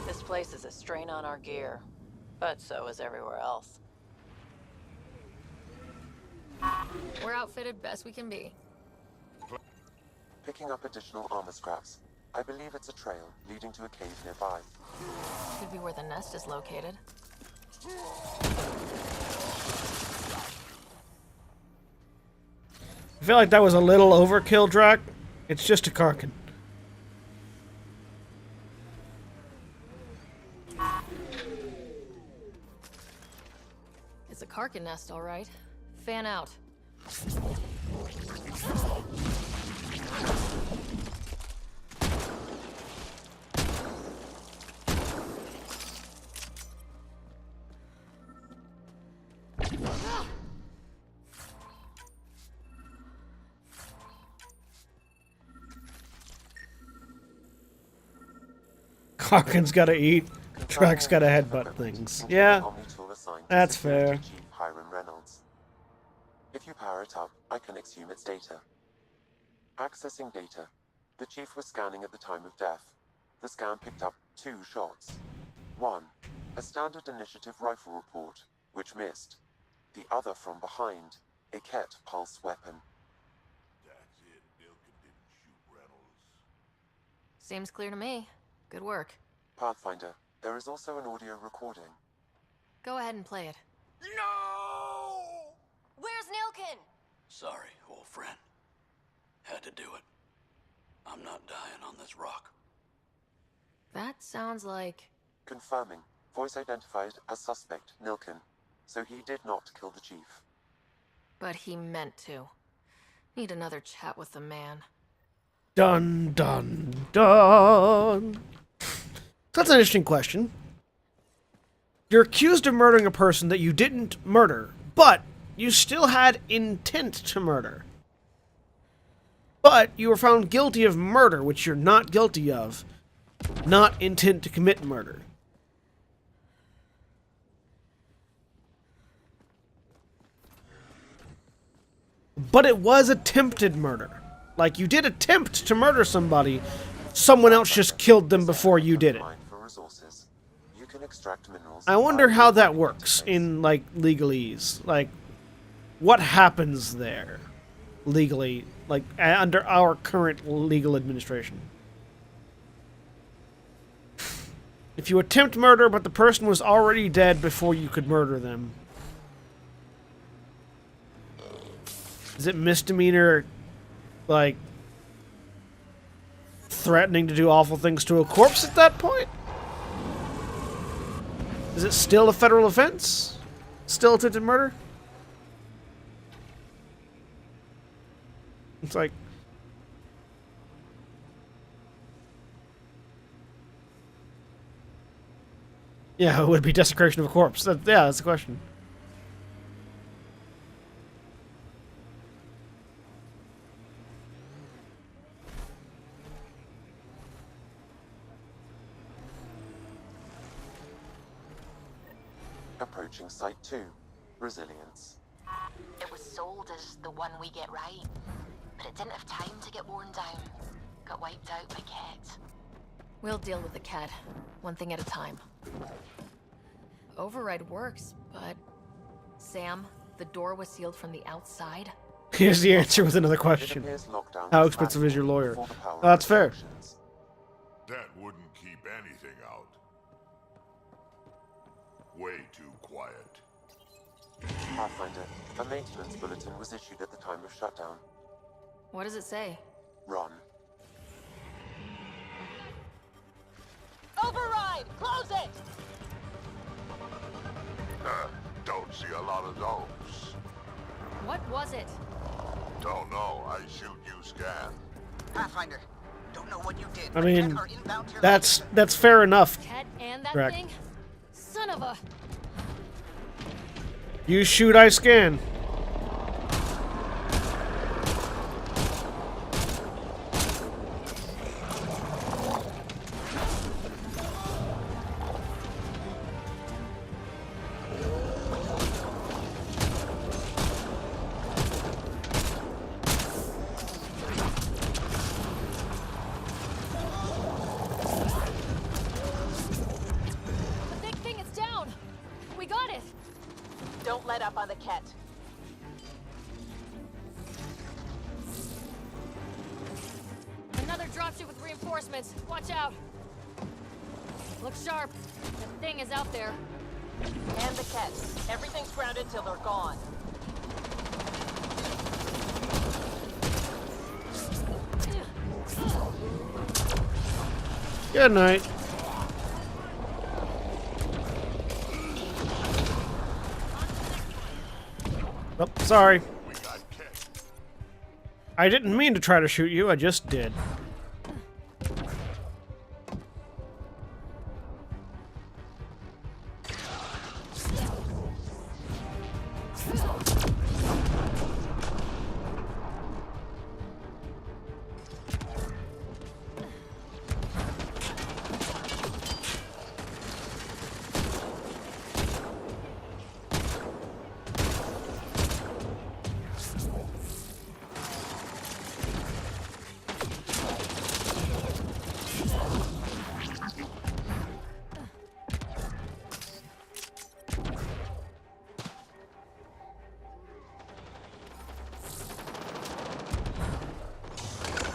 P: This place is a strain on our gear, but so is everywhere else.
C: We're outfitted best we can be.
B: Picking up additional armor scraps. I believe it's a trail leading to a cave nearby.
C: Could be where the nest is located.
A: I feel like that was a little overkill, Drac. It's just a Karkin.
C: It's a Karkin nest, all right. Fan out.
A: Karkin's gotta eat. Drac's gotta headbutt things. Yeah, that's fair.
B: Chief Hiram Reynolds. If you power it up, I can exhume its data. Accessing data. The Chief was scanning at the time of death. The scan picked up 2 shots. 1. A standard initiative rifle report, which missed. The other from behind. A Ket pulse weapon.
M: That's it. Nilken didn't shoot Reynolds.
C: Seems clear to me. Good work.
B: Pathfinder, there is also an audio recording.
C: Go ahead and play it.
P: No!
L: Where's Nilken?
J: Sorry, old friend. Had to do it. I'm not dying on this rock.
C: That sounds like...
B: Confirming. Voice identified as suspect, Nilken. So he did not kill the Chief.
C: But he meant to. Need another chat with the man.
A: Dun dun dun. That's an interesting question. You're accused of murdering a person that you didn't murder, but you still had intent to murder. But you were found guilty of murder, which you're not guilty of, not intent to commit murder. But it was attempted murder. Like, you did attempt to murder somebody, someone else just killed them before you did it.
B: You can extract minerals.
A: I wonder how that works in, like, legalese. Like, what happens there legally, like, under our current legal administration? If you attempt murder, but the person was already dead before you could murder them, is it misdemeanor, like, threatening to do awful things to a corpse at that point? Is it still a federal offense? Still attempted murder? It's like... Yeah, it would be desecration of a corpse. Yeah, that's the question.
B: Approaching Site 2. Resilience.
Q: It was sold as the one we get right, but it didn't have time to get worn down. Got wiped out by Ket.
C: We'll deal with the cat, one thing at a time. Override works, but... Sam, the door was sealed from the outside?
A: Here's the answer with another question. How expensive is your lawyer? Oh, that's fair.
M: That wouldn't keep anything out. Way too quiet.
B: Pathfinder, a maintenance bulletin was issued at the time of shutdown.
C: What does it say?
B: Run.
N: Override! Close it!
M: Don't see a lot of those.
C: What was it?
M: Don't know. I shoot, you scan.
D: Pathfinder, don't know what you did.
A: I
D: but
A: mean,
D: Ket are inbound to your
A: that's fair enough.
C: Cat and that
A: Correct.
C: thing? Son of a...
A: You shoot, I scan.
N: The big thing is down. We got it.
P: Don't let up on the Ket.
N: Another dropship with reinforcements. Watch out. Look sharp. The thing is out there.
P: And the Ket. Everything's grounded till they're gone.
A: Good night. Oh, sorry. I didn't mean to try to shoot you, I just did.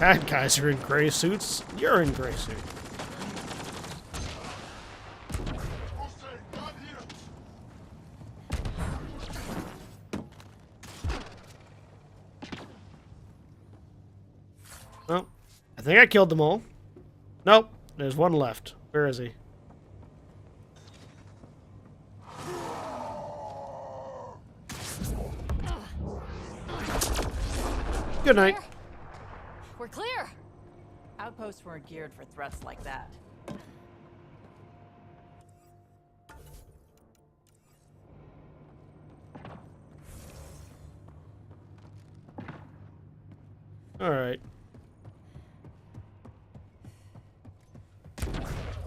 A: Bad guys are in gray suits. You're in gray suit. Well, I think I killed them all. Nope, there's one left. Where is he? Good night.
N: We're clear.
P: Outposts weren't geared for threats like that.
A: All right.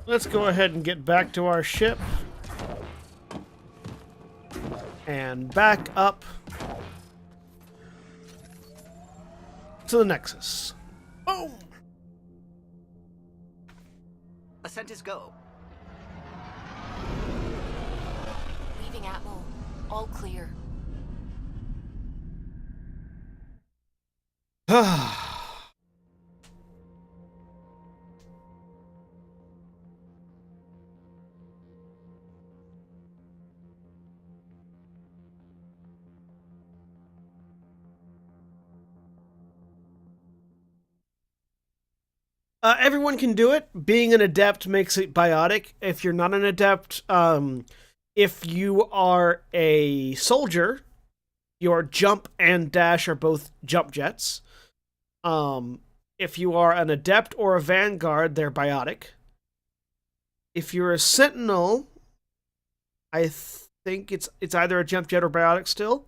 A: Let's go ahead and get back to our ship. And back up to the Nexus. Boom!
D: Ascent is go.
C: Leaving Atmo. All clear.
A: Everyone can do it. Being an adept makes it biotic. If you're not an adept, if you are a soldier, your jump and dash are both jump jets. If you are an adept or a vanguard, they're biotic. If you're a sentinel, I think it's either a jump jet or biotic still.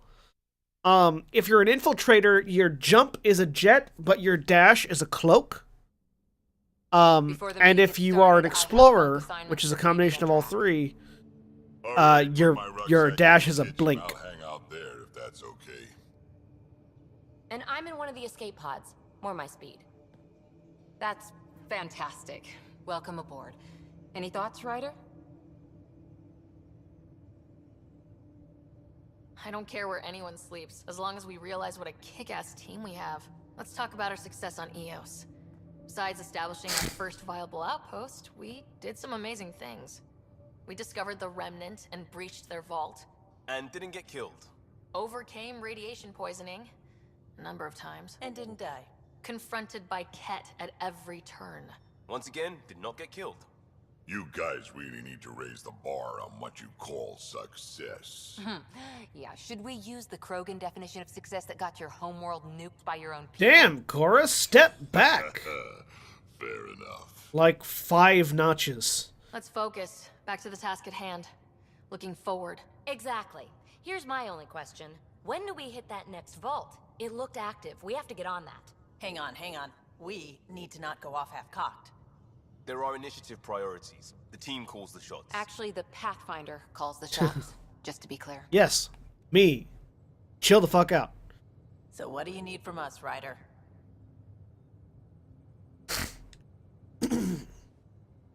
A: If you're an infiltrator, your jump is a jet, but your dash is a cloak. And if you are an explorer, which is a combination of all three, your dash is a blink.
M: I'll hang out there if that's okay.
L: And I'm in one of the escape pods. More my speed.
G: That's fantastic. Welcome aboard. Any thoughts, Ryder?
C: I don't care where anyone sleeps, as long as we realize what a kick-ass team we have. Let's talk about our success on Eos. Besides establishing our first viable outpost, we did some amazing things. We discovered the Remnant and breached their vault.
E: And didn't get killed.
C: Overcame radiation poisoning a number of times.
P: And didn't die.
C: Confronted by Ket at every turn.
E: Once again, did not get killed.
M: You guys really need to raise the bar on what you call success.
G: Yeah, should we use the Krogan definition of success that got your homeworld nuked by your own people?
A: Damn, Cora, step back.
M: Fair enough.
A: Like 5 notches.
C: Let's focus. Back to the task at hand. Looking forward.
L: Exactly. Here's my only question. When do we hit that next vault? It looked active. We have to get on that.
P: Hang on, hang on. We need to not go off half-cocked.
E: There are initiative priorities. The team calls the shots.
G: Actually, the Pathfinder calls the shots, just to be clear.
A: Yes, me. Chill the fuck out.
P: So what do you need from us, Ryder?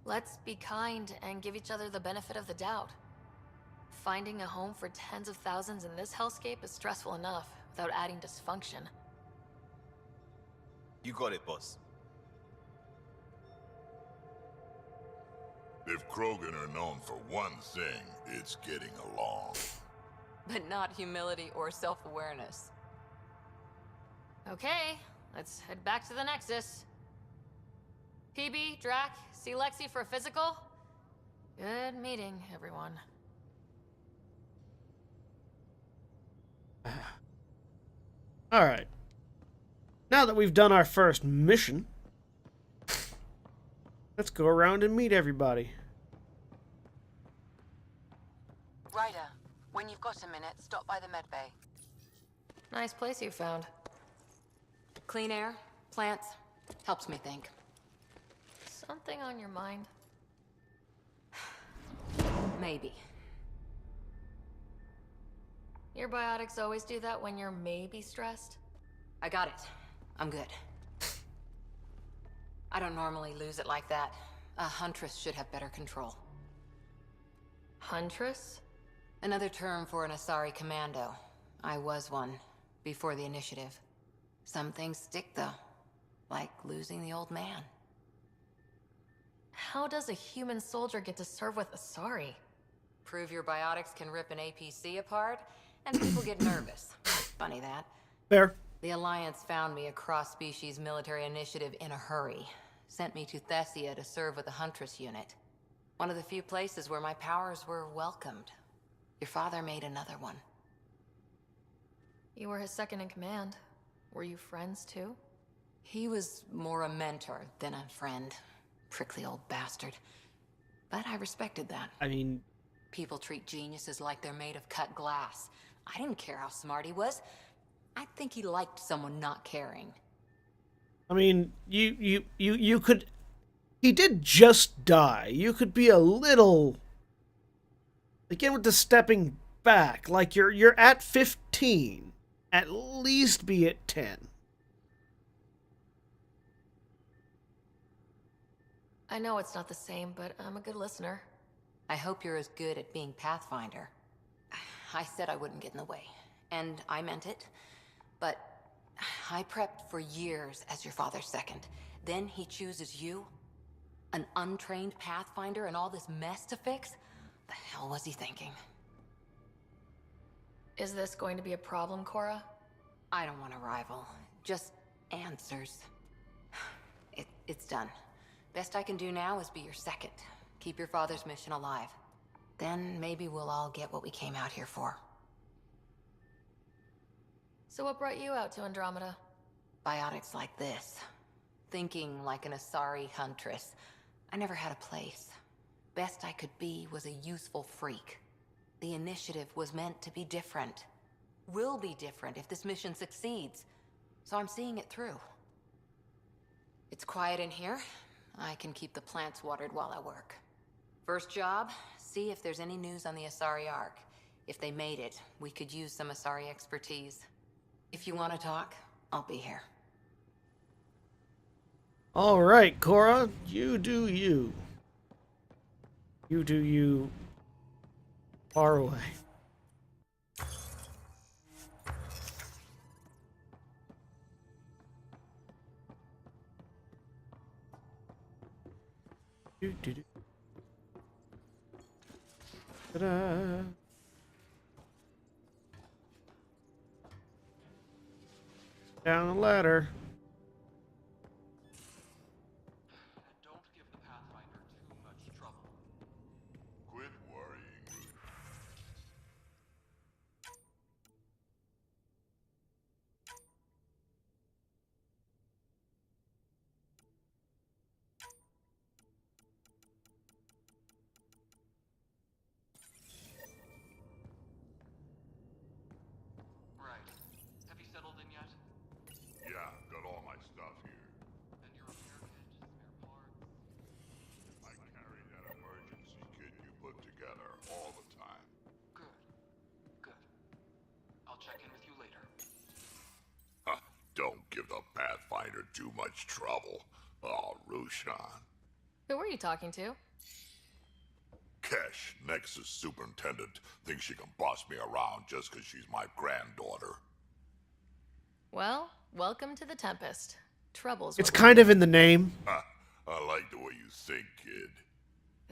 C: Let's be kind and give each other the benefit of the doubt. Finding a home for tens of thousands in this hellscape is stressful enough without adding dysfunction.
E: You got it, boss.
M: If Krogan are known for one thing, it's getting along.
G: But not humility or self-awareness.
C: Okay, let's head back to the Nexus. PB, Drac, see Lexi for a physical? Good meeting, everyone.
A: Alright. Now that we've done our first mission, let's go around and meet everybody.
P: Ryder, when you've got a minute, stop by the medbay.
C: Nice place you found.
G: Clean air, plants, helps me think.
C: Something on your mind?
G: Maybe.
C: Your biotics always do that when you're maybe stressed?
G: I got it. I'm good. I don't normally lose it like that. A huntress should have better control.
C: Huntress?
G: Another term for an Asari commando. I was one, before the initiative. Some things stick, though. Like losing the old man.
C: How does a human soldier get to serve with Asari?
G: Prove your biotics can rip an APC apart, and people get nervous. Funny that.
A: Fair.
G: The Alliance found me a cross-species military initiative in a hurry. Sent me to Thessia to serve with the Huntress unit. One of the few places where my powers were welcomed. Your father made another one.
C: You were his second in command. Were you friends too?
G: He was more a mentor than a friend. Prickly old bastard. But I respected that.
A: I mean...
G: People treat geniuses like they're made of cut glass. I didn't care how smart he was. I think he liked someone not caring.
A: I mean, you could... He did just die. You could be a little... Again with the stepping back. Like, you're at 15. At least be at 10.
C: I know it's not the same, but I'm a good listener.
G: I hope you're as good at being Pathfinder. I said I wouldn't get in the way, and I meant it. But I prepped for years as your father's second. Then he chooses you? An untrained Pathfinder and all this mess to fix? The hell was he thinking?
C: Is this going to be a problem, Cora?
G: I don't want a rival. Just answers. It's done. Best I can do now is be your second. Keep your father's mission alive. Then maybe we'll all get what we came out here for.
C: So what brought you out to Andromeda?
G: Biotics like this. Thinking like an Asari huntress. I never had a place. Best I could be was a useful freak. The initiative was meant to be different. Will be different if this mission succeeds. So I'm seeing it through. It's quiet in here. I can keep the plants watered while I work. First job, see if there's any news on the Asari Ark. If they made it, we could use some Asari expertise. If you want to talk, I'll be here.
A: All right, Cora, you do you. You do you far away. Do. Ta-da. Down the ladder.
F: Don't give the Pathfinder too much trouble.
M: Quit worrying. Pathfinder too much trouble. Oh, Rushan.
C: Who were you talking to?
M: Kesh, Nexus Superintendent, thinks she can boss me around just 'cause she's my granddaughter.
C: Well, welcome to the Tempest. Trouble's
A: It's
C: what we
A: kind
C: do.
A: of in the name.
M: Ha, I like the way you think, kid.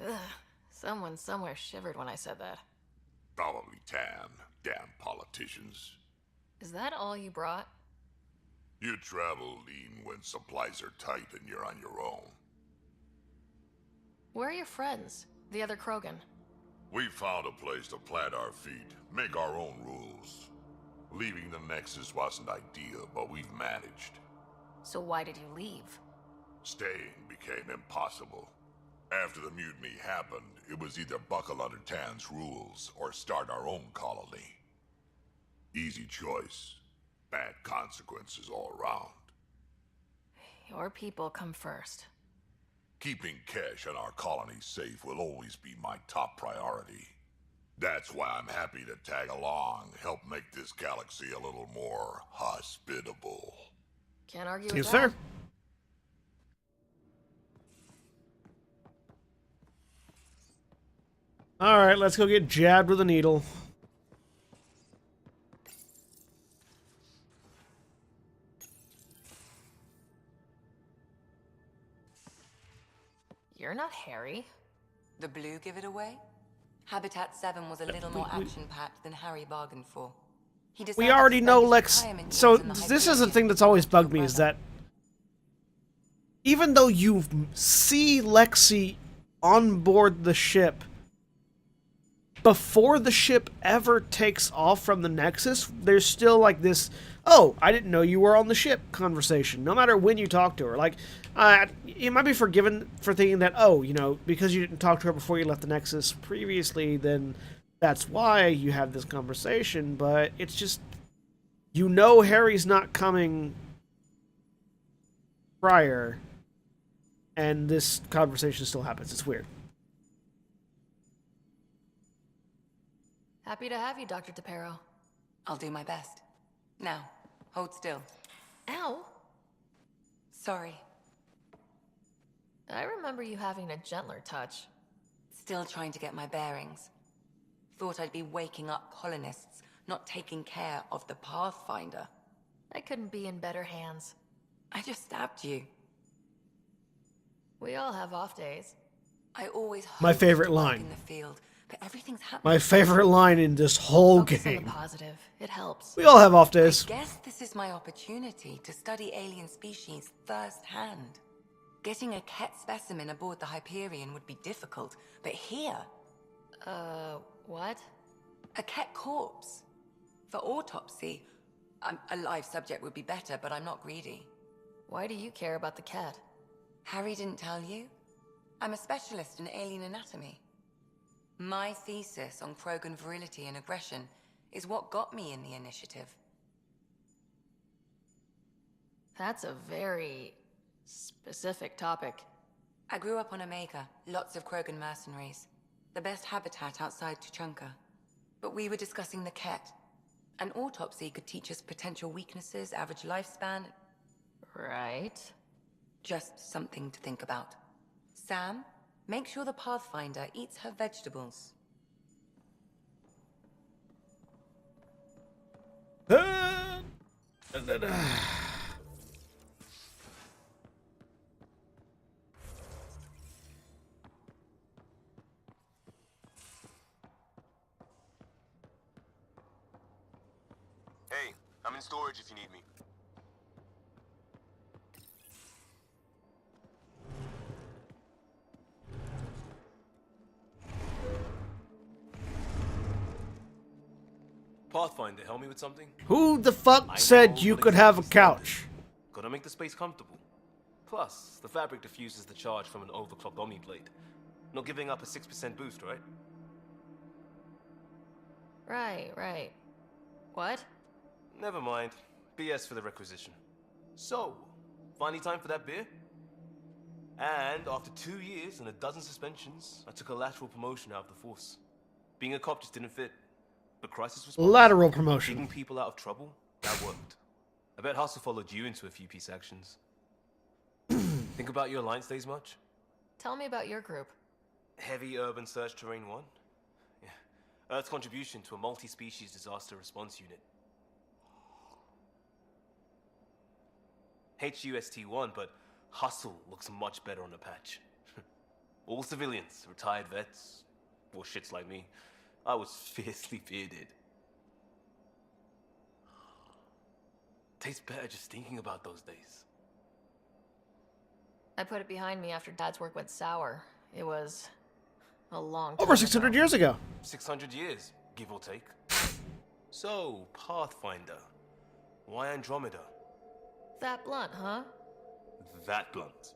C: Ugh, someone somewhere shivered when I said that.
M: Probably Tan. Damn politicians.
C: Is that all you brought?
M: You travel lean when supplies are tight and you're on your own.
C: Where are your friends? The other Krogan?
M: We found a place to plant our feet, make our own rules. Leaving the Nexus wasn't ideal, but we've managed.
C: So why did you leave?
M: Staying became impossible. After the mutiny happened, it was either buckle under Tan's rules or start our own colony. Easy choice. Bad consequences all around.
C: Your people come first.
M: Keeping Kesh and our colony safe will always be my top priority. That's why I'm happy to tag along, help make this galaxy a little more hospitable.
C: Can't argue
A: Seems
C: with that.
A: fair. Alright, let's go get jabbed with a needle.
C: You're not Harry.
I: The blue give it away? Habitat 7 was a little more action-packed than Harry bargained for. He
A: We
I: decided to
A: already
I: spend
A: know
I: his
A: Lex.
I: retirement
A: So
I: years in the
A: this is the
I: Hyperion
A: thing that's always bugged me, is that even though you see Lexi on board the ship, before the ship ever takes off from the Nexus, there's still like this, oh, I didn't know you were on the ship conversation, no matter when you talk to her. Like, you might be forgiven for thinking that, oh, you know, because you didn't talk to her before you left the Nexus previously, then that's why you have this conversation, but it's just, you know Harry's not coming prior, and this conversation still happens. It's weird.
C: Happy to have you, Dr. Tapero.
I: I'll do my best. Now, hold still.
C: Ow!
I: Sorry.
C: I remember you having a gentler touch.
I: Still trying to get my bearings. Thought I'd be waking up colonists, not taking care of the Pathfinder.
C: I couldn't be in better hands.
I: I just stabbed you.
C: We all have off days.
I: I always
A: My
I: hoped
A: favorite
I: to work
A: line.
I: in the field, but everything's happening.
A: My favorite line in this whole
C: Focus on
A: game.
C: the positive. It helps.
A: We all have off days.
I: I guess this is my opportunity to study alien species firsthand. Getting a Ket specimen aboard the Hyperion would be difficult, but here...
C: What?
I: A Ket corpse. For autopsy, a live subject would be better, but I'm not greedy.
C: Why do you care about the cat?
I: Harry didn't tell you? I'm a specialist in alien anatomy. My thesis on Krogan virility and aggression is what got me in the initiative.
C: That's a very specific topic.
I: I grew up on Omega, lots of Krogan mercenaries. The best habitat outside Tuchanka. But we were discussing the Ket. An autopsy could teach us potential weaknesses, average lifespan.
C: Right.
I: Just something to think about. Sam, make sure the Pathfinder eats her vegetables.
K: Hey, I'm in storage if you need me.
E: Pathfinder, help me with something?
A: Who the fuck said you could have a couch?
E: Gotta make the space comfortable. Plus, the fabric diffuses the charge from an overclocked Omniblade. Not giving up a 6% boost, right?
C: Right. What?
E: Never mind. BS for the requisition. So, finally time for that beer? And after 2 years and a dozen suspensions, I took a lateral promotion out of the force. Being a cop just didn't fit. But crisis response,
A: Lateral promotion.
E: keeping people out of trouble, that worked. I bet Hustle followed you into a few peace actions. Think about your Alliance days much?
C: Tell me about your group.
E: Heavy Urban Search Terrain 1? Yeah. Earth's contribution to a multi-species disaster response unit. HUST-1, but Hustle looks much better on the patch. All civilians, retired vets, or shits like me. I was fiercely bearded. Tastes better just thinking about those days.
C: I put it behind me after Dad's work went sour. It was a long time
A: Over 600 years ago.
E: 600 years, give or take. So, Pathfinder. Why Andromeda?
C: That blunt, huh?
E: That blunt.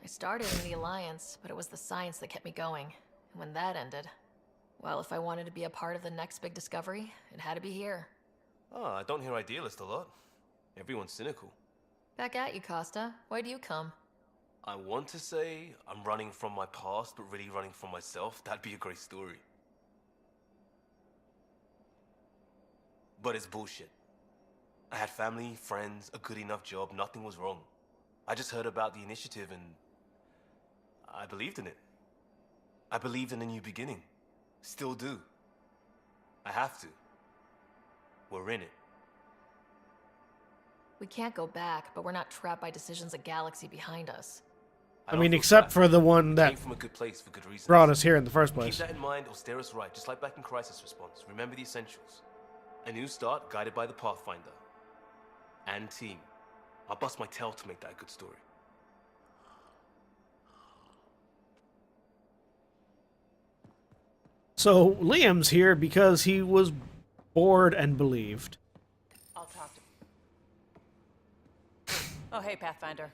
C: I started in the Alliance, but it was the science that kept me going. And when that ended, well, if I wanted to be a part of the next big discovery, it had to be here.
E: Oh, I don't hear idealist a lot. Everyone's cynical.
C: Back at you, Costa. Why do you come?
E: I want to say I'm running from my past, but really running from myself. That'd be a great story. But it's bullshit. I had family, friends, a good enough job, nothing was wrong. I just heard about the initiative and I believed in it. I believed in a new beginning. Still do. I have to. We're in it.
C: We can't go back, but we're not trapped by decisions a galaxy behind us.
A: I mean, except for the one that
E: came from a good place for good reasons.
A: brought us here in the first place.
E: Keep that in mind or steer us right, just like back in Crisis Response. Remember the essentials. A new start guided by the Pathfinder. And team. I'll bust my tail to make that a good story.
A: So Liam's here because he was bored and believed.
P: I'll talk to... Oh, hey, Pathfinder.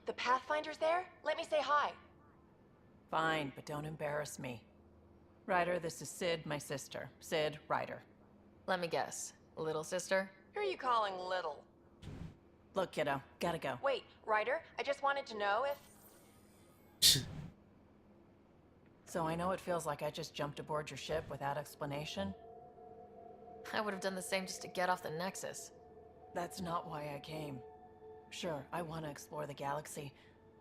Q: The Pathfinder's there? Let me say hi.
P: Fine, but don't embarrass me. Ryder, this is Sid, my sister. Sid, Ryder.
C: Let me guess. Little sister?
Q: Who are you calling little?
P: Look, kiddo, gotta go.
Q: Wait, Ryder, I just wanted to know if...
P: So I know it feels like I just jumped aboard your ship without explanation.
C: I would have done the same just to get off the Nexus.
P: That's not why I came. Sure, I want to explore the galaxy,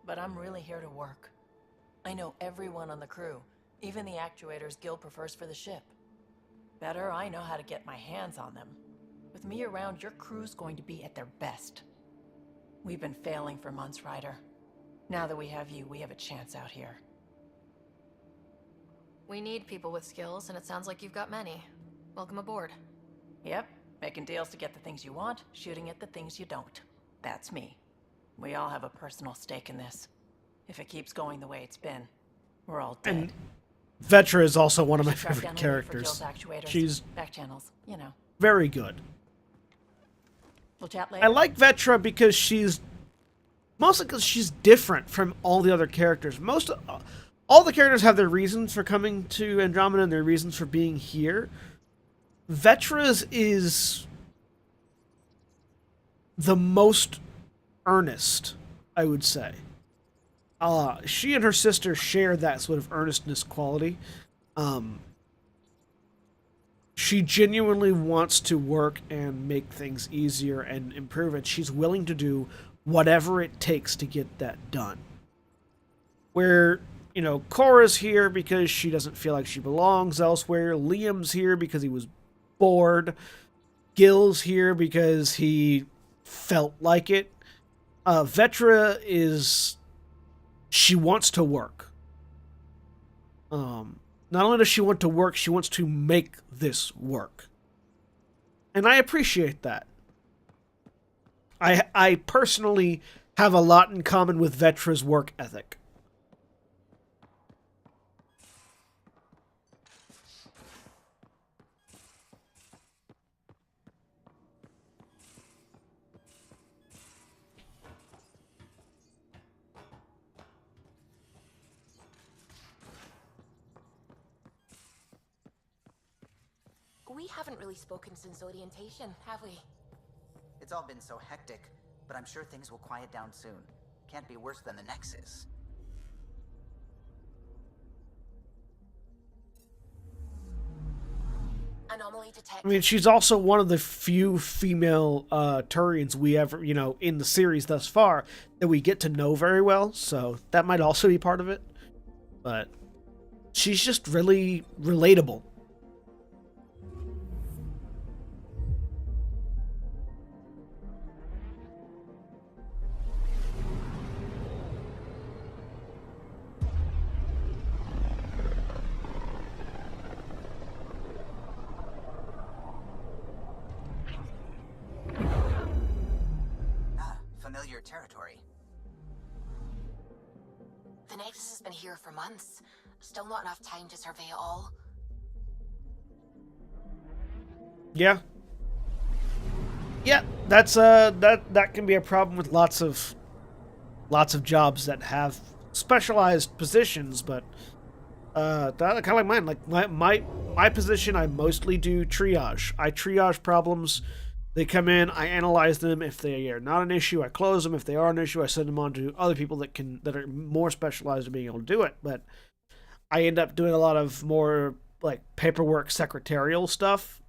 P: but I'm really here to work. I know everyone on the crew, even the actuators Gil prefers for the ship. Better, I know how to get my hands on them. With me around, your crew's going to be at their best. We've been failing for months, Ryder. Now that we have you, we have a chance out here.
C: We need people with skills, and it sounds like you've got many. Welcome aboard.
P: Yep, making deals to get the things you want, shooting at the things you don't. That's me. We all have a personal stake in this. If it keeps going the way it's been, we're all dead.
A: And Vetra is also one of my favorite characters. She's
P: back channels, you know.
A: very good.
P: We'll chat later.
A: I like Vetra because she's mostly because she's different from all the other characters. All the characters have their reasons for coming to Andromeda and their reasons for being here. Vetra's is the most earnest, I would say. She and her sister share that sort of earnestness quality. She genuinely wants to work and make things easier and improve it. She's willing to do whatever it takes to get that done. Where, you know, Cora's here because she doesn't feel like she belongs elsewhere. Liam's here because he was bored. Gil's here because he felt like it. Vetra is... she wants to work. Not only does she want to work, she wants to make this work. And I appreciate that. I personally have a lot in common with Vetra's work ethic.
Q: We haven't really spoken since orientation, have we?
D: It's all been so hectic, but I'm sure things will quiet down soon. Can't be worse than the Nexus.
Q: Anomaly
A: I
Q: detected.
A: mean, she's also one of the few female Turians we ever, in the series thus far that we get to know very well. So that might also be part of it. But she's just really relatable.
D: Familiar territory.
Q: The Nexus has been here for months. Still not enough time to survey it all.
A: Yeah. Yeah, that's that can be a problem with lots of jobs that have specialized positions, but kind of like mine. Like my position, I mostly do triage. I triage problems. They come in, I analyze them. If they are not an issue, I close them. If they are an issue, I send them on to other people that are more specialized in being able to do it. But I end up doing a lot of more like paperwork, secretarial stuff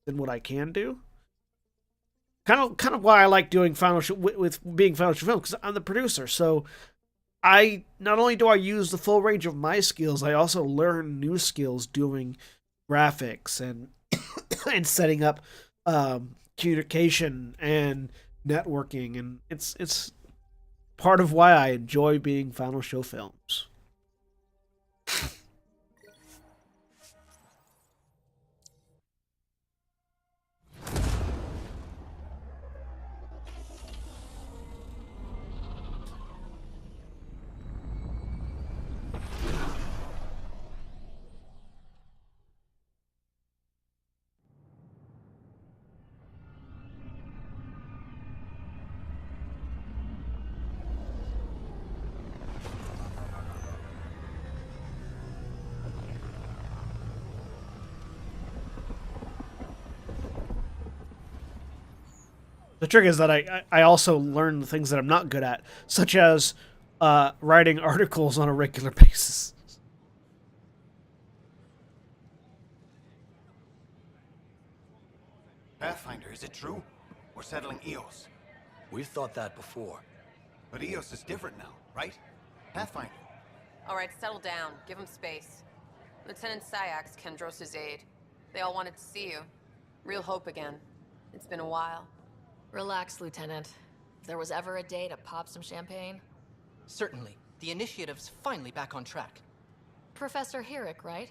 A: than what I can do. Kind of why I like doing Final Show with being Final Show Film, because I'm the producer. So I not only do I use the full range of my skills, I also learn new skills doing graphics and and setting up communication and networking, and it's part of why I enjoy being Final Show Films. The trick is that I also learn the things that I'm not good at, such as writing articles on a regular basis.
R: Pathfinder, is it true? We're settling Eos.
S: We've thought that before.
R: But Eos is different now, right? Pathfinder.
T: All right, settle down. Give him space. Lieutenant Syax, Kendros' aide. They all wanted to see you. Real hope again. It's been a while.
C: Relax, Lieutenant. If there was ever a day to pop some champagne...
U: Certainly. The initiative's finally back on track.
C: Professor Herrick, right?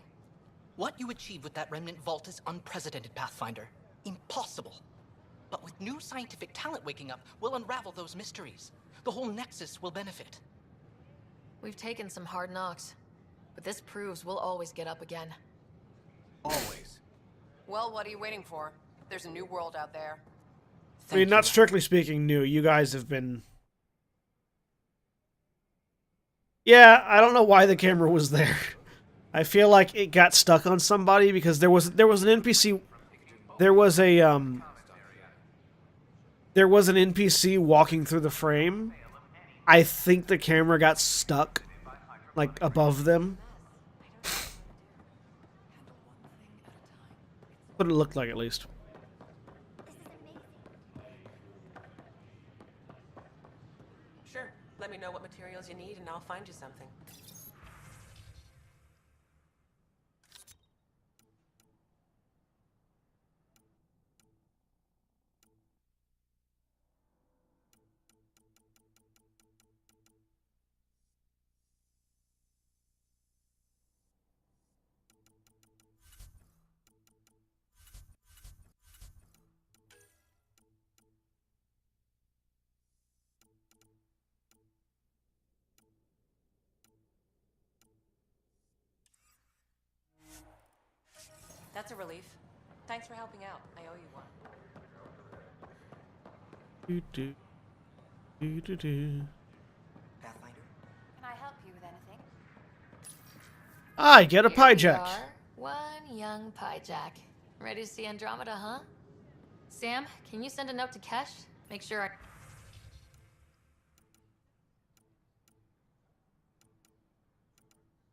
U: What you achieved with that remnant vault is unprecedented, Pathfinder. Impossible. But with new scientific talent waking up, we'll unravel those mysteries. The whole Nexus will benefit.
C: We've taken some hard knocks, but this proves we'll always get up again.
R: Always.
T: Well, what are you waiting for? There's a new world out there.
A: I mean, not strictly speaking new. You guys have been... Yeah, I don't know why the camera was there. I feel like it got stuck on somebody because there was an NPC... There was an NPC walking through the frame. I think the camera got stuck, like, above them. What it looked like, at least.
P: Sure. Let me know what materials you need and I'll find you something. That's a relief. Thanks for helping out. I owe you one.
D: Pathfinder?
Q: Can I help you with anything?
A: I get a pie
C: Here we
A: jack.
C: are, one young pie jack. Ready to see Andromeda, huh? Sam, can you send a note to Kesh? Make sure I...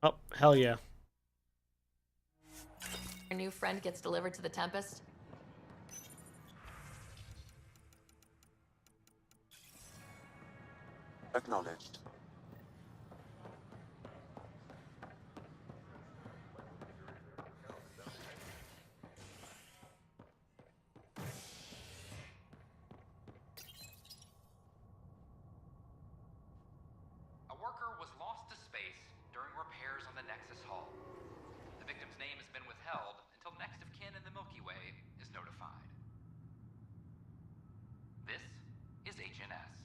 A: Oh, hell yeah.
C: Your new friend gets delivered to the Tempest?
B: Acknowledged.
F: A worker was lost to space during repairs on the Nexus hull. The victim's name has been withheld until next of kin in the Milky Way is notified. This is HNS.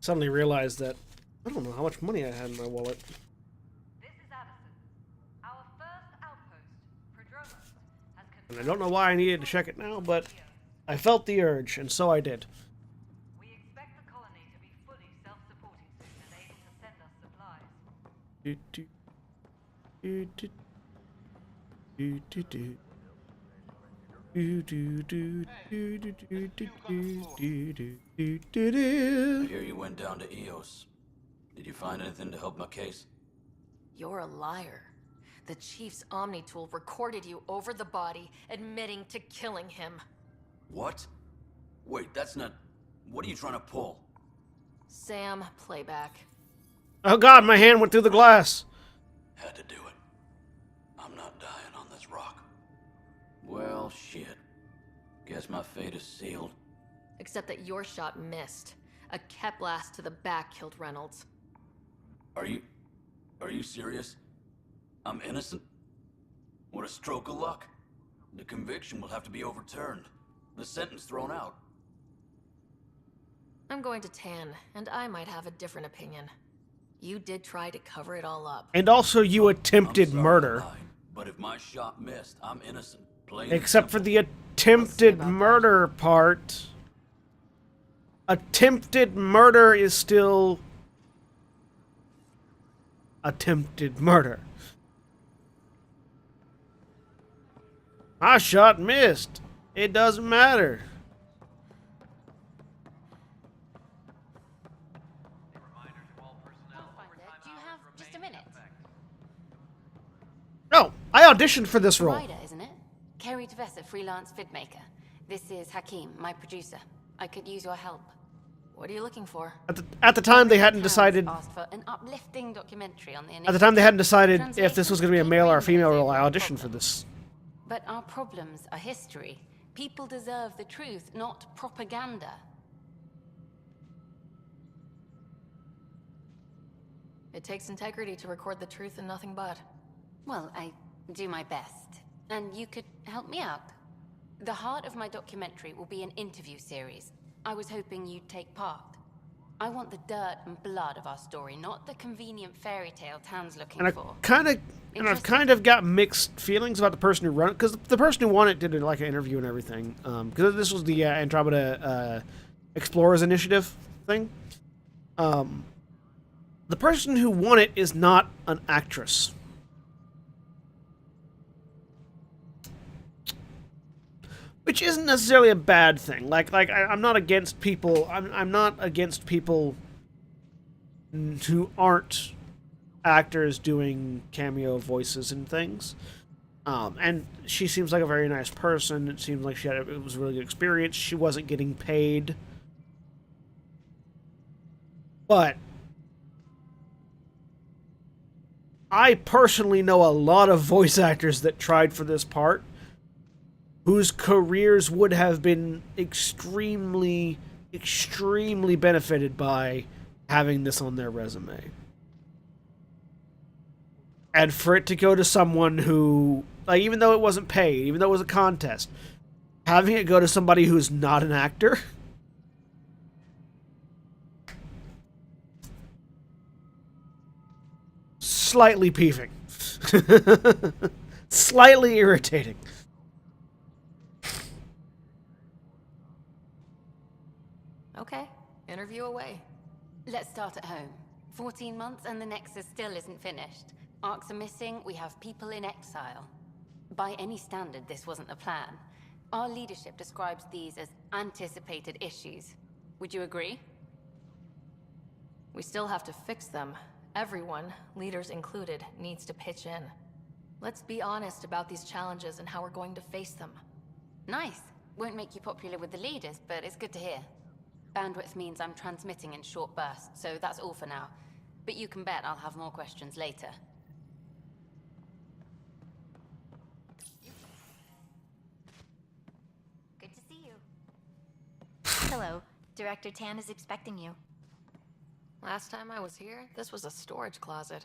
A: Suddenly realized that I don't know how much money I had in my wallet. And I don't know why I needed to check it now, but I felt the urge, and so I did. Do, do, do, do, do, do, do. Do, do, do, do, do, do, do, do, do, do, do.
J: I hear you went down to EOS. Did you find anything to help my case?
C: You're a liar. The Chief's Omni tool recorded you over the body, admitting to killing him.
J: What? Wait, that's not... What are you trying to pull?
C: Sam, playback.
A: Oh god, my hand went through the glass.
J: Had to do it. I'm not dying on this rock. Well, shit. Guess my fate is sealed.
C: Except that your shot missed. A Kep blast to the back killed Reynolds.
J: Are you serious? I'm innocent? What a stroke of luck. The conviction will have to be overturned. The sentence thrown out.
C: I'm going to Tan, and I might have a different opinion. You did try to cover it all up.
A: And also you attempted murder.
J: But if my shot missed, I'm innocent.
A: Except for the attempted murder part. Attempted murder is still attempted murder. My shot missed. It doesn't matter.
Q: Do you have just a minute?
A: No, I auditioned for this role.
Q: Ryder, isn't it? Kerry Tvessa, freelance vidmaker. This is Hakeem, my producer. I could use your help.
C: What are you looking for?
A: At the time, they hadn't decided.
Q: Asked for an uplifting documentary on the
A: At the time, they hadn't decided if this was going to be a male or a female role. I auditioned for this.
Q: But our problems are history. People deserve the truth, not propaganda.
C: It takes integrity to record the truth and nothing but.
Q: Well, I do my best. And you could help me out. The heart of my documentary will be an interview series. I was hoping you'd take part. I want the dirt and blood of our story, not the convenient fairy tale Tan's looking
A: And
Q: for.
A: I've kind of got mixed feelings about the person who run it, because the person who won it did like an interview and everything. Because this was the Andromeda Explorers Initiative thing. The person who won it is not an actress. Which isn't necessarily a bad thing. I'm not against people. I'm not against people who aren't actors doing cameo voices and things. And she seems like a very nice person. It seems like it was a really good experience. She wasn't getting paid. But I personally know a lot of voice actors that tried for this part, whose careers would have been extremely, extremely benefited by having this on their resume. And for it to go to someone who, even though it wasn't paid, even though it was a contest, having it go to somebody who's not an actor, slightly peeving. Slightly irritating.
C: Okay, interview away.
Q: Let's start at home. 14 months and the Nexus still isn't finished. Arcs are missing, we have people in exile. By any standard, this wasn't the plan. Our leadership describes these as anticipated issues. Would you agree?
C: We still have to fix them. Everyone, leaders included, needs to pitch in. Let's be honest about these challenges and how we're going to face them.
Q: Nice. Won't make you popular with the leaders, but it's good to hear. Bandwidth means I'm transmitting in short bursts, so that's all for now. But you can bet I'll have more questions later.
H: Good to see you. Hello. Director Tan is expecting you.
C: Last time I was here, this was a storage closet.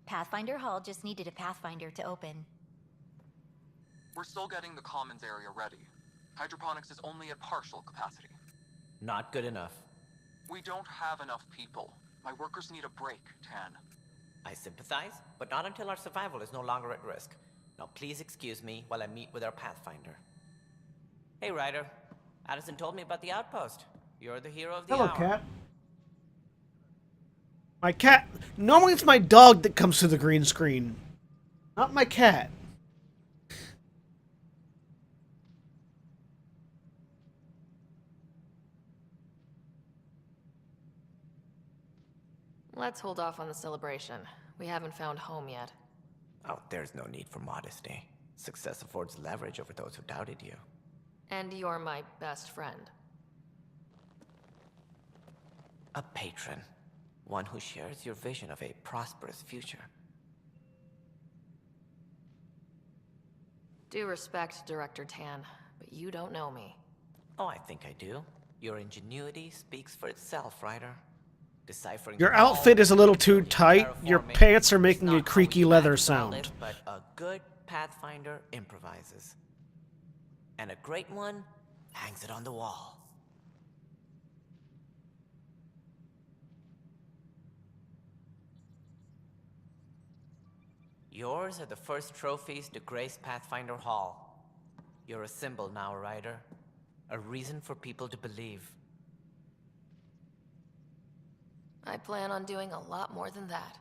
H: Pathfinder Hall just needed a Pathfinder to open.
F: We're still getting the commons area ready. Hydroponics is only at partial capacity.
V: Not good enough.
F: We don't have enough people. My workers need a break, Tan.
V: I sympathize, but not until our survival is no longer at risk. Now please excuse me while I meet with our Pathfinder. Hey, Ryder. Addison told me about the outpost. You're the hero of the
A: Hello,
V: hour.
A: cat. My cat. Normally it's my dog that comes to the green screen. Not my cat.
C: Let's hold off on the celebration. We haven't found home yet.
V: Oh, there's no need for modesty. Success affords leverage over those who doubted you.
C: And you're my best friend.
V: A patron. One who shares your vision of a prosperous future.
C: Due respect, Director Tan, but you don't know me.
V: Oh, I think I do. Your ingenuity speaks for itself, Ryder. Deciphering
A: Your
V: the call
A: outfit is a little too tight. Your
V: terraforming
A: pants are
V: is
A: making a
V: not
A: creaky
V: how we
A: leather
V: magic
A: sound.
V: knowledge, but a good Pathfinder improvises. And a great one hangs it on the wall. Yours are the first trophies to grace Pathfinder Hall. You're a symbol now, Ryder. A reason for people to believe.
C: I plan on doing a lot more than that.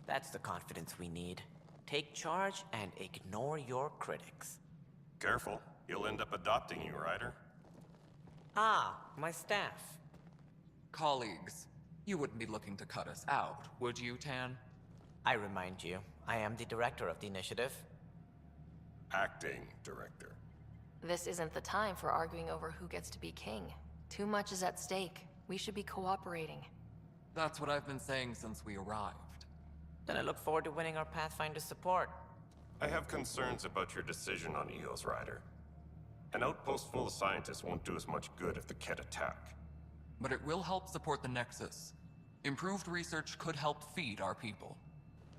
V: That's the confidence we need. Take charge and ignore your critics.
W: Careful, he'll end up adopting you, Ryder.
V: Ah, my staff.
F: Colleagues, you wouldn't be looking to cut us out, would you, Tan?
V: I remind you, I am the director of the initiative.
W: Acting director.
C: This isn't the time for arguing over who gets to be king. Too much is at stake. We should be cooperating.
F: That's what I've been saying since we arrived.
V: Then I look forward to winning our Pathfinder's support.
W: I have concerns about your decision on Eos, Ryder. An outpost full of scientists won't do as much good if the Ket attack.
F: But it will help support the Nexus. Improved research could help feed our people.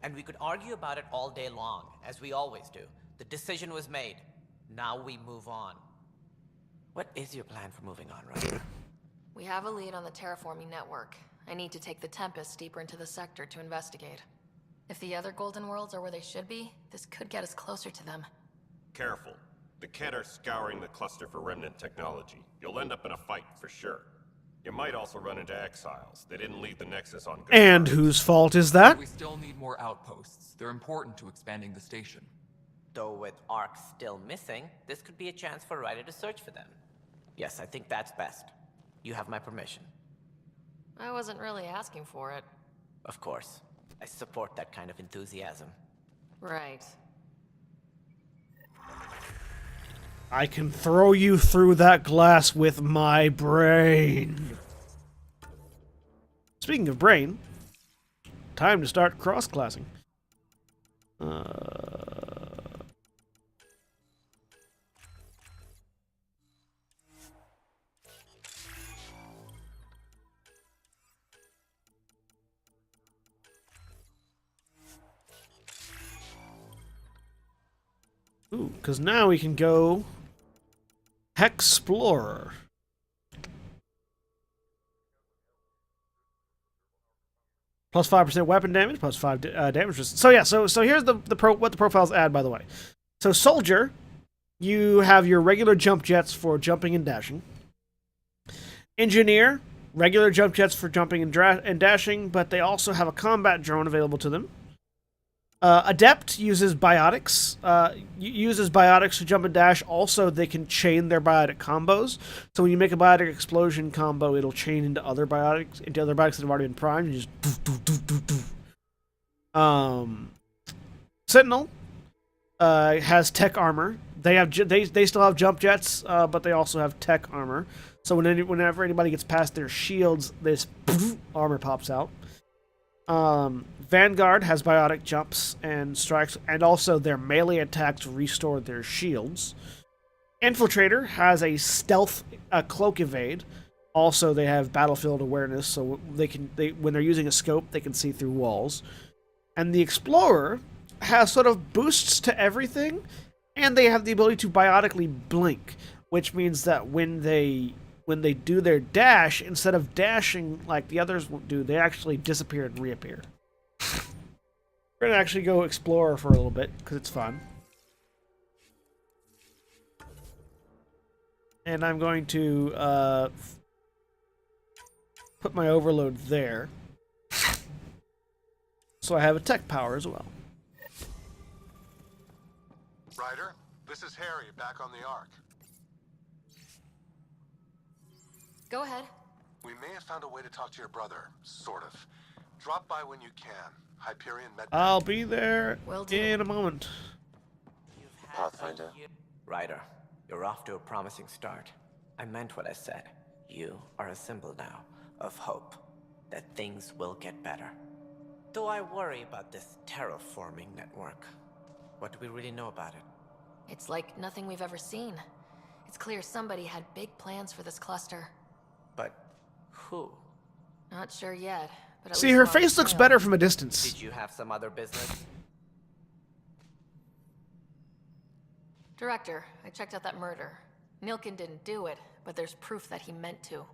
V: And we could argue about it all day long, as we always do. The decision was made. Now we move on. What is your plan for moving on, Ryder?
C: We have a lead on the terraforming network. I need to take the Tempest deeper into the sector to investigate. If the other Golden Worlds are where they should be, this could get us closer to them.
W: Careful. The Ket are scouring the cluster for remnant technology. You'll end up in a fight for sure. You might also run into exiles. They didn't leave the Nexus on good
A: And
W: terms.
A: whose fault is that?
F: We still need more outposts. They're important to expanding the station.
V: Though with Ark still missing, this could be a chance for Ryder to search for them. Yes, I think that's best. You have my permission.
C: I wasn't really asking for it.
V: Of course. I support that kind of enthusiasm.
C: Right.
A: I can throw you through that glass with my brain. Speaking of brain, time to start cross-classing. Ooh, because now we can go Hexplorer. Plus 5% weapon damage, plus 5 damage resistance. So yeah, so here's what the profiles add, by the way. So Soldier, you have your regular jump jets for jumping and dashing. Engineer, regular jump jets for jumping and dashing, but they also have a combat drone available to them. Adept uses biotics. Uses biotics to jump and dash. Also, they can chain their biotic combos. So when you make a biotic explosion combo, it'll chain into other biotics that have already been primed. You just Sentinel has tech armor. They still have jump jets, but they also have tech armor. So whenever anybody gets past their shields, this armor pops out. Vanguard has biotic jumps and strikes, and also their melee attacks restore their shields. Infiltrator has a stealth, cloak evade. Also, they have battlefield awareness, so when they're using a scope, they can see through walls. And the Explorer has sort of boosts to everything, and they have the ability to biotically blink, which means that when they do their dash, instead of dashing like the others do, they actually disappear and reappear. We're going to actually go Explorer for a little bit, because it's fun. And I'm going to put my overload there. So I have a tech power as well.
K: Ryder, this is Harry, back on the Ark.
C: Go ahead.
K: We may have found a way to talk to your brother, sort of. Drop by when you can. Hyperion Med.
A: I'll be there in a moment.
B: Pathfinder.
V: Ryder, you're off to a promising start. I meant what I said. You are a symbol now of hope that things will get better. Though I worry about this terraforming network. What do we really know about it?
C: It's like nothing we've ever seen. It's clear somebody had big plans for this cluster.
V: But who?
C: Not sure yet. But
A: see, her face looks better from a distance.
V: Did you have some other business?
C: Director, I checked out that murder. Nilkin didn't do it, but there's proof that he meant to.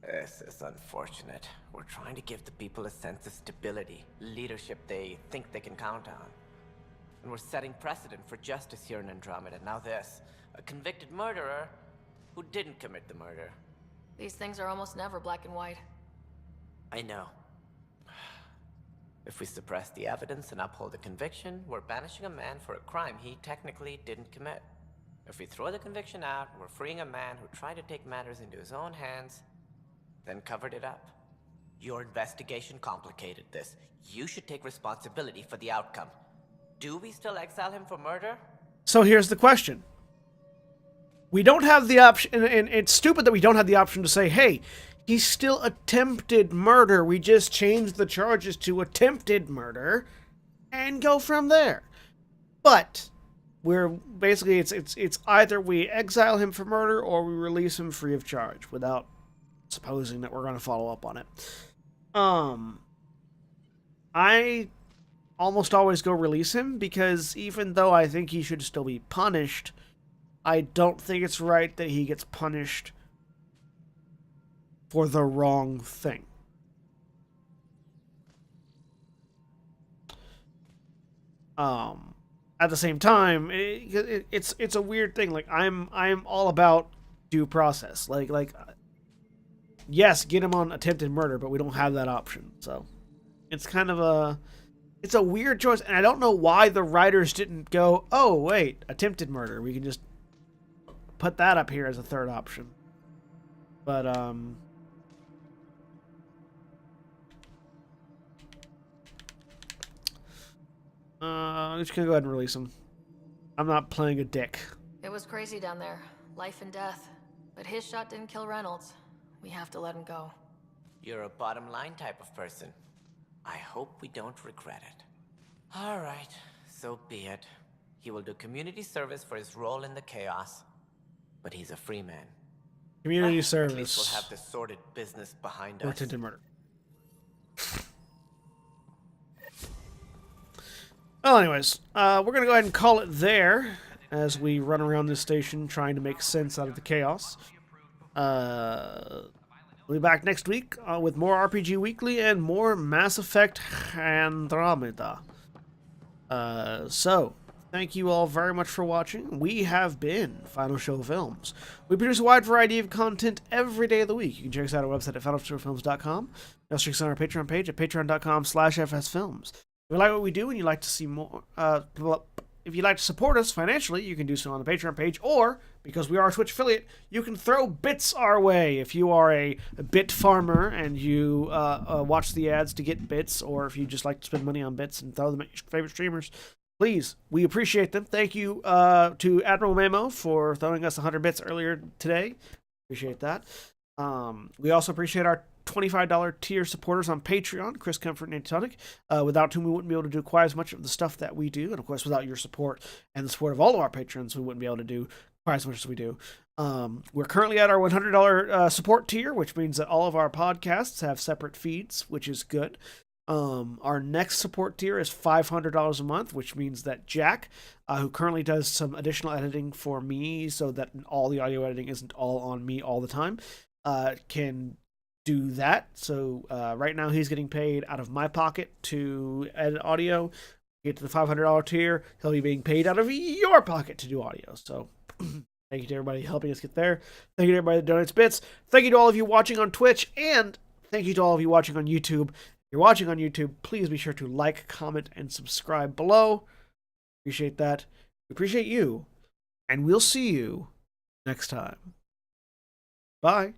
V: This is unfortunate. We're trying to give the people a sense of stability, leadership they think they can count on. And we're setting precedent for justice here in Andromeda. Now this, a convicted murderer who didn't commit the murder.
C: These things are almost never black and white.
V: I know. If we suppress the evidence and uphold the conviction, we're banishing a man for a crime he technically didn't commit. If we throw the conviction out, we're freeing a man who tried to take matters into his own hands, then covered it up. Your investigation complicated this. You should take responsibility for the outcome. Do we still exile him for murder?
A: So here's the question. We don't have the option, and it's stupid that we don't have the option to say, hey, he's still attempted murder. We just changed the charges to attempted murder and go from there. But we're basically, it's either we exile him for murder or we release him free of charge without supposing that we're going to follow up on it. I almost always go release him because even though I think he should still be punished, I don't think it's right that he gets punished for the wrong thing. At the same time, it's a weird thing. Like I'm all about due process. Like yes, get him on attempted murder, but we don't have that option. So it's kind of it's a weird choice, and I don't know why the writers didn't go, oh wait, attempted murder. We can just put that up here as a third option. But I'm just gonna go ahead and release him. I'm not playing a dick.
C: It was crazy down there. Life and death. But his shot didn't kill Reynolds. We have to let him go.
V: You're a bottom line type of person. I hope we don't regret it. All right, so be it. He will do community service for his role in the chaos, but he's a free man.
A: Community
V: At
A: service.
V: least we'll have the sordid business behind
A: Or
V: us.
A: attempted murder. Well, anyways, we're going to go ahead and call it there as we run around this station trying to make sense out of the chaos. We'll be back next week with more RPG Weekly and more Mass Effect Andromeda. So, thank you all very much for watching. We have been Final Show Films. We produce a wide variety of content every day of the week. You can check us out on our website at finalshowfilms.com. Also check us out on our Patreon page at patreon.com/fsfilms. If you like what we do and you'd like to see more, if you'd like to support us financially, you can do so on the Patreon page, or, because we are a Twitch affiliate, you can throw bits our way. If you are a bit farmer and you watch the ads to get bits, or if you just like to spend money on bits and throw them at your favorite streamers, please, we appreciate them. Thank you to Admiral Memo for throwing us 100 bits earlier today. Appreciate that. We also appreciate our $25 tier supporters on Patreon, Chris Comfort and Antitonic, without whom we wouldn't be able to do quite as much of the stuff that we do. And of course, without your support and the support of all of our patrons, we wouldn't be able to do quite as much as we do. We're currently at our $100 support tier, which means that all of our podcasts have separate feeds, which is good. Our next support tier is $500 a month, which means that Jack, who currently does some additional editing for me so that all the audio editing isn't all on me all the time, can do that. So right now he's getting paid out of my pocket to edit audio. Get to the $500 tier, he'll be being paid out of your pocket to do audio. So thank you to everybody helping us get there. Thank you to everybody that donates bits. Thank you to all of you watching on Twitch, and thank you to all of you watching on YouTube. If you're watching on YouTube, please be sure to like, comment, and subscribe below. Appreciate that. We appreciate you, and we'll see you next time. Bye.